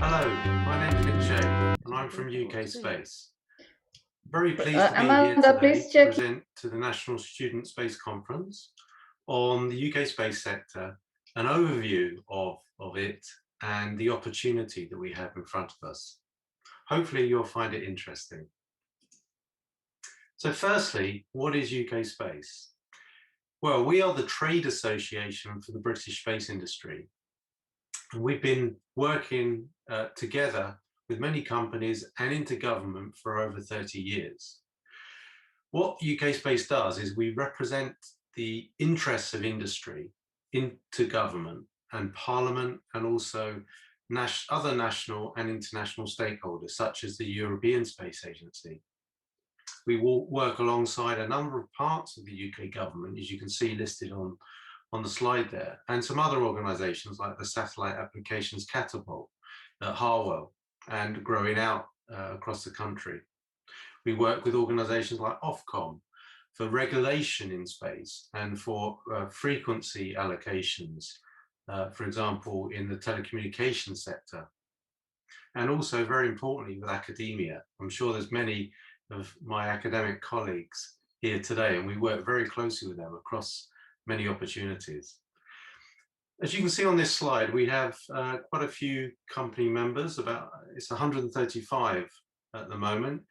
Hello, my name is Nick and I'm from UKspace. Very pleased to be here Amanda, today please to check. present to the National Student Space Conference on the UK space sector, an overview of it and the opportunity that we have in front of us. Hopefully you'll find it interesting. So firstly, what is UKspace? Well, we are the trade association for the British space industry. And we've been working together with many companies and into government for over 30 years. What UKspace does is we represent the interests of industry into government and parliament, and also other national and international stakeholders, such as the European Space Agency. We will work alongside a number of parts of the UK government, as you can see listed on the slide there, and some other organisations like the Satellite Applications Catapult at Harwell and growing out across the country. We work with organisations like Ofcom for regulation in space and for frequency allocations, for example, in the telecommunications sector. And also, very importantly, with academia. I'm sure there's many of my academic colleagues here today, and we work very closely with them across many opportunities. As you can see on this slide, we have quite a few company members, it's 135 at the moment,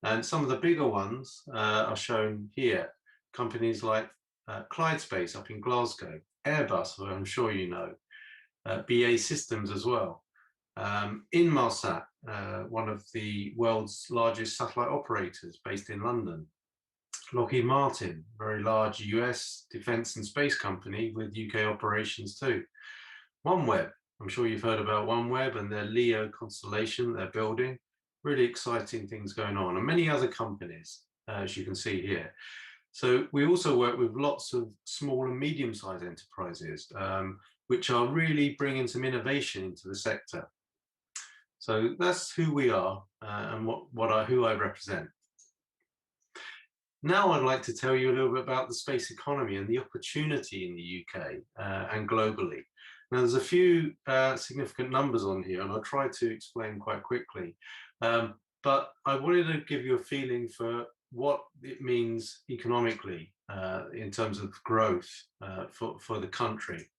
and some of the bigger ones are shown here. Companies like ClydeSpace up in Glasgow, Airbus, who I'm sure you know, BA Systems as well, Inmarsat, one of the world's largest satellite operators based in London, Lockheed Martin, very large US defense and space company with UK operations too. OneWeb, I'm sure you've heard about OneWeb and their LEO constellation they're building. Really exciting things going on, and many other companies, as you can see here. So we also work with lots of small and medium-sized enterprises, which are really bringing some innovation into the sector. So that's who we are and who I represent. Now I'd like to tell you a little bit about the space economy and the opportunity in the UK and globally. Now there's a few significant numbers on here, and I'll try to explain quite quickly. But I wanted to give you a feeling for what it means economically in terms of growth for the country.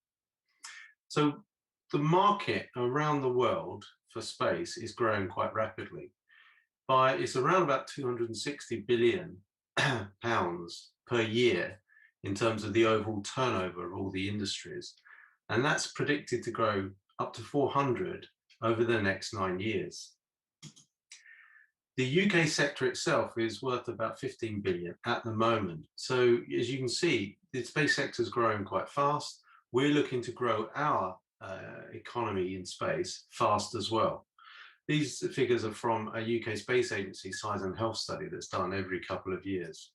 So the market around the world for space is growing quite rapidly. It's around about 260 billion pounds per year in terms of the overall turnover of all the industries. And that's predicted to grow up to 400 over the next 9 years. The UK sector itself is worth about 15 billion at the moment. So as you can see, the space sector is growing quite fast. We're looking to grow our economy in space fast as well. These figures are from a UK Space Agency size and health study that's done every couple of years.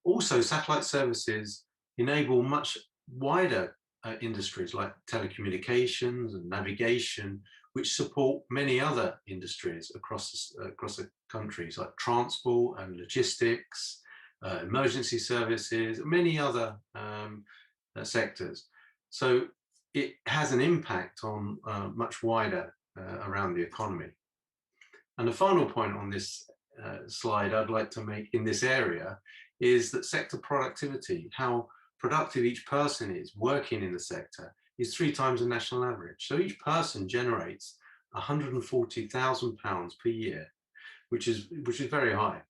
Also, satellite services enable much wider industries like telecommunications and navigation, which support many other industries across the countries like transport and logistics, emergency services, many other sectors. So it has an impact on much wider around the economy. And the final point on this slide I'd like to make in this area is that sector productivity, how productive each person is working in the sector, is 3 times the national average. So each person generates £140,000 per year, which is very high.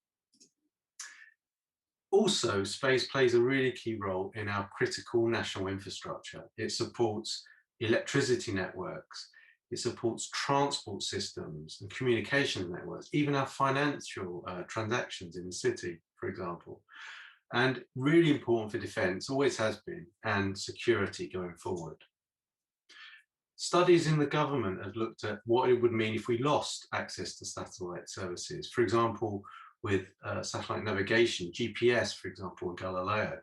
Also, space plays a really key role in our critical national infrastructure. It supports electricity networks, it supports transport systems and communication networks, even our financial transactions in the city, for example. And really important for defence, always has been, and security going forward. Studies in the government have looked at what it would mean if we lost access to satellite services. For example, with satellite navigation, GPS, for example, and Galileo.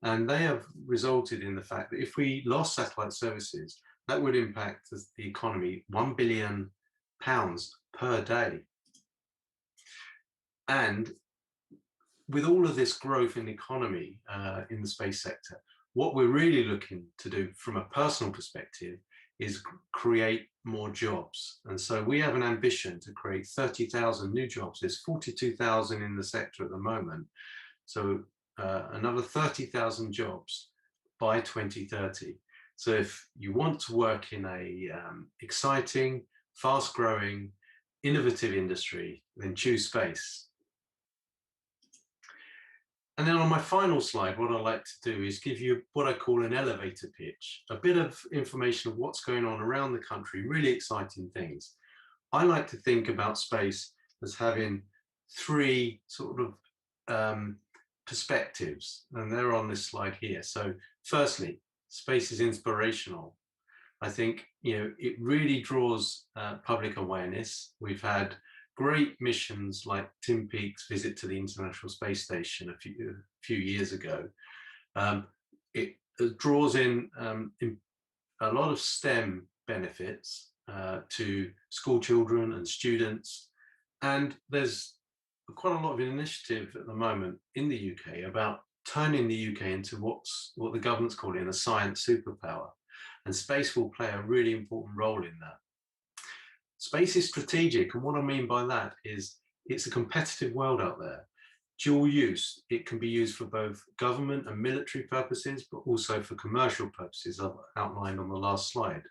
And they have resulted in the fact that if we lost satellite services, that would impact the economy £1 billion per day. And with all of this growth in the economy in the space sector, what we're really looking to do from a personal perspective is create more jobs. And so we have an ambition to create 30,000 new jobs. There's 42,000 in the sector at the moment. So another 30,000 jobs by 2030. So if you want to work in a exciting, fast-growing, innovative industry, then choose space. And then on my final slide, what I'd like to do is give you what I call an elevator pitch, a bit of information of what's going on around the country, really exciting things. I like to think about space as having 3 sort of perspectives, and they're on this slide here. So firstly, space is inspirational. I think, it really draws public awareness. We've had great missions like Tim Peake's visit to the International Space Station a few years ago. It draws in a lot of STEM benefits to school children and students. And there's quite a lot of initiative at the moment in the UK about turning the UK into what the government's calling a science superpower. And space will play a really important role in that. Space is strategic, and what I mean by that is it's a competitive world out there. Dual use, it can be used for both government and military purposes, but also for commercial purposes, I've outlined on the last slide.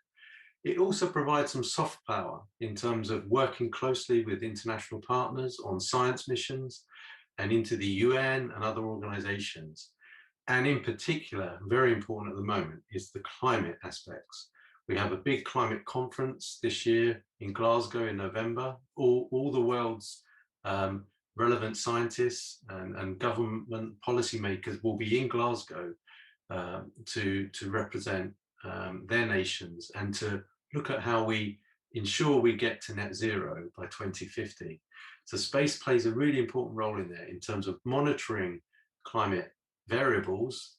It also provides some soft power in terms of working closely with international partners on science missions and into the UN and other organizations. And in particular, very important at the moment, is the climate aspects. We have a big climate conference this year in Glasgow in November. All the world's relevant scientists and government policymakers will be in Glasgow to represent their nations and to look at how we ensure we get to net zero by 2050. So space plays a really important role in there in terms of monitoring climate variables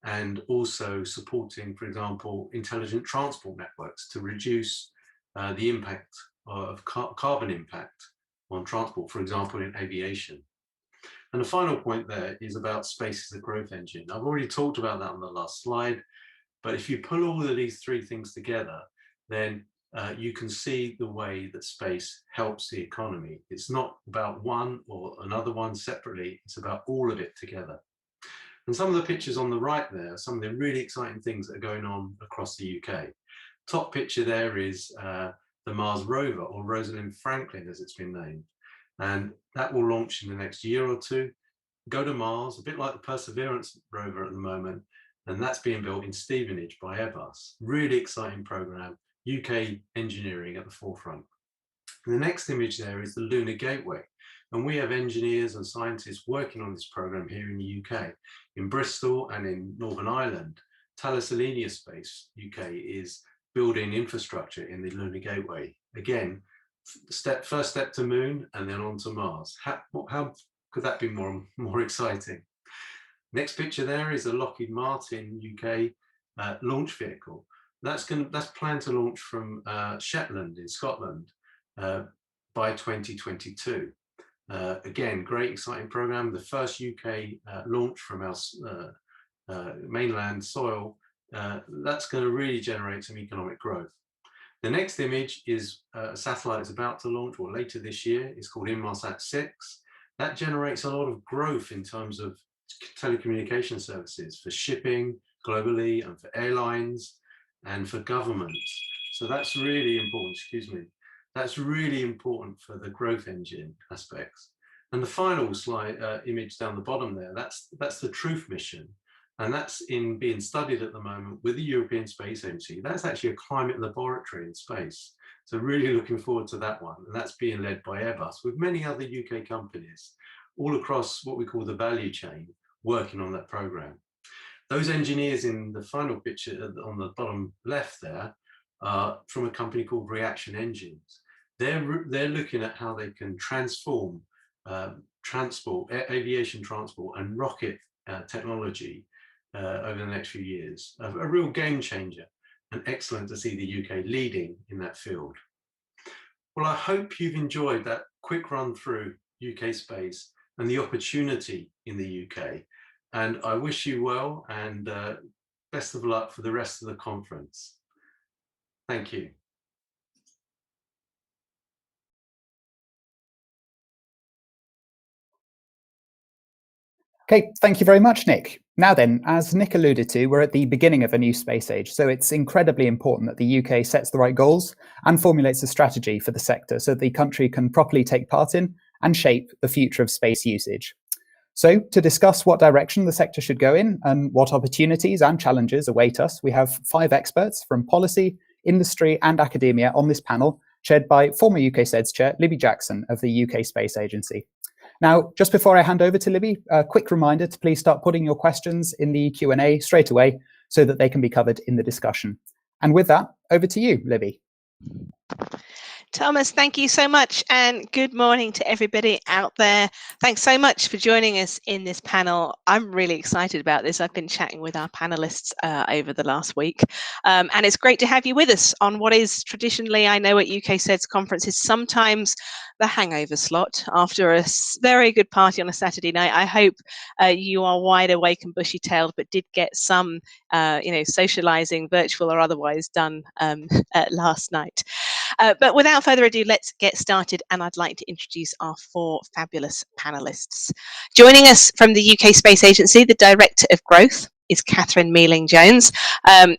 and also supporting, for example, intelligent transport networks to reduce the impact of carbon impact on transport, for example, in aviation. And the final point there is about space as a growth engine. I've already talked about that on the last slide, but if you pull all of these 3 things together, then you can see the way that space helps the economy. It's not about one or another one separately, it's about all of it together. And some of the pictures on the right there are some of the really exciting things that are going on across the UK. Top picture there is the Mars rover, or Rosalind Franklin as it's been named. And that will launch in the next year or 2, go to Mars, a bit like the Perseverance rover at the moment. And that's being built in Stevenage by Airbus. Really exciting program, UK engineering at the forefront. And the next image there is the Lunar Gateway. And we have engineers and scientists working on this program here in the UK. In Bristol and in Northern Ireland, Thales Alenia Space UK is building infrastructure in the Lunar Gateway. Again, first step to Moon and then on to Mars. How could that be more exciting? Next picture there is a Lockheed Martin UK launch vehicle. That's planned to launch from Shetland in Scotland by 2022. Again, great exciting program. The first UK launch from our mainland soil. That's going to really generate some economic growth. The next image is a satellite that's about to launch, or later this year. It's called Inmarsat 6. That generates a lot of growth in terms of telecommunication services for shipping globally and for airlines and for governments. So that's really important, excuse me. That's really important for the growth engine aspects. And the final slide, image down the bottom there, that's the Truth mission. And that's being studied at the moment with the European Space Agency. That's actually a climate laboratory in space. So really looking forward to that one. And that's being led by Airbus with many other UK companies all across what we call the value chain working on that program. Those engineers in the final picture on the bottom left there are from a company called Reaction Engines. They're looking at how they can transform transport, aviation transport and rocket technology over the next few years. A real game changer, and excellent to see the UK leading in that field. Well, I hope you've enjoyed that quick run through UKspace and the opportunity in the UK. And I wish you well and best of luck for the rest of the conference. Thank you. Okay, thank you very much, Nick. Now then, as Nick alluded to, we're at the beginning of a new space age, so it's incredibly important that the UK sets the right goals and formulates a strategy for the sector so that the country can properly take part in and shape the future of space usage. So to discuss what direction the sector should go in and what opportunities and challenges await us, we have 5 experts from policy, industry and academia on this panel, chaired by former UKspace Chair Libby Jackson of the UK Space Agency. Now, just before I hand over to Libby, a quick reminder to please start putting your questions in the Q&A straight away so that they can be covered in the discussion. And with that, over to you, Libby. Thomas, thank you so much, and good morning to everybody out there. Thanks so much for joining us in this panel. I'm really excited about this. I've been chatting with our panelists over the last week, and it's great to have you with us on what is traditionally, I know at UKspace conferences, sometimes the hangover slot after a very good party on a Saturday night. I hope you are wide awake and bushy-tailed, but did get some, socialising, virtual or otherwise, done last night. But without further ado, let's get started, and I'd like to introduce our 4 fabulous panelists. Joining us from the UK Space Agency, the Director of Growth is Catherine Mealing-Jones.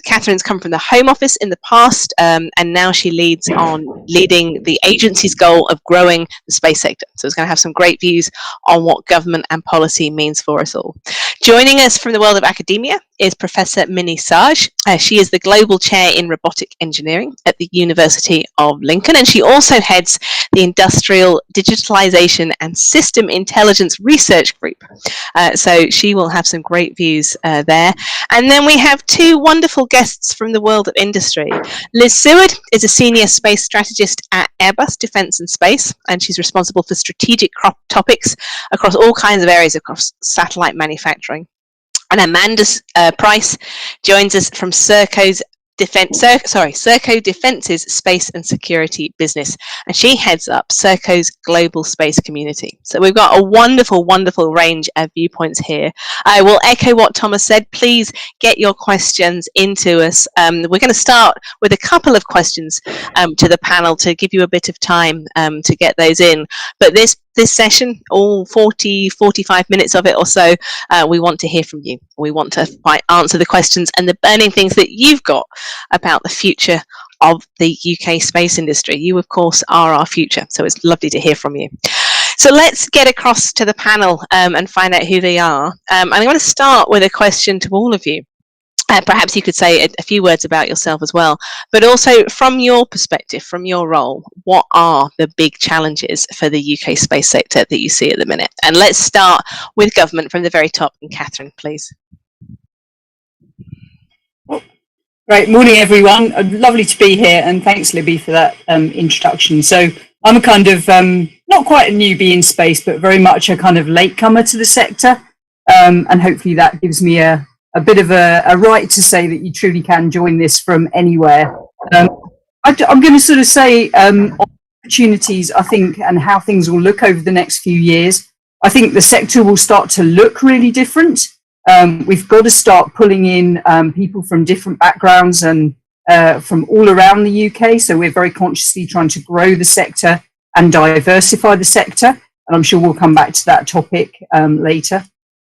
Catherine's come from the Home Office in the past, and now she leads on leading the agency's goal of growing the space sector. So it's going to have some great views on what government and policy means for us all. Joining us from the world of academia is Professor Minnie Sage. She is the Global Chair in Robotic Engineering at the University of Lincoln, and she also heads the Industrial Digitalization and System Intelligence Research Group. So she will have some great views there. And then we have 2 wonderful guests from the world of industry. Liz Seward is a Senior Space Strategist at Airbus Defence and Space, and she's responsible for strategic topics across all kinds of areas across satellite manufacturing. And Amanda Price joins us from Serco Defence's Space and Security business, and she heads up Serco's global space community. So we've got a wonderful, wonderful range of viewpoints here. I will echo what Thomas said. Please get your questions into us. We're going to start with a couple of questions to the panel to give you a bit of time to get those in. But this session, all 45 minutes of it or so, we want to hear from you. We want to answer the questions and the burning things that you've got about the future of the UK space industry. You, of course, are our future, so it's lovely to hear from you. So let's get across to the panel and find out who they are. And I'm going to start with a question to all of you. Perhaps you could say a few words about yourself as well, but also from your perspective, from your role, what are the big challenges for the UK space sector that you see at the minute? And let's start with government from the very top. And Catherine, please. Great morning, everyone. Lovely to be here, and thanks, Libby, for that introduction. So I'm a kind of, not quite a newbie in space, but very much a kind of latecomer to the sector. And hopefully that gives me a bit of a right to say that you truly can join this from anywhere. I'm going to sort of say opportunities, I think, and how things will look over the next few years. I think the sector will start to look really different. We've got to start pulling in people from different backgrounds and from all around the UK. So we're very consciously trying to grow the sector and diversify the sector. And I'm sure we'll come back to that topic later.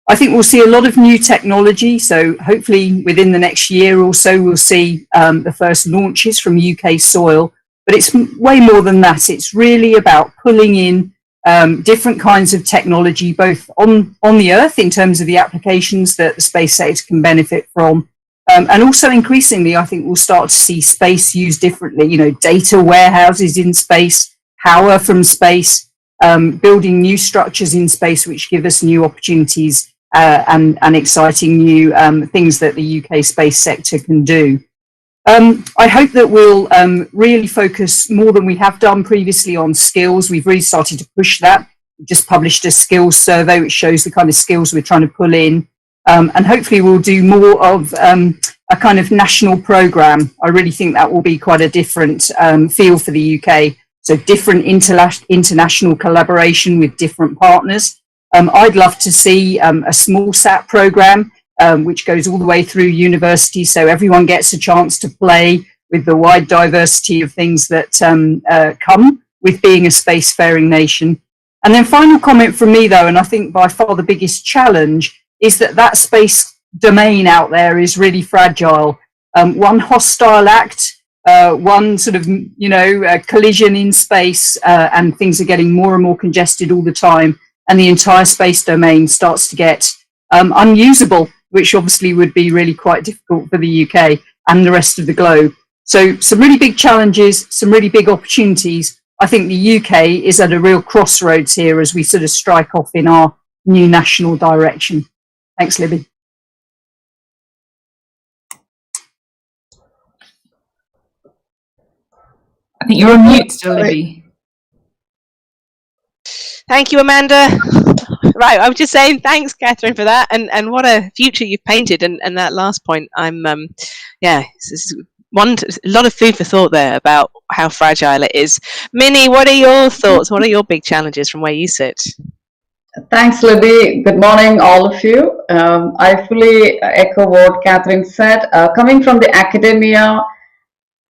I think we'll see a lot of new technology. So hopefully within the next year or so, we'll see the first launches from UK soil. But it's way more than that. It's really about pulling in different kinds of technology, both on the Earth in terms of the applications that the space sector can benefit from. And also increasingly, I think we'll start to see space used differently, you know, data warehouses in space, power from space, building new structures in space, which give us new opportunities and exciting new things that the UK space sector can do. I hope that we'll really focus more than we have done previously on skills. We've really started to push that. We've just published a skills survey which shows the kind of skills we're trying to pull in. And hopefully we'll do more of a kind of national programme. I really think that will be quite a different feel for the UK. So different international collaboration with different partners. I'd love to see a small sat programme which goes all the way through university, so everyone gets a chance to play with the wide diversity of things that come with being a spacefaring nation. And then final comment from me though, and I think by far the biggest challenge, is that space domain out there is really fragile. One hostile act, one sort of, you know, collision in space, and things are getting more and more congested all the time, and the entire space domain starts to get unusable, which obviously would be really quite difficult for the UK and the rest of the globe. So some really big challenges, some really big opportunities. I think the UK is at a real crossroads here as we sort of strike off in our new national direction. Thanks, Libby. I think you're on mute still, Libby. Thank you, Amanda. Right, I was just saying thanks, Catherine, for that, and what a future you've painted. And that last point, I'm yeah, this is a lot of food for thought there about how fragile it is. Minnie, what are your thoughts? What are your big challenges from where you sit? Thanks, Libby. Good morning, all of you. I fully echo what Catherine said. Coming from the academia,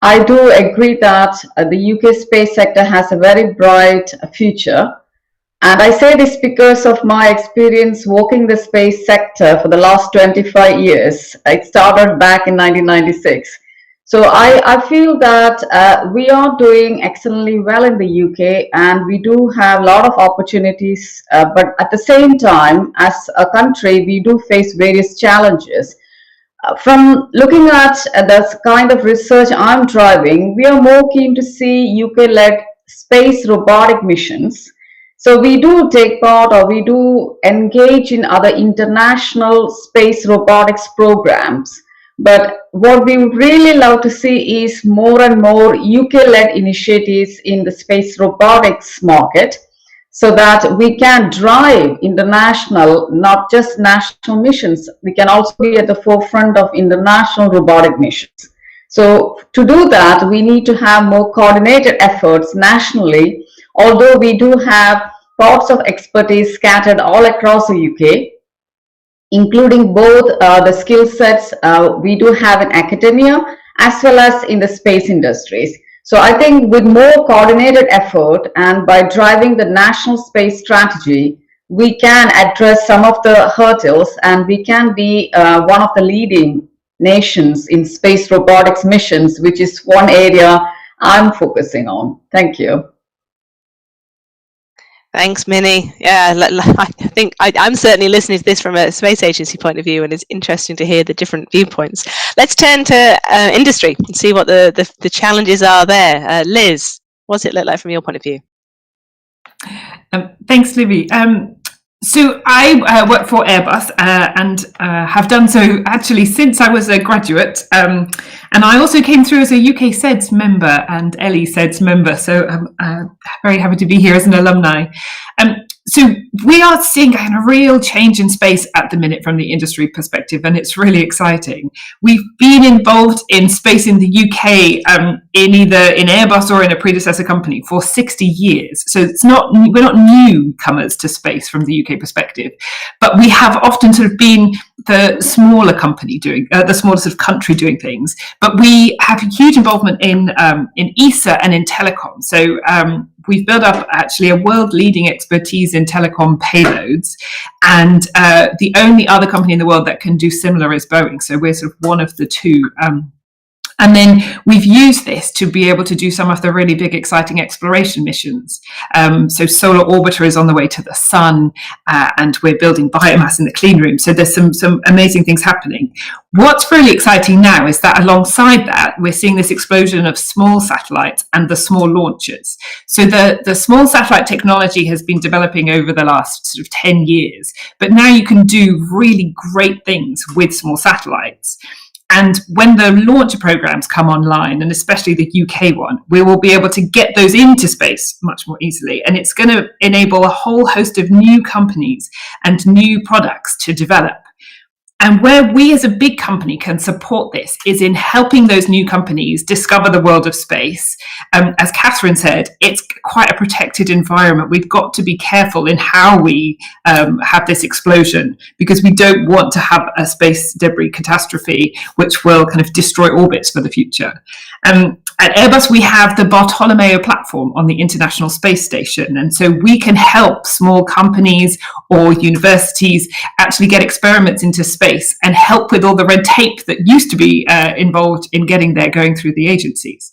I do agree that the UK space sector has a very bright future. And I say this because of my experience working the space sector for the last 25 years. It started back in 1996. So I feel that we are doing excellently well in the UK, and we do have a lot of opportunities. But at the same time, as a country, we do face various challenges. From looking at the kind of research I'm driving, we are more keen to see UK-led space robotic missions. So we do take part, or we do engage in other international space robotics programs. But what we would really love to see is more and more UK-led initiatives in the space robotics market, so that we can drive international, not just national missions. We can also be at the forefront of international robotic missions. So to do that, we need to have more coordinated efforts nationally, although we do have pockets of expertise scattered all across the UK, including both the skill sets we do have in academia as well as in the space industries. So I think with more coordinated effort and by driving the national space strategy, we can address some of the hurdles, and we can be one of the leading nations in space robotics missions, which is one area I'm focusing on. Thank you. Thanks, Minnie. Yeah, I think I'm certainly listening to this from a space agency point of view, and it's interesting to hear the different viewpoints. Let's turn to industry and see what the challenges are there. Liz, what's it look like from your point of view? Thanks, Libby. So I work for Airbus and have done so actually since I was a graduate. And I also came through as a UKspace member and LEspace member. So I'm very happy to be here as an alumni. So we are seeing a real change in space at the minute from the industry perspective, and it's really exciting. We've been involved in space in the UK in either in Airbus or in a predecessor company for 60 years. So we're not newcomers to space from the UK perspective, but we have often sort of been the smaller company doing the smaller sort of country doing things. But we have a huge involvement in ESA and in telecom. So we've built up actually a world-leading expertise in telecom payloads, and the only other company in the world that can do similar is Boeing. So we're sort of one of the two. And then we've used this to be able to do some of the really big, exciting exploration missions. So Solar Orbiter is on the way to the sun, and we're building biomass in the clean room. So there's some amazing things happening. What's really exciting now is that alongside that, we're seeing this explosion of small satellites and the small launchers. So the small satellite technology has been developing over the last sort of 10 years, but now you can do really great things with small satellites. And when the launcher programs come online, and especially the UK one, we will be able to get those into space much more easily. And it's going to enable a whole host of new companies and new products to develop. And where we as a big company can support this is in helping those new companies discover the world of space. As Catherine said, it's quite a protected environment. We've got to be careful in how we have this explosion, because we don't want to have a space debris catastrophe which will kind of destroy orbits for the future. At Airbus, we have the Bartolomeo platform on the International Space Station. And so we can help small companies or universities actually get experiments into space and help with all the red tape that used to be involved in getting there, going through the agencies.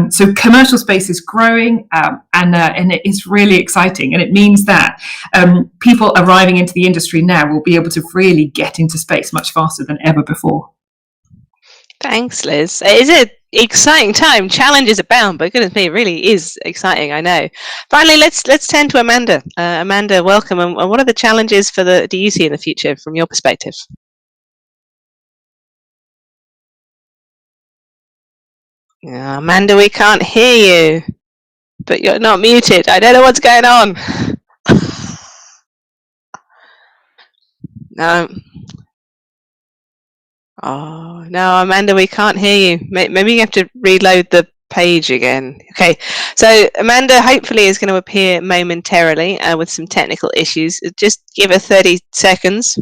So commercial space is growing, and it is really exciting. And it means that people arriving into the industry now will be able to really get into space much faster than ever before. Thanks, Liz. It is an exciting time. Challenges abound, but goodness me, it really is exciting, I know. Finally, let's turn to Amanda. Amanda, welcome. And what are the challenges do you see in the future from your perspective? Amanda, we can't hear you, but you're not muted. I don't know what's going on. No. Oh, no, Amanda, we can't hear you. Maybe you have to reload the page again. Okay, so Amanda hopefully is going to appear momentarily with some technical issues. Just give her 30 seconds,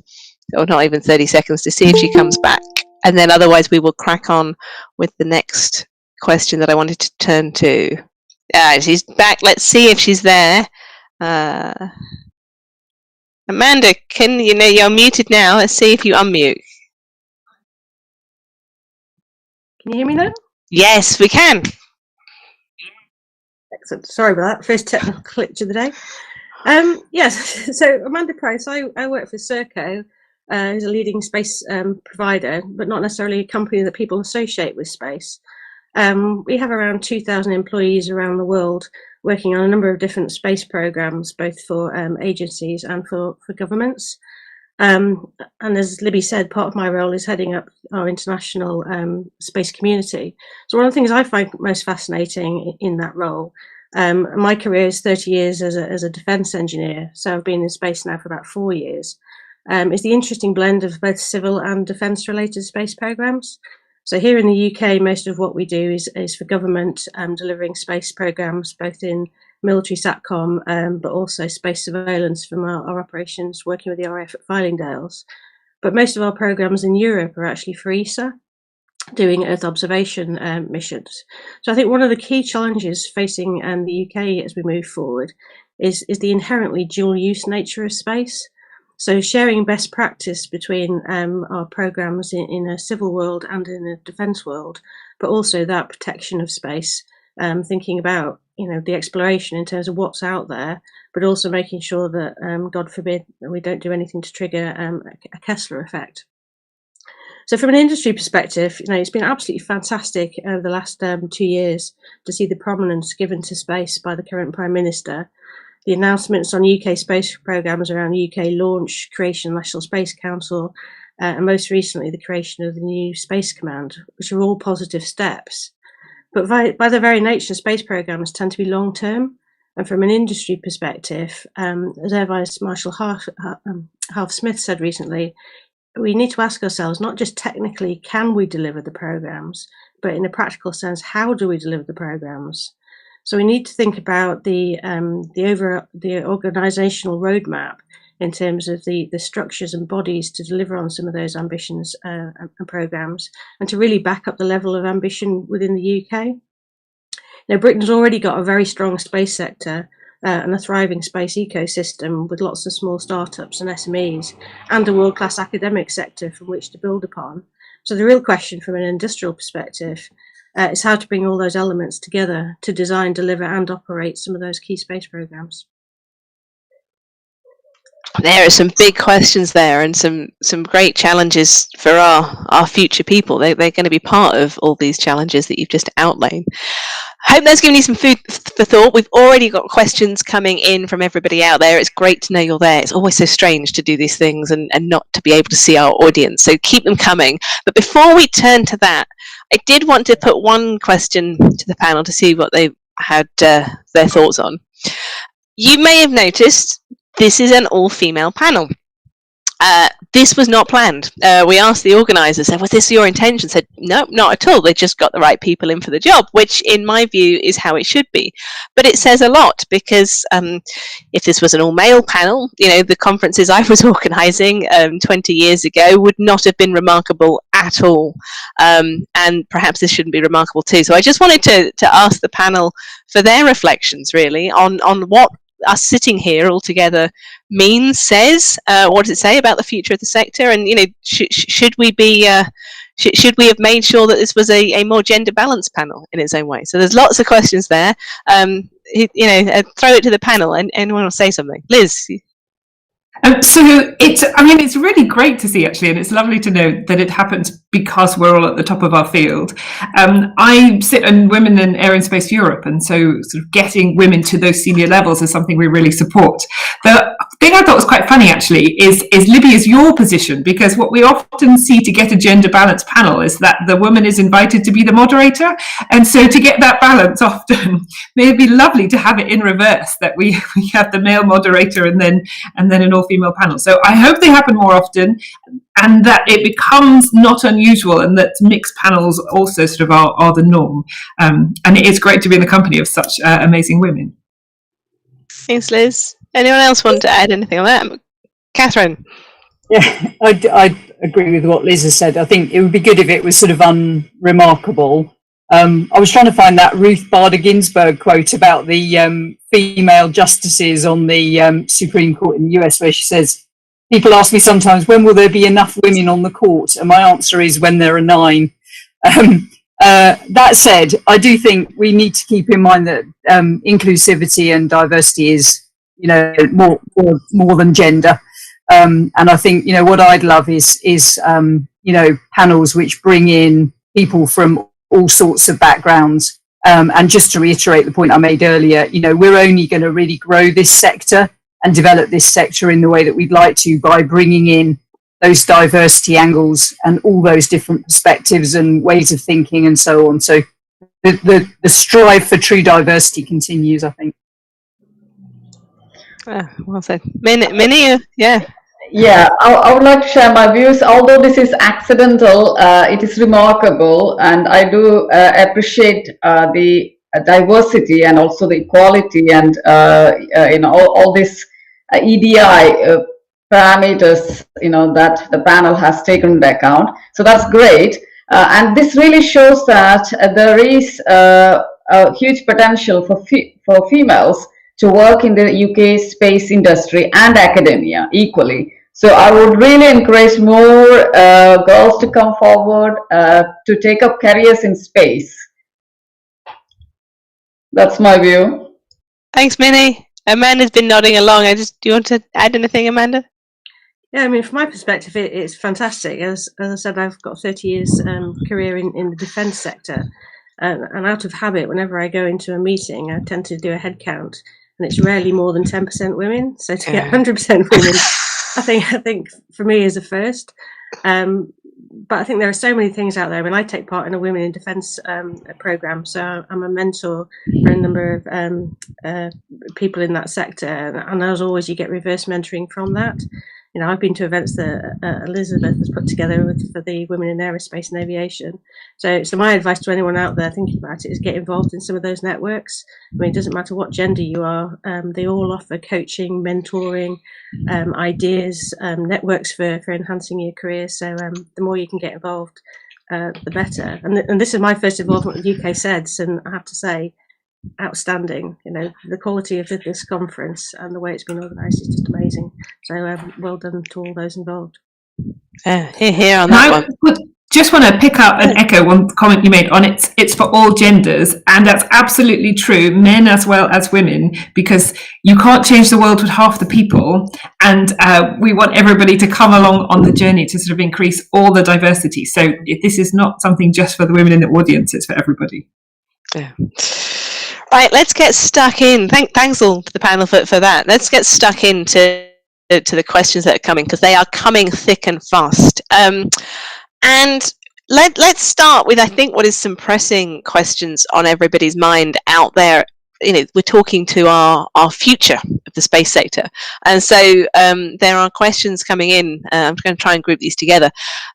or not even 30 seconds, to see if she comes back. And then otherwise we will crack on with the next question that I wanted to turn to. She's back. Let's see if she's there. Amanda, you're muted now. Let's see if you unmute. Can you hear me now? Yes, we can. Excellent. Sorry about that. First technical glitch of the day. Yes, so Amanda Price, I work for Serco, who's a leading space provider, but not necessarily a company that people associate with space. We have around 2,000 employees around the world working on a number of different space programs, both for agencies and for governments. And as Libby said, part of my role is heading up our international space community. So one of the things I find most fascinating in that role, my career is 30 years as a defence engineer, so I've been in space now for about 4 years, is the interesting blend of both civil and defence related space programs. So here in the UK, most of what we do is for government, delivering space programs, both in military SATCOM, but also space surveillance from our operations working with the RAF at Fylingdales. But most of our programs in Europe are actually for ESA, doing Earth observation missions. So I think one of the key challenges facing the UK as we move forward is the inherently dual use nature of space. So sharing best practice between our programs in a civil world and in a defence world, but also that protection of space, thinking about the exploration in terms of what's out there, but also making sure that, God forbid, we don't do anything to trigger a Kessler effect. So from an industry perspective, it's been absolutely fantastic over the last 2 years to see the prominence given to space by the current Prime Minister. The announcements on UK space programmes around UK launch, creation of National Space Council, and most recently the creation of the new Space Command, which are all positive steps. But by their very nature, space programmes tend to be long-term. And from an industry perspective, as Air Vice Marshal Harv Smith said recently, we need to ask ourselves, not just technically, can we deliver the programs, but in a practical sense, how do we deliver the programs? So we need to think about the organizational roadmap in terms of the structures and bodies to deliver on some of those ambitions and programs, and to really back up the level of ambition within the UK. Now, Britain's already got a very strong space sector and a thriving space ecosystem with lots of small startups and SMEs, and a world-class academic sector from which to build upon. So the real question from an industrial perspective is how to bring all those elements together to design, deliver and operate some of those key space programs. There are some big questions there, and some great challenges for our future people. They're going to be part of all these challenges that you've just outlined. Hope that's given you some food for thought. We've already got questions coming in from everybody out there. It's great to know you're there. It's always so strange to do these things and not to be able to see our audience. So keep them coming. But before we turn to that, I did want to put one question to the panel to see what they had their thoughts on. You may have noticed this is an all-female panel. This was not planned. We asked the organisers, was this your intention? Said, no, not at all. They just got the right people in for the job, which in my view is how it should be. But it says a lot, because if this was an all-male panel, the conferences I was organising 20 years ago would not have been remarkable at all. And perhaps this shouldn't be remarkable too. So I just wanted to ask the panel for their reflections, really, on what us sitting here all together says. What does it say about the future of the sector? And should we have made sure that this was a more gender balanced panel in its own way? So there's lots of questions there. Throw it to the panel, and anyone will say something. Liz. So it's really great to see, actually, and it's lovely to know that it happens because we're all at the top of our field. I sit on Women in Air and Space Europe, and so sort of getting women to those senior levels is something we really support. The thing I thought was quite funny, actually, is Libby, is your position, because what we often see to get a gender balanced panel is that the woman is invited to be the moderator, and so to get that balance often, it'd be lovely to have it in reverse, that we have the male moderator and then an all-female panel. So I hope they happen more often, and that it becomes not unusual, and that mixed panels also sort of are the norm. And it is great to be in the company of such amazing women. Thanks, Liz. Anyone else want to add anything on that? Catherine? Yeah, I agree with what Liz has said. I think it would be good if it was sort of unremarkable. I was trying to find that Ruth Bader Ginsburg quote about the female justices on the Supreme Court in the US, where she says, people ask me sometimes, when will there be enough women on the court? And my answer is, when there are 9. That said, I do think we need to keep in mind that inclusivity and diversity is, more than gender. And I think, what I'd love is panels which bring in people from all sorts of backgrounds. And just to reiterate the point I made earlier, we're only going to really grow this sector and develop this sector in the way that we'd like to by bringing in those diversity angles and all those different perspectives and ways of thinking and so on. So the strive for true diversity continues, I think. Well said. Minnie, yeah. Yeah, I would like to share my views. Although this is accidental, it is remarkable, and I do appreciate the diversity and also the equality and all this EDI parameters that the panel has taken into account. So that's great, and this really shows that there is a huge potential for females to work in the UK space industry and academia equally. So I would really encourage more girls to come forward to take up careers in space. That's my view. Thanks, Minnie. Amanda's been nodding along. Do you want to add anything, Amanda? Yeah, I mean, from my perspective, it's fantastic. As I said, I've got 30 years career in the defence sector. And out of habit, whenever I go into a meeting, I tend to do a head count. And it's rarely more than 10% women. So to get 100% women, I think for me is a first. but I think there are so many things out there. I mean, I take part in a Women in Defence programme, so I'm a mentor for a number of people in that sector, and as always, you get reverse mentoring from that. You know, I've been to events that Elizabeth has put together for the Women in Aerospace and Aviation. So my advice to anyone out there thinking about it is get involved in some of those networks. I mean, it doesn't matter what gender you are. They all offer coaching, mentoring, ideas, networks for enhancing your career. So the more you can get involved, the better. And this is my first involvement with UKspace, and I have to say, outstanding. You know, the quality of this conference and the way it's been organised is just amazing. So well done to all those involved. Here on that one. Just want to pick up and echo one comment you made on it's for all genders, and that's absolutely true, men as well as women, because you can't change the world with half the people, and we want everybody to come along on the journey to sort of increase all the diversity. So this is not something just for the women in the audience, it's for everybody. Yeah. Right, let's get stuck in. Thanks all to the panel for that. Let's get stuck into the questions that are coming, because they are coming thick and fast. And let's start with, I think, what is some pressing questions on everybody's mind out there. You know, we're talking to our future of the space sector, and so there are questions coming in. I'm going to try and group these together.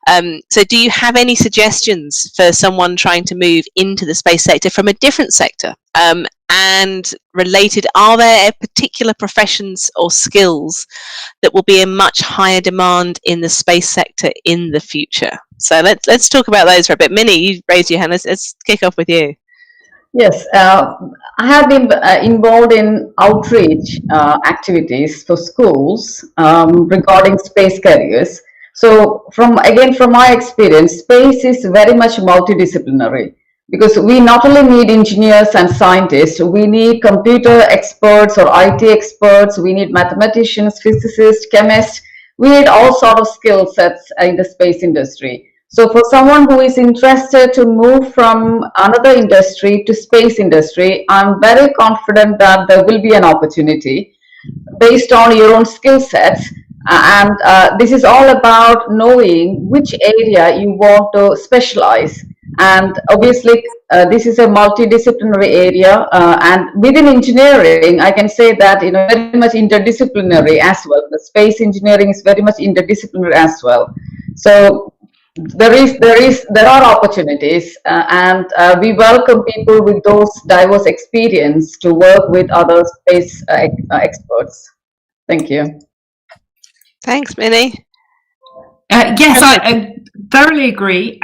So do you have any suggestions for someone trying to move into the space sector from a different sector? And related, are there particular professions or skills that will be in much higher demand in the space sector in the future? So let's talk about those for a bit. Minnie, you raised your hand. Let's kick off with you. Yes, I have been involved in outreach activities for schools regarding space careers. So from my experience, space is very much multidisciplinary, because we not only need engineers and scientists, we need computer experts or IT experts, we need mathematicians, physicists, chemists, we need all sort of skill sets in the space industry. So for someone who is interested to move from another industry to space industry, I'm very confident that there will be an opportunity based on your own skill sets. And this is all about knowing which area you want to specialize. And obviously, this is a multidisciplinary area. And within engineering, I can say that, you know, very much interdisciplinary as well. The space engineering is very much interdisciplinary as well. So there are opportunities, and we welcome people with those diverse experience to work with other space experts. Thank you. Thanks, Minnie. Yes, I thoroughly agree.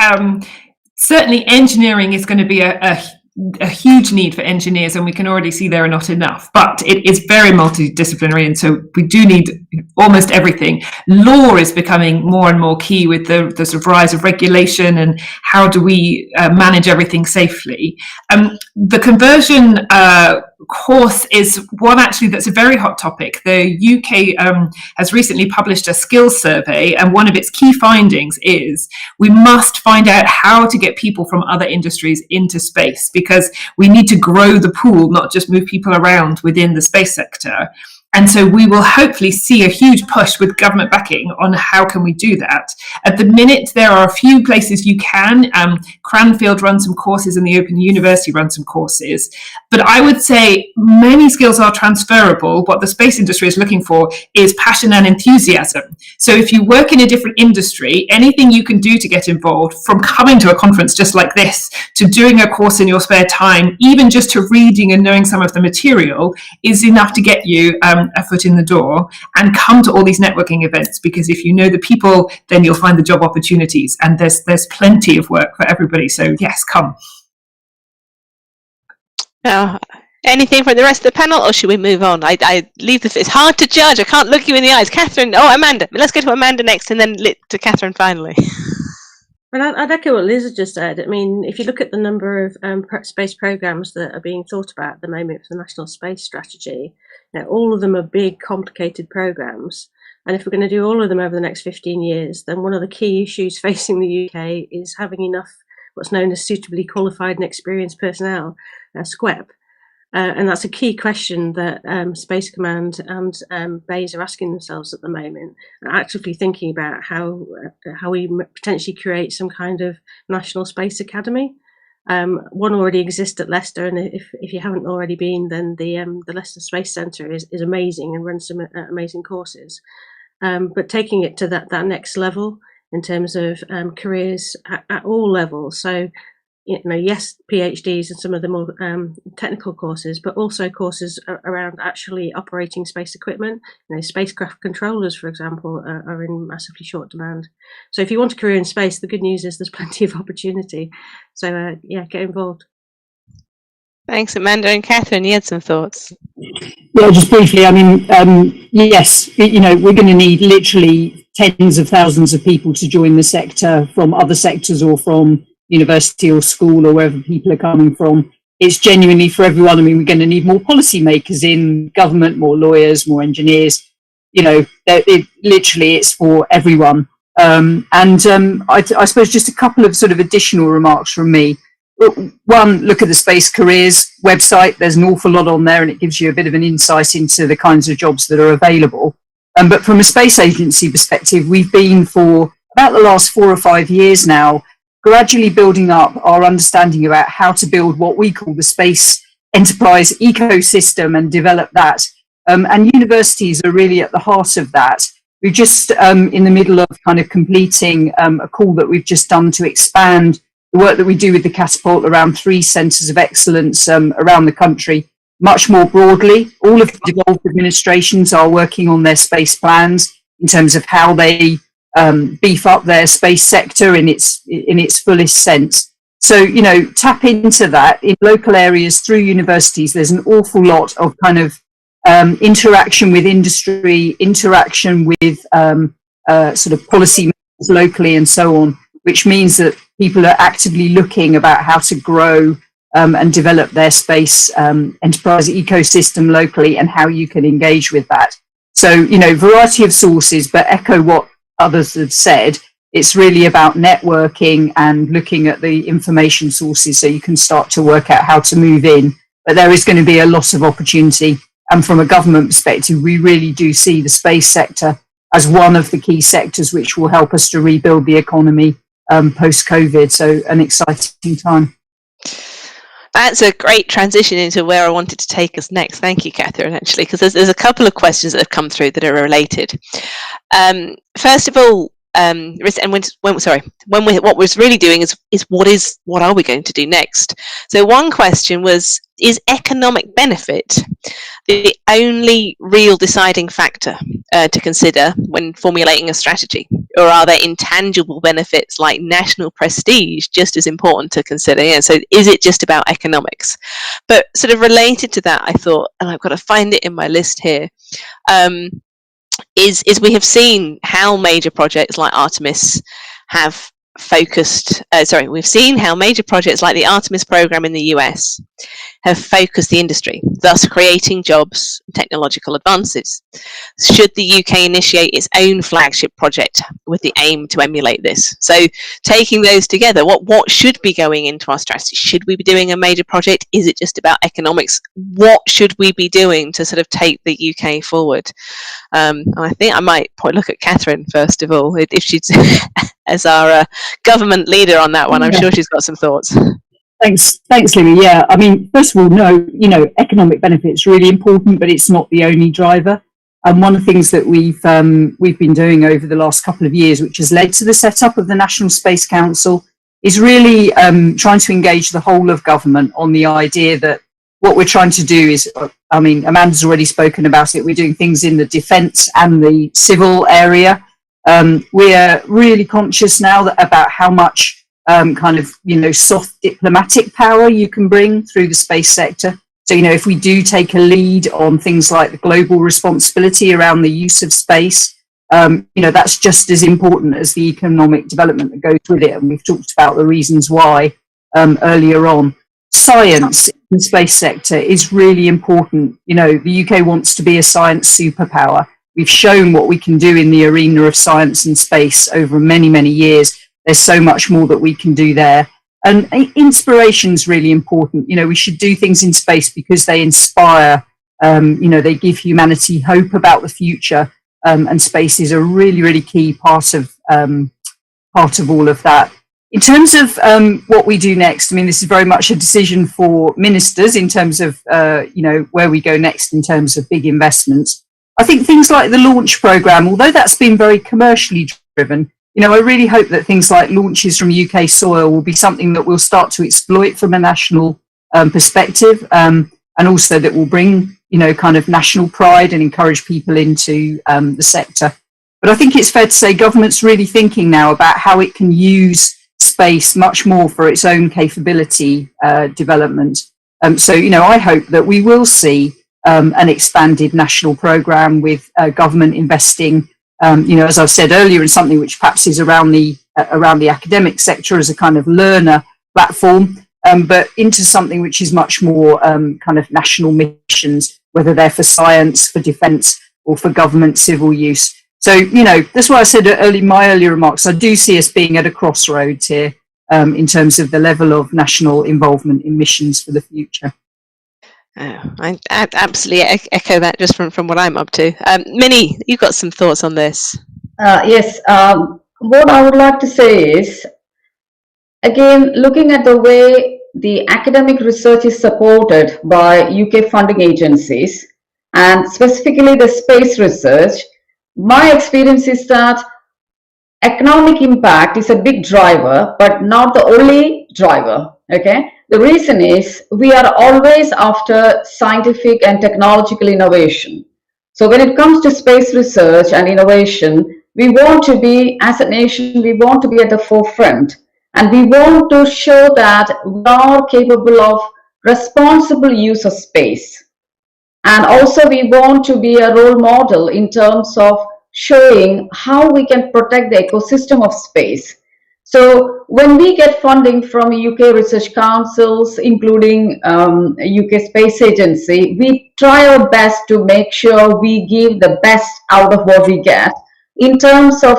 Certainly engineering is going to be a huge need for engineers, and we can already see there are not enough, but it is very multidisciplinary, and so we do need almost everything. Law is becoming more and more key with the sort of rise of regulation, and how do we manage everything safely. The conversion course is one actually that's a very hot topic. The UK has recently published a skills survey, and one of its key findings is we must find out how to get people from other industries into space, because we need to grow the pool, not just move people around within the space sector. And so we will hopefully see a huge push with government backing on how can we do that. At the minute, there are a few places you can. Cranfield runs some courses and the Open University runs some courses. But I would say many skills are transferable. What the space industry is looking for is passion and enthusiasm. So if you work in a different industry, anything you can do to get involved, from coming to a conference just like this, to doing a course in your spare time, even just to reading and knowing some of the material, is enough to get you a foot in the door. And come to all these networking events, because if you know the people, then you'll find the job opportunities, and there's plenty of work for everybody. So yes, come. Now, anything from the rest of the panel, or should we move on? I leave it's hard to judge. I can't look you in the eyes. Catherine, Amanda. Let's go to Amanda next, and then to Catherine finally. Well, I'd echo what Liz just said. I mean, if you look at the number of space programs that are being thought about at the moment for the National Space Strategy, you know, all of them are big, complicated programs. And if we're going to do all of them over the next 15 years, then one of the key issues facing the UK is having enough what's known as suitably qualified and experienced personnel, SQEP. And that's a key question that Space Command and BASE are asking themselves at the moment, and actively thinking about how we potentially create some kind of national space academy. One already exists at Leicester, and if you haven't already been, then the Leicester Space Centre is amazing and runs some amazing courses. But taking it to that next level in terms of careers at all levels. So, yes, PhDs and some of the more technical courses, but also courses around actually operating space equipment. Spacecraft controllers, for example, are in massively short demand. So if you want a career in space, the good news is there's plenty of opportunity. So yeah, get involved. Thanks, Amanda. And Catherine, you had some thoughts. Yeah, just briefly, I mean, yes, we're going to need literally tens of thousands of people to join the sector from other sectors or from university or school or wherever people are coming from. It's genuinely for everyone. I mean, we're going to need more policymakers in government, more lawyers, more engineers. It's for everyone. I suppose just a couple of sort of additional remarks from me. One, look at the Space Careers website. There's an awful lot on there, and it gives you a bit of an insight into the kinds of jobs that are available. But from a space agency perspective, we've been for about the last 4 or 5 years now gradually building up our understanding about how to build what we call the space enterprise ecosystem and develop that. And universities are really at the heart of that. We're just in the middle of kind of completing a call that we've just done to expand the work that we do with the Catapult around 3 centres of excellence around the country, much more broadly. All of the devolved administrations are working on their space plans in terms of how they beef up their space sector in its fullest sense. So, tap into that in local areas through universities. There's an awful lot of kind of interaction with industry, interaction with sort of policy makers locally and so on, which means that people are actively looking about how to grow and develop their space enterprise ecosystem locally and how you can engage with that. So, variety of sources, but echo what others have said. It's really about networking and looking at the information sources so you can start to work out how to move in. But there is going to be a lot of opportunity. And from a government perspective, we really do see the space sector as one of the key sectors which will help us to rebuild the economy post-COVID. So an exciting time. That's a great transition into where I wanted to take us next. Thank you, Catherine, actually, because there's a couple of questions that have come through that are related. First of all, what we're really doing is what are we going to do next? So one question was, is economic benefit the only real deciding factor to consider when formulating a strategy? Or are there intangible benefits like national prestige just as important to consider? Yeah, so is it just about economics? But sort of related to that, I thought, and I've got to find it in my list here, is we have seen how major projects like Artemis have focused, we've seen how major projects like the Artemis program in the US have focused the industry, thus creating jobs and technological advances. Should the UK initiate its own flagship project with the aim to emulate this? So taking those together, what should be going into our strategy? Should we be doing a major project? Is it just about economics? What should we be doing to sort of take the UK forward? And I think I might look at Catherine first of all, if she's as our government leader on that one. I'm sure she's got some thoughts. Thanks, Libby. Yeah, I mean, first of all, no, economic benefit's really important, but it's not the only driver. And one of the things that we've been doing over the last couple of years, which has led to the setup of the National Space Council, is really trying to engage the whole of government on the idea that what we're trying to do is, I mean, Amanda's already spoken about it, we're doing things in the defence and the civil area. We're really conscious now about how much soft diplomatic power you can bring through the space sector. So, if we do take a lead on things like the global responsibility around the use of space, that's just as important as the economic development that goes with it. And we've talked about the reasons why earlier on. Science in the space sector is really important. The UK wants to be a science superpower. We've shown what we can do in the arena of science and space over many, many years. There's so much more that we can do there. And inspiration is really important. We should do things in space because they inspire, they give humanity hope about the future. And space is a really, really key part of all of that. In terms of what we do next, this is very much a decision for ministers in terms of, where we go next in terms of big investments. I think things like the launch programme, although that's been very commercially driven, I really hope that things like launches from UK soil will be something that we'll start to exploit from a national perspective, and also that will bring, kind of national pride and encourage people into the sector. But I think it's fair to say government's really thinking now about how it can use space much more for its own capability development. So, I hope that we will see an expanded national programme with government investing, as I've said earlier, in something which perhaps is around the academic sector as a kind of learner platform, but into something which is much more kind of national missions, whether they're for science, for defence, or for government civil use. So, that's why I said in my earlier remarks, I do see us being at a crossroads here in terms of the level of national involvement in missions for the future. I absolutely echo that just from what I'm up to. Minnie, you've got some thoughts on this? Yes. What I would like to say is, again, looking at the way the academic research is supported by UK funding agencies, and specifically the space research, my experience is that economic impact is a big driver, but not the only driver. Okay. The reason is we are always after scientific and technological innovation. So when it comes to space research and innovation, we want to be, as a nation, we want to be at the forefront. And we want to show that we are capable of responsible use of space. And also we want to be a role model in terms of showing how we can protect the ecosystem of space. So when we get funding from UK research councils, including UK Space Agency, we try our best to make sure we give the best out of what we get in terms of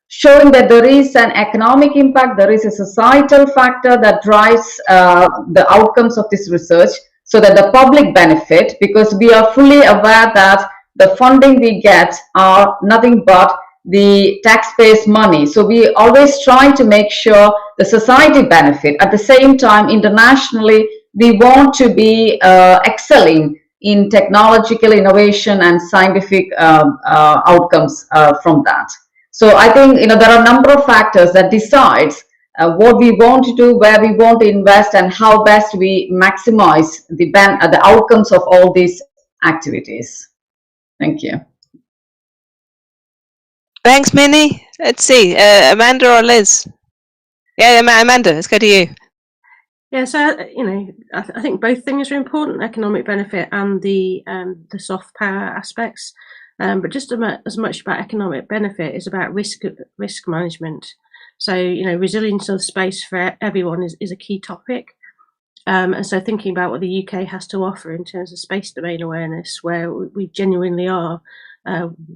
showing that there is an economic impact, there is a societal factor that drives the outcomes of this research, so that the public benefit, because we are fully aware that the funding we get are nothing but the taxpayers' money. So we always try to make sure the society benefit. At the same time, internationally, we want to be excelling in technological innovation and scientific outcomes from that. So I think there are a number of factors that decides what we want to do, where we want to invest, and how best we maximize the outcomes of all these activities. Thank you. Thanks, Minnie. Let's see, Amanda or Liz? Yeah, Amanda, let's go to you. Yeah, so I think both things are important: economic benefit and the soft power aspects. But just as much about economic benefit is about risk management. So resilience of space for everyone is a key topic. And so thinking about what the UK has to offer in terms of space domain awareness, where we genuinely are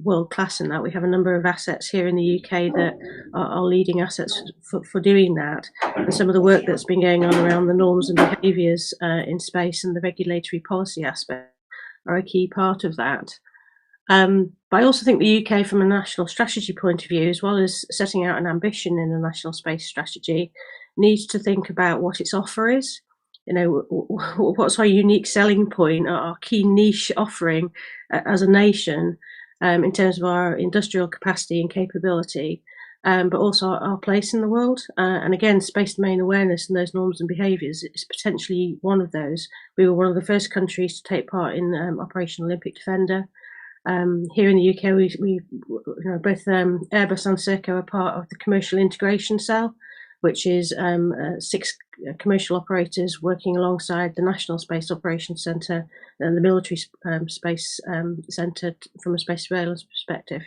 world class in that. We have a number of assets here in the UK that are leading assets for doing that. And some of the work that's been going on around the norms and behaviours in space and the regulatory policy aspect are a key part of that. But I also think the UK, from a national strategy point of view, as well as setting out an ambition in the national space strategy, needs to think about what its offer is. What's our unique selling point, our key niche offering as a nation in terms of our industrial capacity and capability, but also our place in the world. And again, space domain awareness and those norms and behaviours is potentially one of those. We were one of the first countries to take part in Operation Olympic Defender. Here in the UK, we both Airbus and Serco are part of the Commercial Integration Cell, which is 6 commercial operators working alongside the National Space Operations Centre and the Military Space Centre from a space surveillance perspective.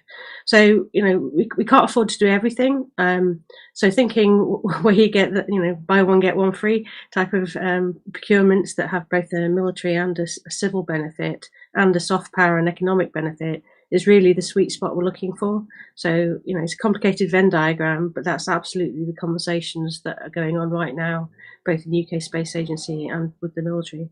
So, we can't afford to do everything. So thinking where you get that, buy one, get one free type of procurements that have both a military and a civil benefit and a soft power and economic benefit is really the sweet spot we're looking for. So, you know, it's a complicated Venn diagram, but that's absolutely the conversations that are going on right now, both in the UK Space Agency and with the military.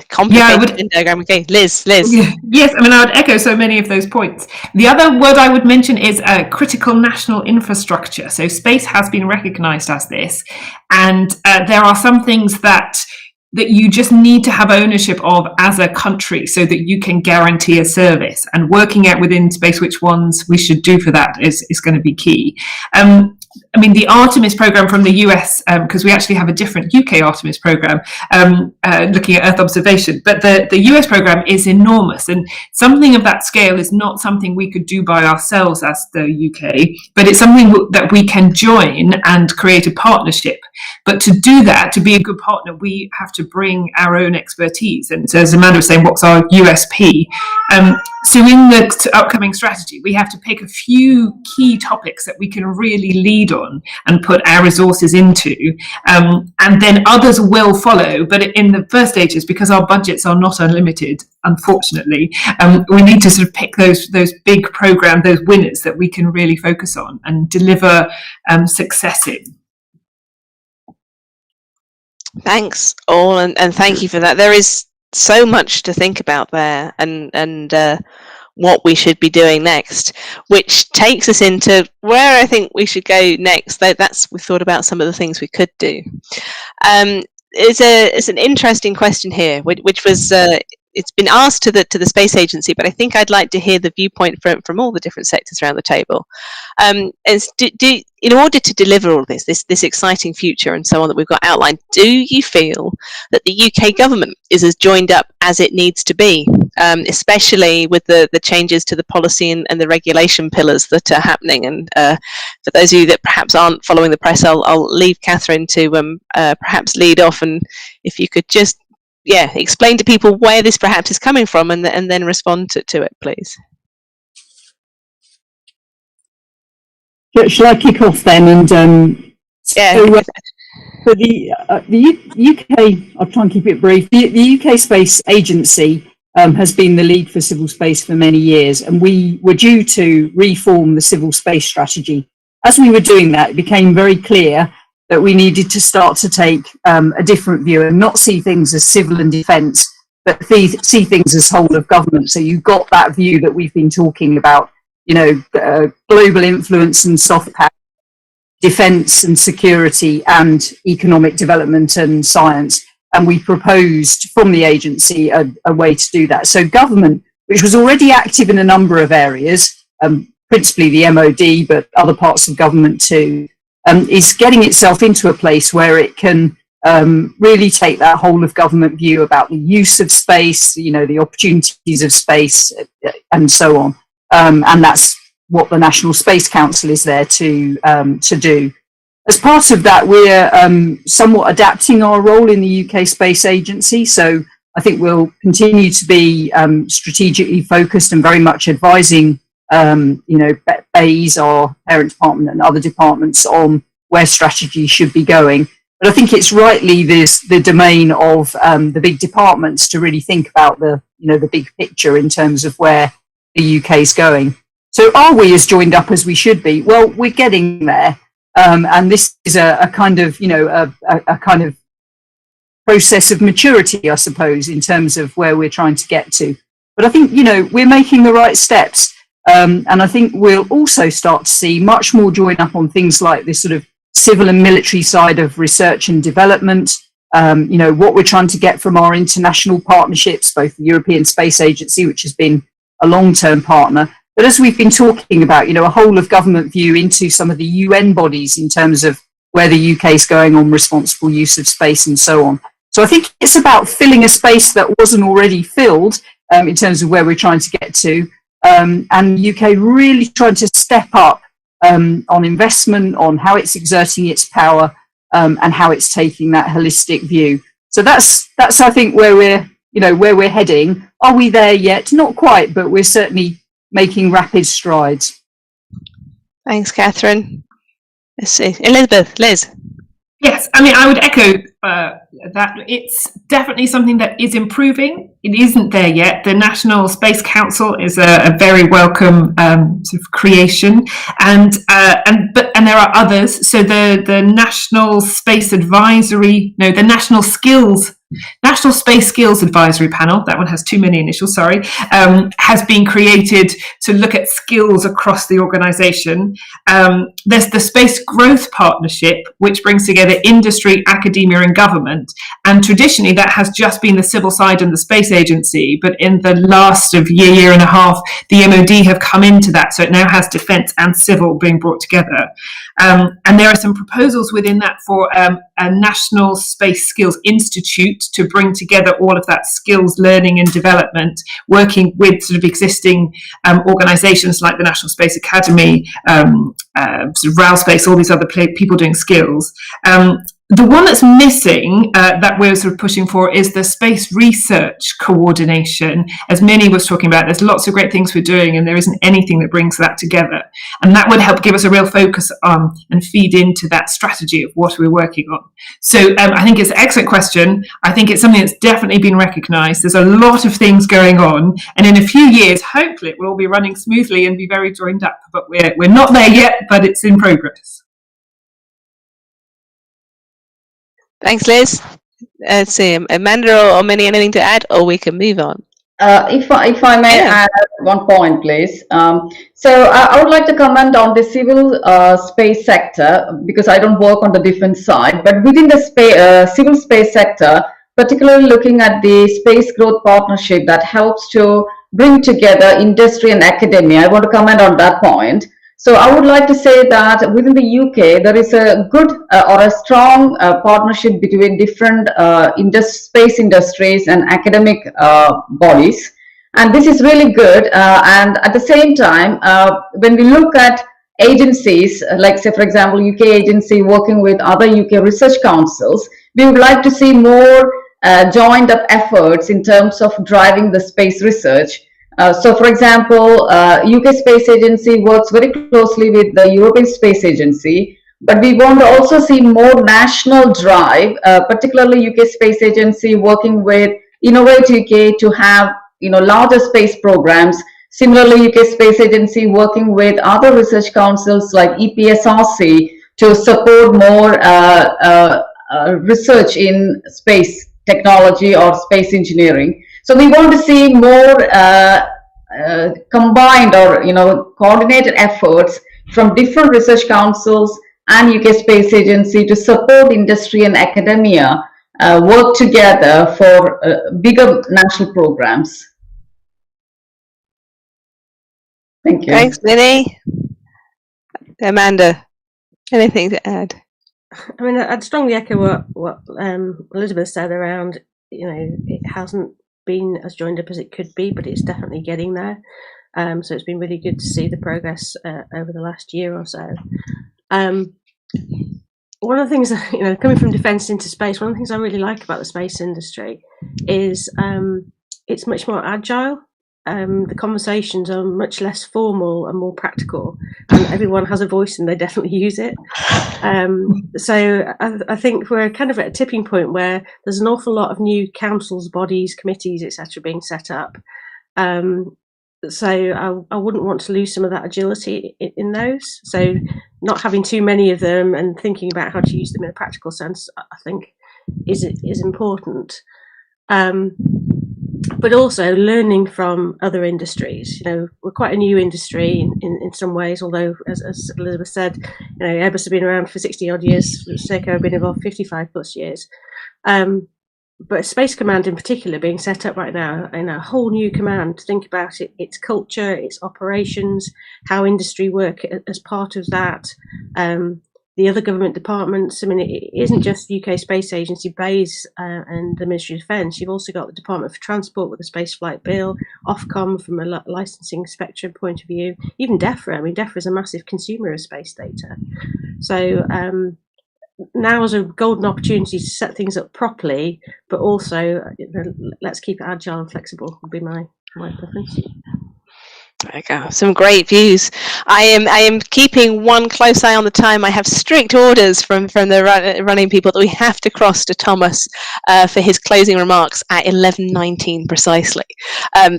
Complicated Venn diagram. Okay, Liz. Yes, I mean, I would echo so many of those points. The other word I would mention is critical national infrastructure. So space has been recognised as this, and there are some things that you just need to have ownership of as a country so that you can guarantee a service, and working out within space which ones we should do for that is going to be key. I mean, the Artemis program from the US, because we actually have a different UK Artemis program looking at Earth observation, but the US program is enormous, and something of that scale is not something we could do by ourselves as the UK, but it's something that we can join and create a partnership. But to do that, to be a good partner, we have to bring our own expertise. And so as Amanda was saying, what's our USP? So in the upcoming strategy, we have to pick a few key topics that we can really lead on and put our resources into, and then others will follow. But in the first stages, because our budgets are not unlimited, unfortunately, we need to sort of pick those big programs, those winners that we can really focus on and deliver success in. Thanks all, and thank you for that. There is so much to think about there, and what we should be doing next, which takes us into where I think we should go next. We've thought about some of the things we could do. It's an interesting question here, which was it's been asked to the Space Agency, but I think I'd like to hear the viewpoint from all the different sectors around the table. In order to deliver all this exciting future and so on that we've got outlined, do you feel that the UK government is as joined up as it needs to be, especially with the changes to the policy and the regulation pillars that are happening? And for those of you that perhaps aren't following the press, I'll leave Catherine to perhaps lead off, and if you could just explain to people where this perhaps is coming from, and then respond to it, please. Shall I kick off then? And for the UK, I'll try and keep it brief. The UK Space Agency has been the lead for civil space for many years, and we were due to reform the civil space strategy. As we were doing that, it became very clear that we needed to start to take a different view and not see things as civil and defence, but see things as whole of government. So you got that view that we've been talking about, global influence and soft power, defence and security, and economic development and science. And we proposed from the agency a way to do that. So government, which was already active in a number of areas, principally the MOD, but other parts of government too, is getting itself into a place where it can really take that whole of government view about the use of space, the opportunities of space, and so on. And that's what the National Space Council is there to do. As part of that, we're somewhat adapting our role in the UK Space Agency. So I think we'll continue to be strategically focused and very much advising BAES, our parent department, and other departments on where strategy should be going. But I think it's rightly the domain of the big departments to really think about the big picture in terms of where the UK is going. So are we as joined up as we should be? Well, we're getting there, and this is a kind of a kind of process of maturity, I suppose, in terms of where we're trying to get to. But I think we're making the right steps. And I think we'll also start to see much more join up on things like this sort of civil and military side of research and development, what we're trying to get from our international partnerships, both the European Space Agency, which has been a long-term partner, but as we've been talking about, a whole of government view into some of the UN bodies in terms of where the UK is going on responsible use of space and so on. So I think it's about filling a space that wasn't already filled in terms of where we're trying to get to. And the UK really trying to step up on investment, on how it's exerting its power, and how it's taking that holistic view. So that's I think where we're heading. Are we there yet? Not quite, but we're certainly making rapid strides. Thanks, Catherine. Let's see, Elizabeth, Liz. Yes, I mean, I would echo that it's definitely something that is improving. It isn't there yet. The National Space Council is a very welcome sort of creation, and there are others. So the National Space Advisory, no, the National Space Skills Advisory Panel, that one has too many initials, sorry, has been created to look at skills across the organisation. There's the Space Growth Partnership, which brings together industry, academia and government. And traditionally that has just been the civil side and the space agency. But in the last year and a half, the MOD have come into that. So it now has defence and civil being brought together. And there are some proposals within that for a National Space Skills Institute to bring together all of that skills learning and development, working with sort of existing organisations like the National Space Academy, sort of RAL Space, all these other people doing skills. The one that's missing that we're sort of pushing for is the space research coordination. As Minnie was talking about, there's lots of great things we're doing and there isn't anything that brings that together. And that would help give us a real focus on and feed into that strategy of what we're working on. So I think it's an excellent question. I think it's something that's definitely been recognised. There's a lot of things going on. And in a few years, hopefully it will all be running smoothly and be very joined up. But we're not there yet, but it's in progress. Thanks, Liz. Let's see, Amanda or Minnie, anything to add, or we can move on? If I may add one point, please. So I would like to comment on the civil space sector, because I don't work on the defense side, but within the civil space sector, particularly looking at the Space Growth Partnership that helps to bring together industry and academia, I want to comment on that point. So I would like to say that within the UK, there is a good or a strong partnership between different space industries and academic bodies. And this is really good. And at the same time, when we look at agencies, like say, for example, UK agency working with other UK research councils, we would like to see more joined up efforts in terms of driving the space research. So, for example, UKspace Agency works very closely with the European Space Agency, but we want to also see more national drive, particularly UKspace Agency working with Innovate UK to have larger space programs. Similarly, UKspace Agency working with other research councils like EPSRC to support more research in space technology or space engineering. So we want to see more combined or coordinated efforts from different research councils and UK Space Agency to support industry and academia work together for bigger national programs. Thank you. Thanks, Minnie. Amanda, anything to add? I mean, I'd strongly echo what Elizabeth said around, it hasn't been as joined up as it could be, but it's definitely getting there. So it's been really good to see the progress over the last year or so. One of the things, coming from defence into space, one of the things I really like about the space industry is it's much more agile. The conversations are much less formal and more practical, and everyone has a voice and they definitely use it. So I think we're kind of at a tipping point where there's an awful lot of new councils, bodies, committees, etc. being set up. So I wouldn't want to lose some of that agility in those. So not having too many of them and thinking about how to use them in a practical sense, I think is important. But also learning from other industries. We're quite a new industry in some ways, although, as Elizabeth said, Airbus have been around for 60 odd years, Serco have been involved 55 plus years. But Space Command in particular being set up right now in a whole new command to think about its culture, its operations, how industry work as part of that. The other government departments, I mean, it isn't just UK Space Agency, BASE and the Ministry of Defence. You've also got the Department for Transport with the Spaceflight Bill, Ofcom from a licensing spectrum point of view, even DEFRA. I mean, DEFRA is a massive consumer of space data. So now is a golden opportunity to set things up properly, but also let's keep it agile and flexible would be my preference. There you go. Some great views. I am keeping one close eye on the time. I have strict orders from the running people that we have to cross to Thomas for his closing remarks at 11:19 precisely.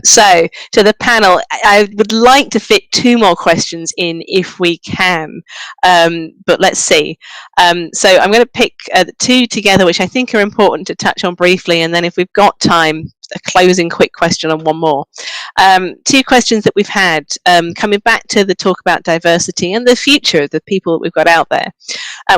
So to the panel, I would like to fit 2 more questions in if we can, but let's see. So I'm going to pick 2 together, which I think are important to touch on briefly, and then if we've got time, a closing quick question on one more. 2 questions that we've had, coming back to the talk about diversity and the future of the people that we've got out there.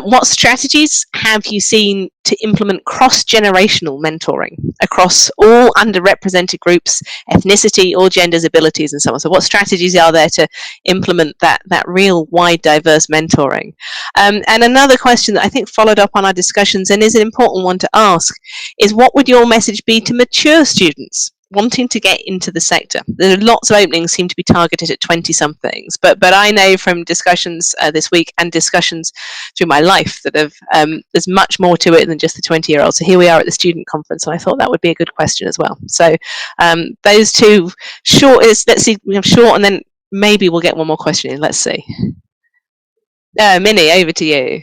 What strategies have you seen to implement cross-generational mentoring across all underrepresented groups, ethnicity, all genders, abilities, and so on? So what strategies are there to implement that real wide, diverse mentoring? And another question that I think followed up on our discussions and is an important one to ask is, what would your message be to mature students wanting to get into the sector? There are lots of openings seem to be targeted at 20-somethings, but I know from discussions this week and discussions through my life that there's much more to it than just the 20-year-olds. So here we are at the student conference, and I thought that would be a good question as well. So those 2 short is, let's see, we have short, and then maybe we'll get one more question in. Let's see. Minnie, over to you.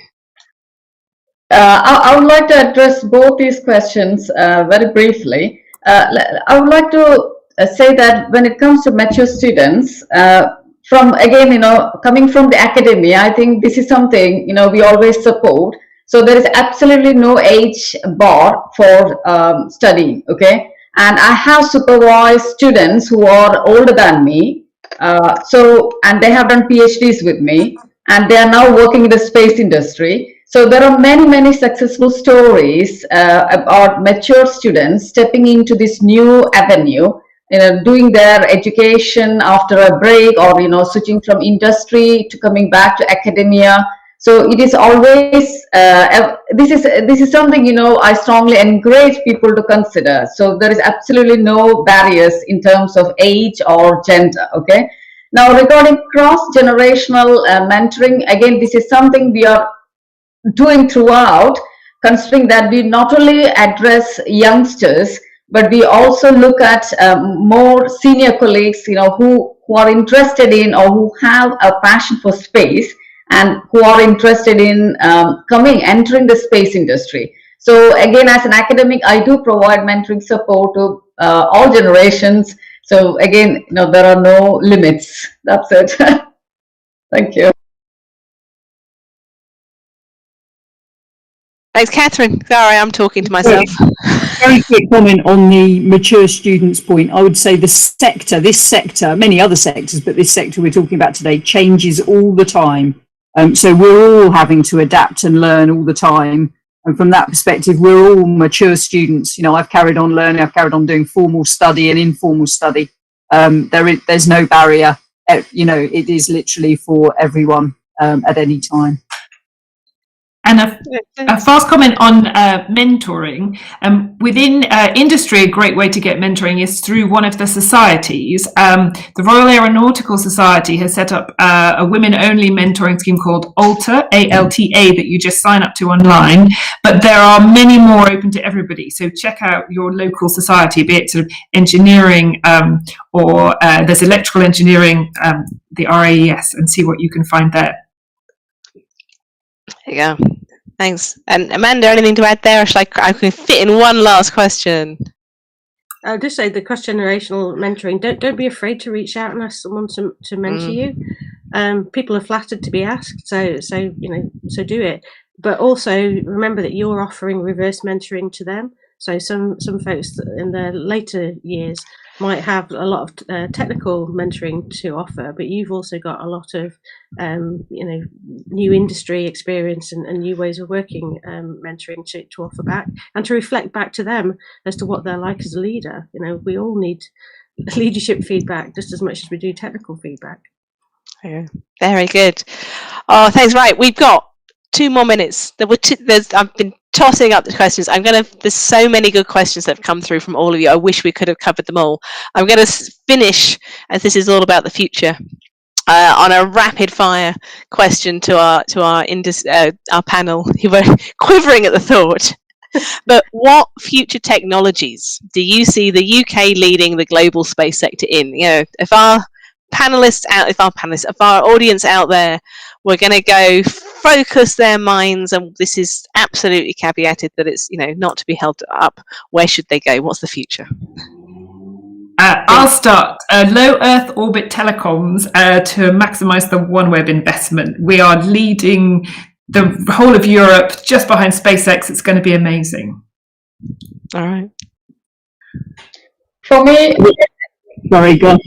I would like to address both these questions very briefly. I would like to say that when it comes to mature students, from again, coming from the academia, I think this is something, we always support. So there is absolutely no age bar for studying, okay? And I have supervised students who are older than me, and they have done PhDs with me, and they are now working in the space industry. So there are many, many successful stories about mature students stepping into this new avenue, doing their education after a break, or switching from industry to coming back to academia. So it is always this is something I strongly encourage people to consider. So there is absolutely no barriers in terms of age or gender. Okay. Now regarding cross-generational mentoring, again, this is something we are doing throughout, considering that we not only address youngsters, but we also look at more senior colleagues, who are interested in, or who have a passion for space, and who are interested in entering the space industry. So again, as an academic, I do provide mentoring support to all generations. So again, there are no limits. That's it. Thank you. Thanks, Catherine. Sorry, I'm talking to myself. Very quick comment on the mature students point. I would say this sector, many other sectors, but this sector we're talking about today changes all the time. So we're all having to adapt and learn all the time. And from that perspective, we're all mature students. I've carried on learning, I've carried on doing formal study and informal study. There's no barrier. It is literally for everyone at any time. And a fast comment on mentoring. Within industry, a great way to get mentoring is through one of the societies. The Royal Aeronautical Society has set up a women-only mentoring scheme called ALTA, A-L-T-A, that you just sign up to online. But there are many more open to everybody. So check out your local society, be it sort of engineering or there's electrical engineering, the RAES, and see what you can find there. There you go. Thanks. And Amanda, anything to add there? Or I can fit in one last question. I'll just say the cross-generational mentoring. Don't be afraid to reach out and ask someone to mentor you. People are flattered to be asked, so do it. But also remember that you're offering reverse mentoring to them. So some folks in their later years might have a lot of technical mentoring to offer, but you've also got a lot of new industry experience and new ways of working, mentoring to offer back and to reflect back to them as to what they're like as a leader. We all need leadership feedback just as much as we do technical feedback. Yeah, very good. Oh, thanks. Right, we've got 2 more minutes. I've been tossing up the questions. There's so many good questions that have come through from all of you. I wish we could have covered them all. I'm going to finish, as this is all about the future, on a rapid fire question to our panel, who were quivering at the thought. But what future technologies do you see the UK leading the global space sector in? If our if our audience out there were going to go focus their minds, and this is absolutely caveated that it's, you know, not to be held up, where should they go? What's the future? I'll start. Low Earth orbit telecoms to maximise the OneWeb investment. We are leading the whole of Europe just behind SpaceX. It's going to be amazing. All right. For me, Sorry, go on.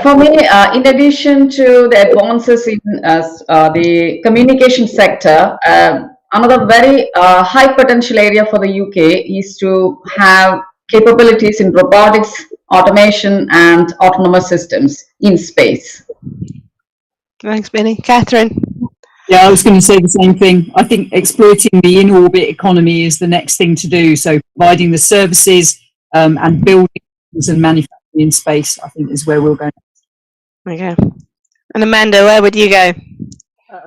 For me, in addition to the advances in the communication sector, another very high potential area for the UK is to have capabilities in robotics, automation, and autonomous systems in space. Thanks, Benny. Catherine? Yeah, I was going to say the same thing. I think exploiting the in-orbit economy is the next thing to do. So providing the services and buildings and manufacturing in space, I think, is where we'll go next. Okay. And Amanda, where would you go?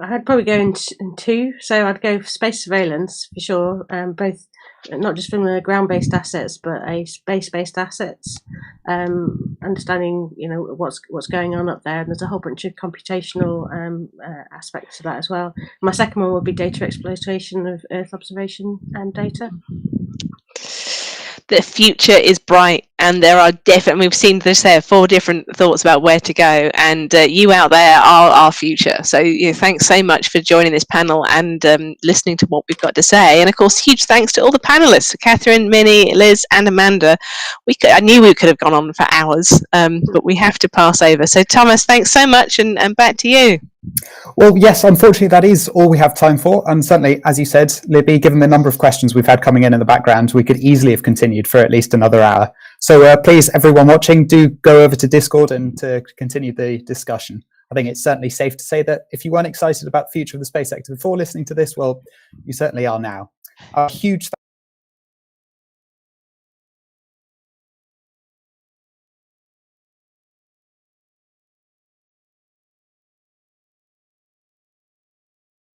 I'd probably go in two. So I'd go for space surveillance for sure, both not just from the ground-based assets, but space-based assets. Understanding, you know, what's going on up there, and there's a whole bunch of computational aspects to that as well. My second one would be data exploitation of Earth observation and data. The future is bright, and there are definitely, we've seen this there, 4 different thoughts about where to go, and you out there are our future. So thanks so much for joining this panel and listening to what we've got to say. And of course, huge thanks to all the panelists, Catherine, Minnie, Liz and Amanda. I knew we could have gone on for hours, but we have to pass over. So Thomas, thanks so much, and back to you. Well, yes, unfortunately, that is all we have time for. And certainly, as you said, Libby, given the number of questions we've had coming in the background, we could easily have continued for at least another hour. So please, everyone watching, do go over to Discord and to continue the discussion. I think it's certainly safe to say that if you weren't excited about the future of the space sector before listening to this, well, you certainly are now. A huge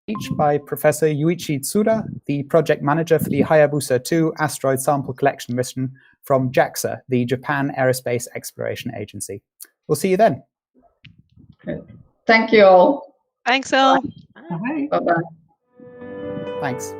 speech by Professor Yuichi Tsuda, the project manager for the Hayabusa 2 asteroid sample collection mission from JAXA, the Japan Aerospace Exploration Agency. We'll see you then. Thank you all. Thanks all. Bye. Bye-bye. Thanks.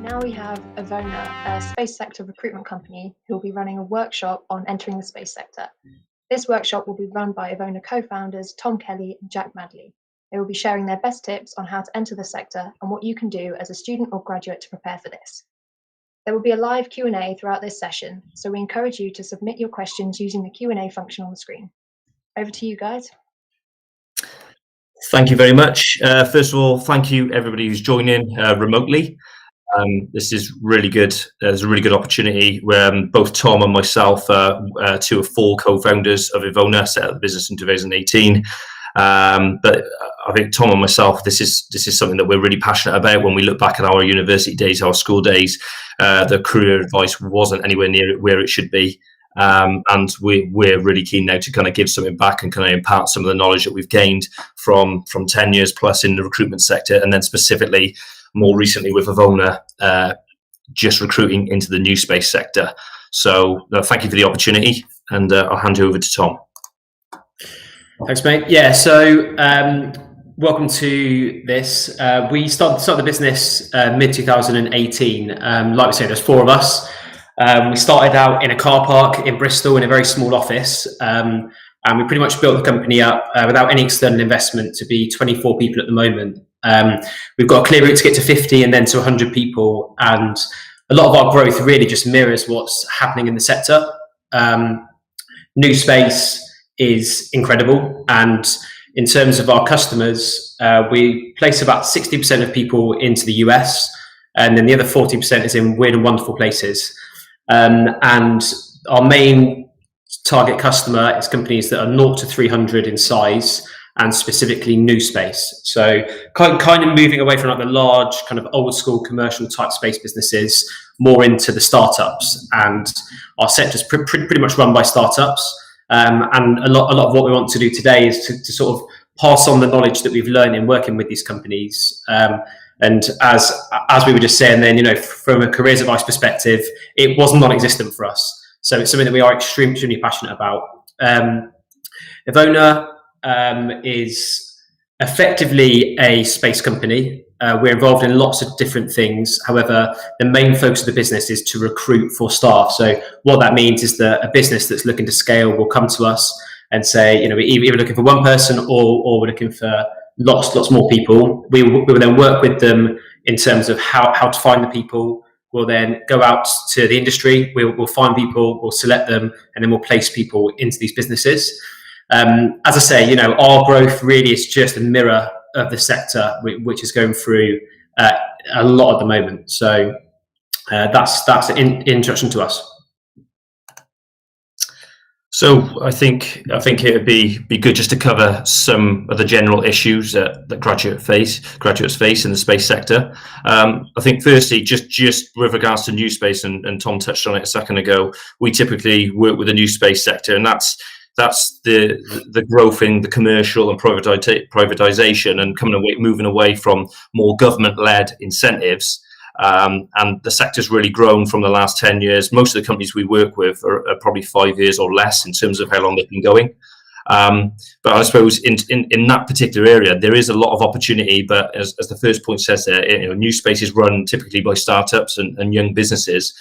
now we have EVONA, a space sector recruitment company, who will be running a workshop on entering the space sector. This workshop will be run by EVONA co-founders Tom Kelly and Jack Madley. They will be sharing their best tips on how to enter the sector and what you can do as a student or graduate to prepare for this. There will be a live Q&A throughout this session, so we encourage you to submit your questions using the Q&A function on the screen. Over to you guys. Thank you very much. First of all, thank you everybody who's joining remotely. This is really good. There's a really good opportunity where both Tom and myself, two of four co-founders of EVONA, set up the business in 2018. But I think Tom and myself, this is something that we're really passionate about. When we look back at our university days, our school days, the career advice wasn't anywhere near where it should be. And we're really keen now to kind of give something back and kind of impart some of the knowledge that we've gained from 10 years plus in the recruitment sector, and then specifically more recently with EVONA, just recruiting into the new space sector. So thank you for the opportunity, and I'll hand you over to Tom. Thanks, mate. Yeah, so welcome to this. We started the business mid-2018. Like we say, there's four of us. We started out in a car park in Bristol in a very small office, and we pretty much built the company up without any external investment to be 24 people at the moment. We've got a clear route to get to 50 and then to 100 people, and a lot of our growth really just mirrors what's happening in the sector. New space is incredible, and in terms of our customers, we place about 60% of people into the US, and then the other 40% is in weird and wonderful places. And our main target customer is companies that are 0 to 300 in size, and specifically new space. So kind of moving away from like the large kind of old school commercial type space businesses, more into the startups. And our sector's pretty much run by startups. And a lot of what we want to do today is to sort of pass on the knowledge that we've learned in working with these companies. And as we were just saying then, you know, from a careers advice perspective, it was non-existent for us. So it's something that we are extremely passionate about. EVONA is effectively a space company. We're involved in lots of different things. However, the main focus of the business is to recruit for staff. So what that means is that a business that's looking to scale will come to us and say, you know, we're either looking for one person or we're looking for lots more people. We will then work with them in terms of how to find the people. We'll then go out to the industry. We'll find people, we'll select them, and then we'll place people into these businesses. As I say, you know, our growth really is just a mirror of the sector, which is going through a lot at the moment. So that's an introduction to us. So I think it would be good just to cover some of the general issues that graduates face in the space sector. I think firstly, just with regards to new space, and Tom touched on it a second ago, we typically work with the new space sector, and that's the growth in the commercial and privatization, and moving away from more government-led incentives. And the sector's really grown from the last 10 years. Most of the companies we work with are probably 5 years or less in terms of how long they've been going. But I suppose in that particular area, there is a lot of opportunity. But as the first point says there, you know, new space is run typically by startups and young businesses.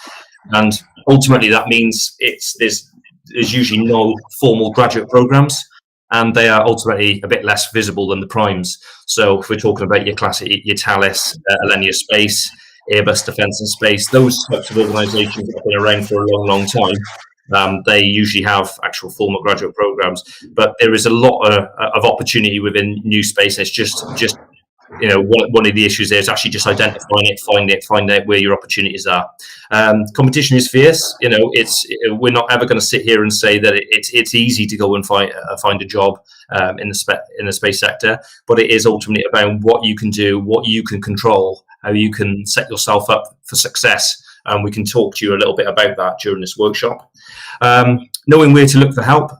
And ultimately that means there's usually no formal graduate programs, and they are ultimately a bit less visible than the primes. So if we're talking about your classic, your Thales, Alenia Space, Airbus Defence and Space, those types of organisations have been around for a long time. They usually have actual formal graduate programs, but there is a lot of opportunity within new space. It's just you know, one of the issues there is actually just identifying it, find out where your opportunities are. Competition is fierce. You know, we're not ever going to sit here and say that it's easy to go and find a job in the space sector, but it is ultimately about what you can do, what you can control, how you can set yourself up for success. And we can talk to you a little bit about that during this workshop. Knowing where to look for help.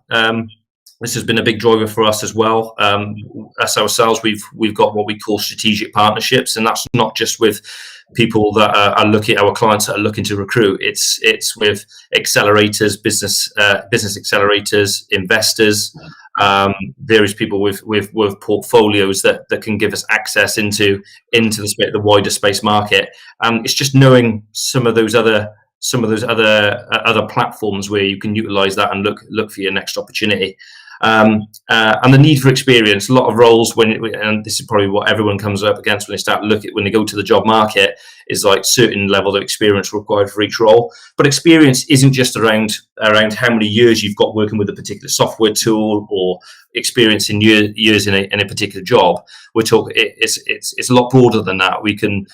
This has been a big driver for us as well. Us ourselves, we've got what we call strategic partnerships, and that's not just with people that are our clients that are looking to recruit. It's with accelerators, business accelerators, investors, various people with portfolios that can give us access into the wider space market. It's just knowing some of those other platforms where you can utilize that and look for your next opportunity. And the need for experience. A lot of roles, and this is probably what everyone comes up against when they go to the job market, is like certain level of experience required for each role. But experience isn't just around how many years you've got working with a particular software tool or experience in years in a particular job. We're talking it's a lot broader than that. We can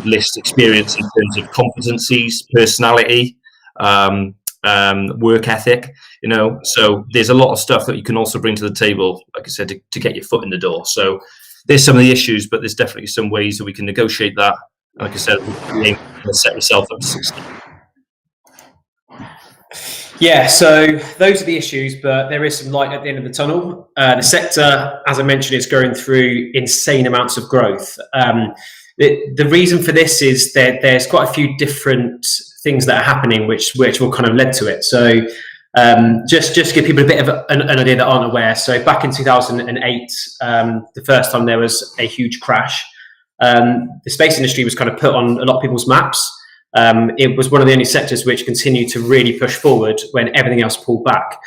list experience in terms of competencies, personality, work ethic, so there's a lot of stuff that you can also bring to the table, like I said, to get your foot in the door. So there's some of the issues, but there's definitely some ways that we can negotiate that. Like I said, we aim to set yourself up to succeed. Yeah, so those are the issues, but there is some light at the end of the tunnel. The sector, as I mentioned, is going through insane amounts of growth. The reason for this is that there's quite a few different things that are happening which will kind of led to it. So just to give people a bit of an idea that aren't aware. So back in 2008, the first time there was a huge crash, the space industry was kind of put on a lot of people's maps. It was one of the only sectors which continued to really push forward when everything else pulled back.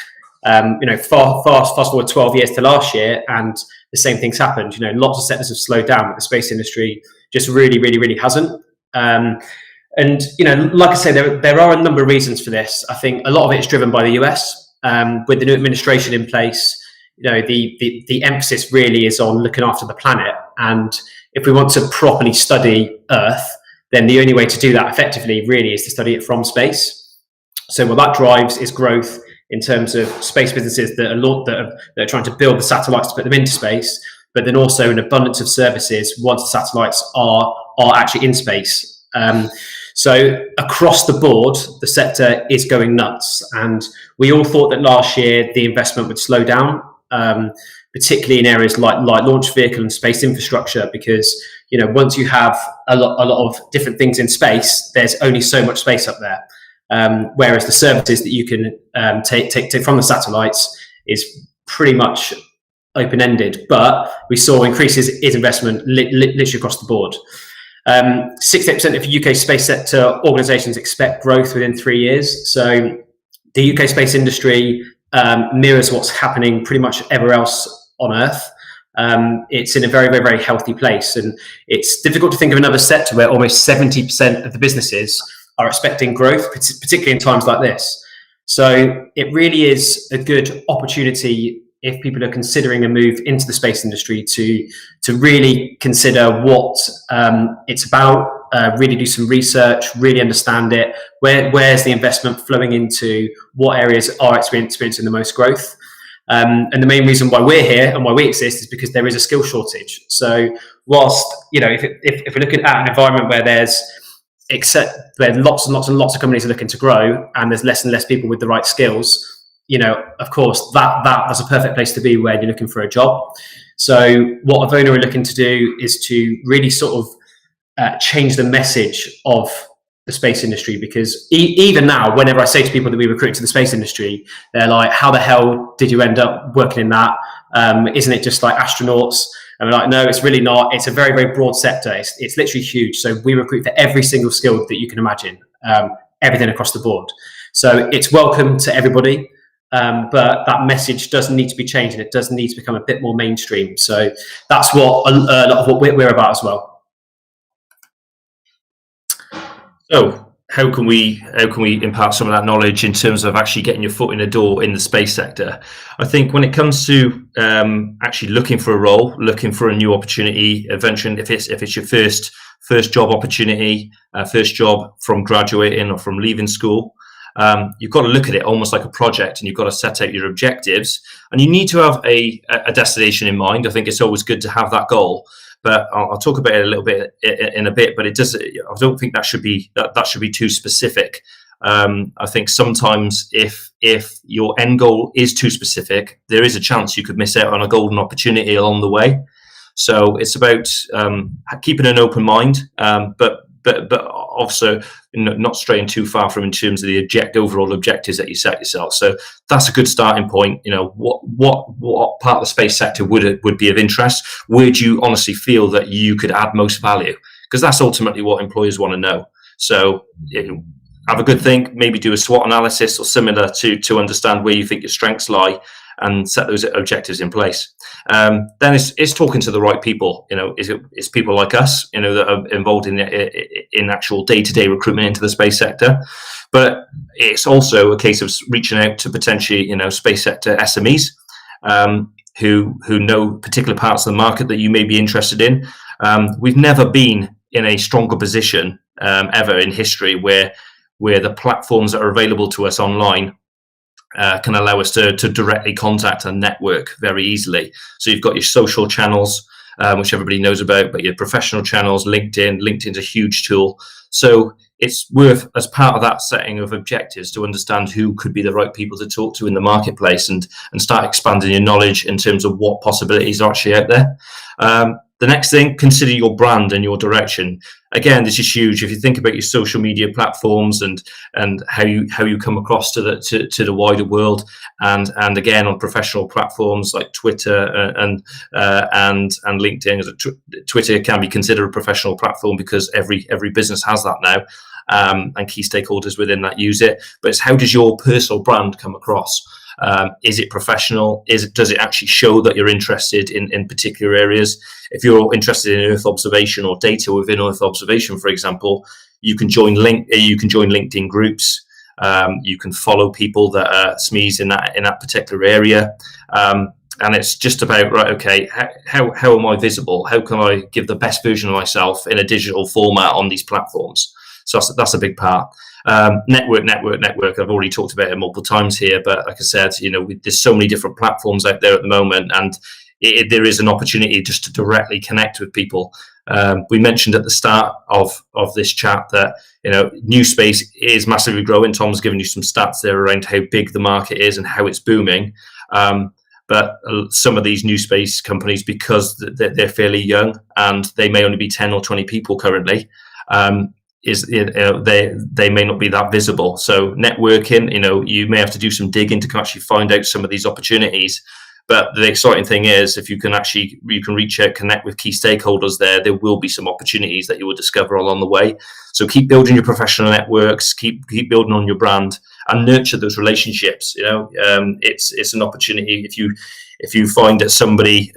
Fast forward 12 years to last year, and the same thing's happened. Lots of sectors have slowed down, but the space industry just really hasn't. And like I say, there are a number of reasons for this. I think a lot of it is driven by the US. With the new administration in place, the emphasis really is on looking after the planet. And if we want to properly study Earth, then the only way to do that effectively really is to study it from space. So what that drives is growth in terms of space businesses that are trying to build the satellites to put them into space, but then also an abundance of services once the satellites are actually in space. So across the board, the sector is going nuts, and we all thought that last year the investment would slow down, particularly in areas like launch vehicle and space infrastructure, because once you have a lot of different things in space, there's only so much space up there. Whereas the services that you can take from the satellites is pretty much open-ended, but we saw increases in investment literally across the board. 68% of UK space sector organisations expect growth within 3 years. So the UK space industry mirrors what's happening pretty much everywhere else on Earth. It's in a very healthy place, and it's difficult to think of another sector where almost 70% of the businesses are expecting growth, particularly in times like this. So it really is a good opportunity if people are considering a move into the space industry to really consider what it's about, really do some research, really understand it. Where's the investment flowing into? What areas are experiencing the most growth? And the main reason why we're here and why we exist is because there is a skill shortage. So whilst, if we're looking at an environment where where lots and lots of companies are looking to grow and there's less and less people with the right skills, of course, that's a perfect place to be where you're looking for a job. So what EVONA are looking to do is to really sort of change the message of the space industry, because even now, whenever I say to people that we recruit to the space industry, they're like, how the hell did you end up working in that? Isn't it just like astronauts? And we're like, no, it's really not. It's a very broad sector. It's literally huge. So we recruit for every single skill that you can imagine, everything across the board. So it's welcome to everybody. But that message does need to be changed, and it does need to become a bit more mainstream. So that's what a lot of what we're about as well. So how can we impart some of that knowledge in terms of actually getting your foot in the door in the space sector? I think when it comes to actually looking for a role, looking for a new opportunity, eventually if it's your first job opportunity, first job from graduating or from leaving school, you've got to look at it almost like a project, and you've got to set out your objectives, and you need to have a destination in mind. I think it's always good to have that goal, but I'll talk about it a little bit in a bit. But I don't think that should be too specific. I think sometimes if your end goal is too specific, there is a chance you could miss out on a golden opportunity along the way. So it's about keeping an open mind, but but also not straying too far from in terms of the overall objectives that you set yourself. So that's a good starting point. What part of the space sector would be of interest? Where do you honestly feel that you could add most value? Because that's ultimately what employers want to know. So have a good think, maybe do a SWOT analysis or similar to understand where you think your strengths lie, and set those objectives in place. Then it's talking to the right people. It's people like us, that are involved in actual day-to-day recruitment into the space sector. But it's also a case of reaching out to potentially, space sector SMEs who know particular parts of the market that you may be interested in. We've never been in a stronger position ever in history where the platforms that are available to us online can allow us to directly contact and network very easily. So you've got your social channels, which everybody knows about, but your professional channels, LinkedIn's a huge tool. So it's worth, as part of that setting of objectives, to understand who could be the right people to talk to in the marketplace, and start expanding your knowledge in terms of what possibilities are actually out there. The next thing, consider your brand and your direction. Again, this is huge. If you think about your social media platforms and how you come across to the wider world, and again on professional platforms like Twitter and LinkedIn. Twitter can be considered a professional platform because every business has that now, and key stakeholders within that use it. But it's, how does your personal brand come across? Is it professional? Does it actually show that you're interested in particular areas? If you're interested in Earth observation or data within Earth observation, for example, you can join LinkedIn groups. You can follow people that are SMEs in that particular area. And it's just about, right, okay, how am I visible? How can I give the best version of myself in a digital format on these platforms? So that's a big part. Network. I've already talked about it multiple times here, but like I said, there's so many different platforms out there at the moment, and there is an opportunity just to directly connect with people. We mentioned at the start of this chat that new space is massively growing. Tom's given you some stats there around how big the market is and how it's booming. But some of these new space companies, because they're fairly young and they may only be 10 or 20 people currently, they may not be that visible. So networking, you may have to do some digging to actually find out some of these opportunities. But the exciting thing is, if you can reach out, connect with key stakeholders there will be some opportunities that you will discover along the way. So keep building your professional networks, keep building on your brand, and nurture those relationships. It's an opportunity. If you find that somebody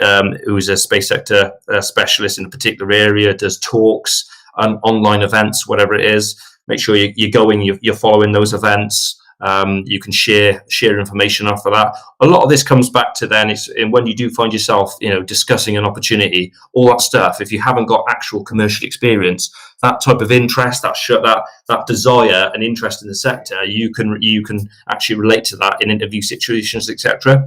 who is a space sector specialist in a particular area does talks and online events, whatever it is, make sure you're going, you're following those events. You can share information after that. A lot of this comes back to then when you do find yourself, discussing an opportunity, all that stuff. If you haven't got actual commercial experience, that type of interest, that desire and interest in the sector, you can actually relate to that in interview situations, etc.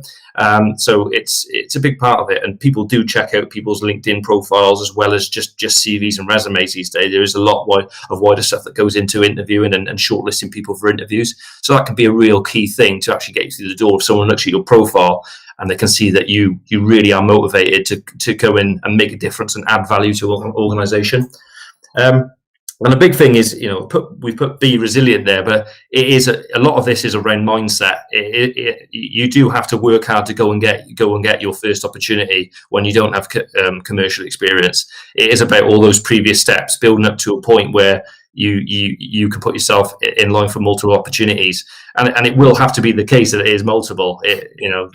So it's a big part of it, and people do check out people's LinkedIn profiles as well as just CVs and resumes these days. There is a lot of wider stuff that goes into interviewing and shortlisting people for interviews. So that can be a real key thing to actually get you through the door. If someone looks at your profile and they can see that you really are motivated to go in and make a difference and add value to an organisation. And the big thing is, we put be resilient there, but it is a lot of this is around mindset. You do have to work hard to go and get your first opportunity when you don't have commercial experience. It is about all those previous steps, building up to a point where you can put yourself in line for multiple opportunities, and it will have to be the case that it is multiple.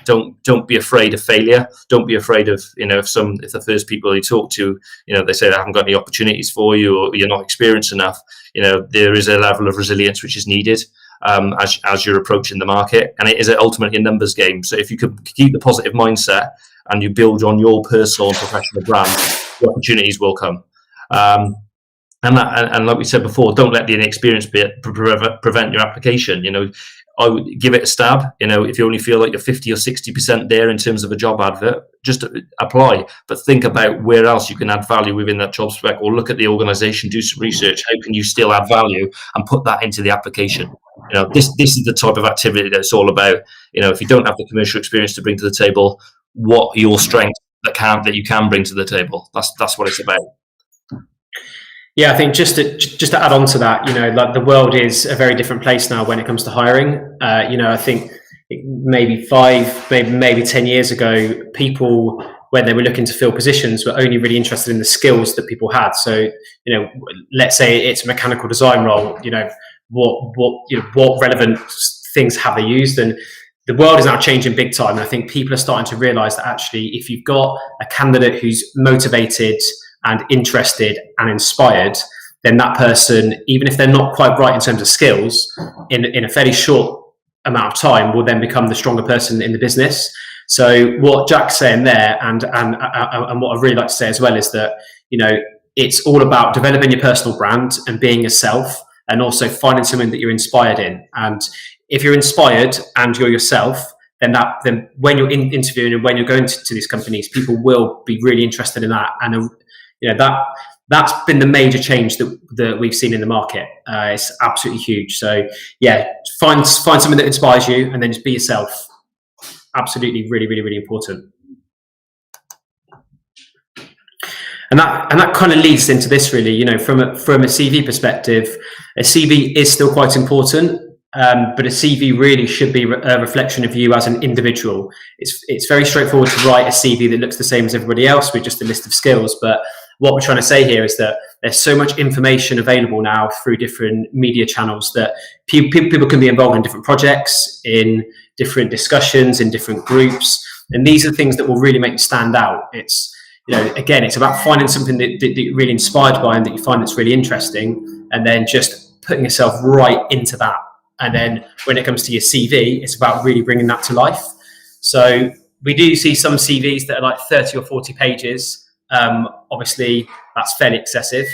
Don't be afraid of failure. Don't be afraid of if the first people you talk to they say they haven't got any opportunities for you, or you're not experienced enough. There is a level of resilience which is needed as you're approaching the market, and it is ultimately a numbers game. So if you could keep the positive mindset and you build on your personal and professional brand, the opportunities will come. And like we said before, don't let the inexperience bit prevent your application. I would give it a stab. If you only feel like you're 50 or 60% there in terms of a job advert, just apply. But think about where else you can add value within that job spec, or look at the organisation, do some research. How can you still add value and put that into the application? This is the type of activity that it's all about. If you don't have the commercial experience to bring to the table, what are your strengths that you can bring to the table? That's what it's about. Yeah, I think just to add on to that, like the world is a very different place now when it comes to hiring. I think maybe 10 years ago, people, when they were looking to fill positions, were only really interested in the skills that people had. So, let's say it's a mechanical design role. What relevant things have they used? And the world is now changing big time. And I think people are starting to realise that actually, if you've got a candidate who's motivated and interested and inspired, then that person, even if they're not quite right in terms of skills, in a fairly short amount of time, will then become the stronger person in the business. So what Jack's saying there, and what I'd really like to say as well, is that it's all about developing your personal brand and being yourself, and also finding something that you're inspired in. And if you're inspired and you're yourself, then when you're interviewing and when you're going to these companies, people will be really interested in that. And that's been the major change that we've seen in the market. It's absolutely huge. So yeah, find something that inspires you, and then just be yourself. Absolutely, really, really, really important. And that kind of leads into this, really. From a CV perspective, a CV is still quite important. But a CV really should be a reflection of you as an individual. It's very straightforward to write a CV that looks the same as everybody else with just a list of skills. But what we're trying to say here is that there's so much information available now through different media channels that people can be involved in different projects, in different discussions, in different groups. And these are things that will really make you stand out. It's, again, it's about finding something that you're really inspired by and that you find that's really interesting, and then just putting yourself right into that. And then when it comes to your CV, it's about really bringing that to life. So we do see some CVs that are like 30 or 40 pages. Obviously, that's fairly excessive.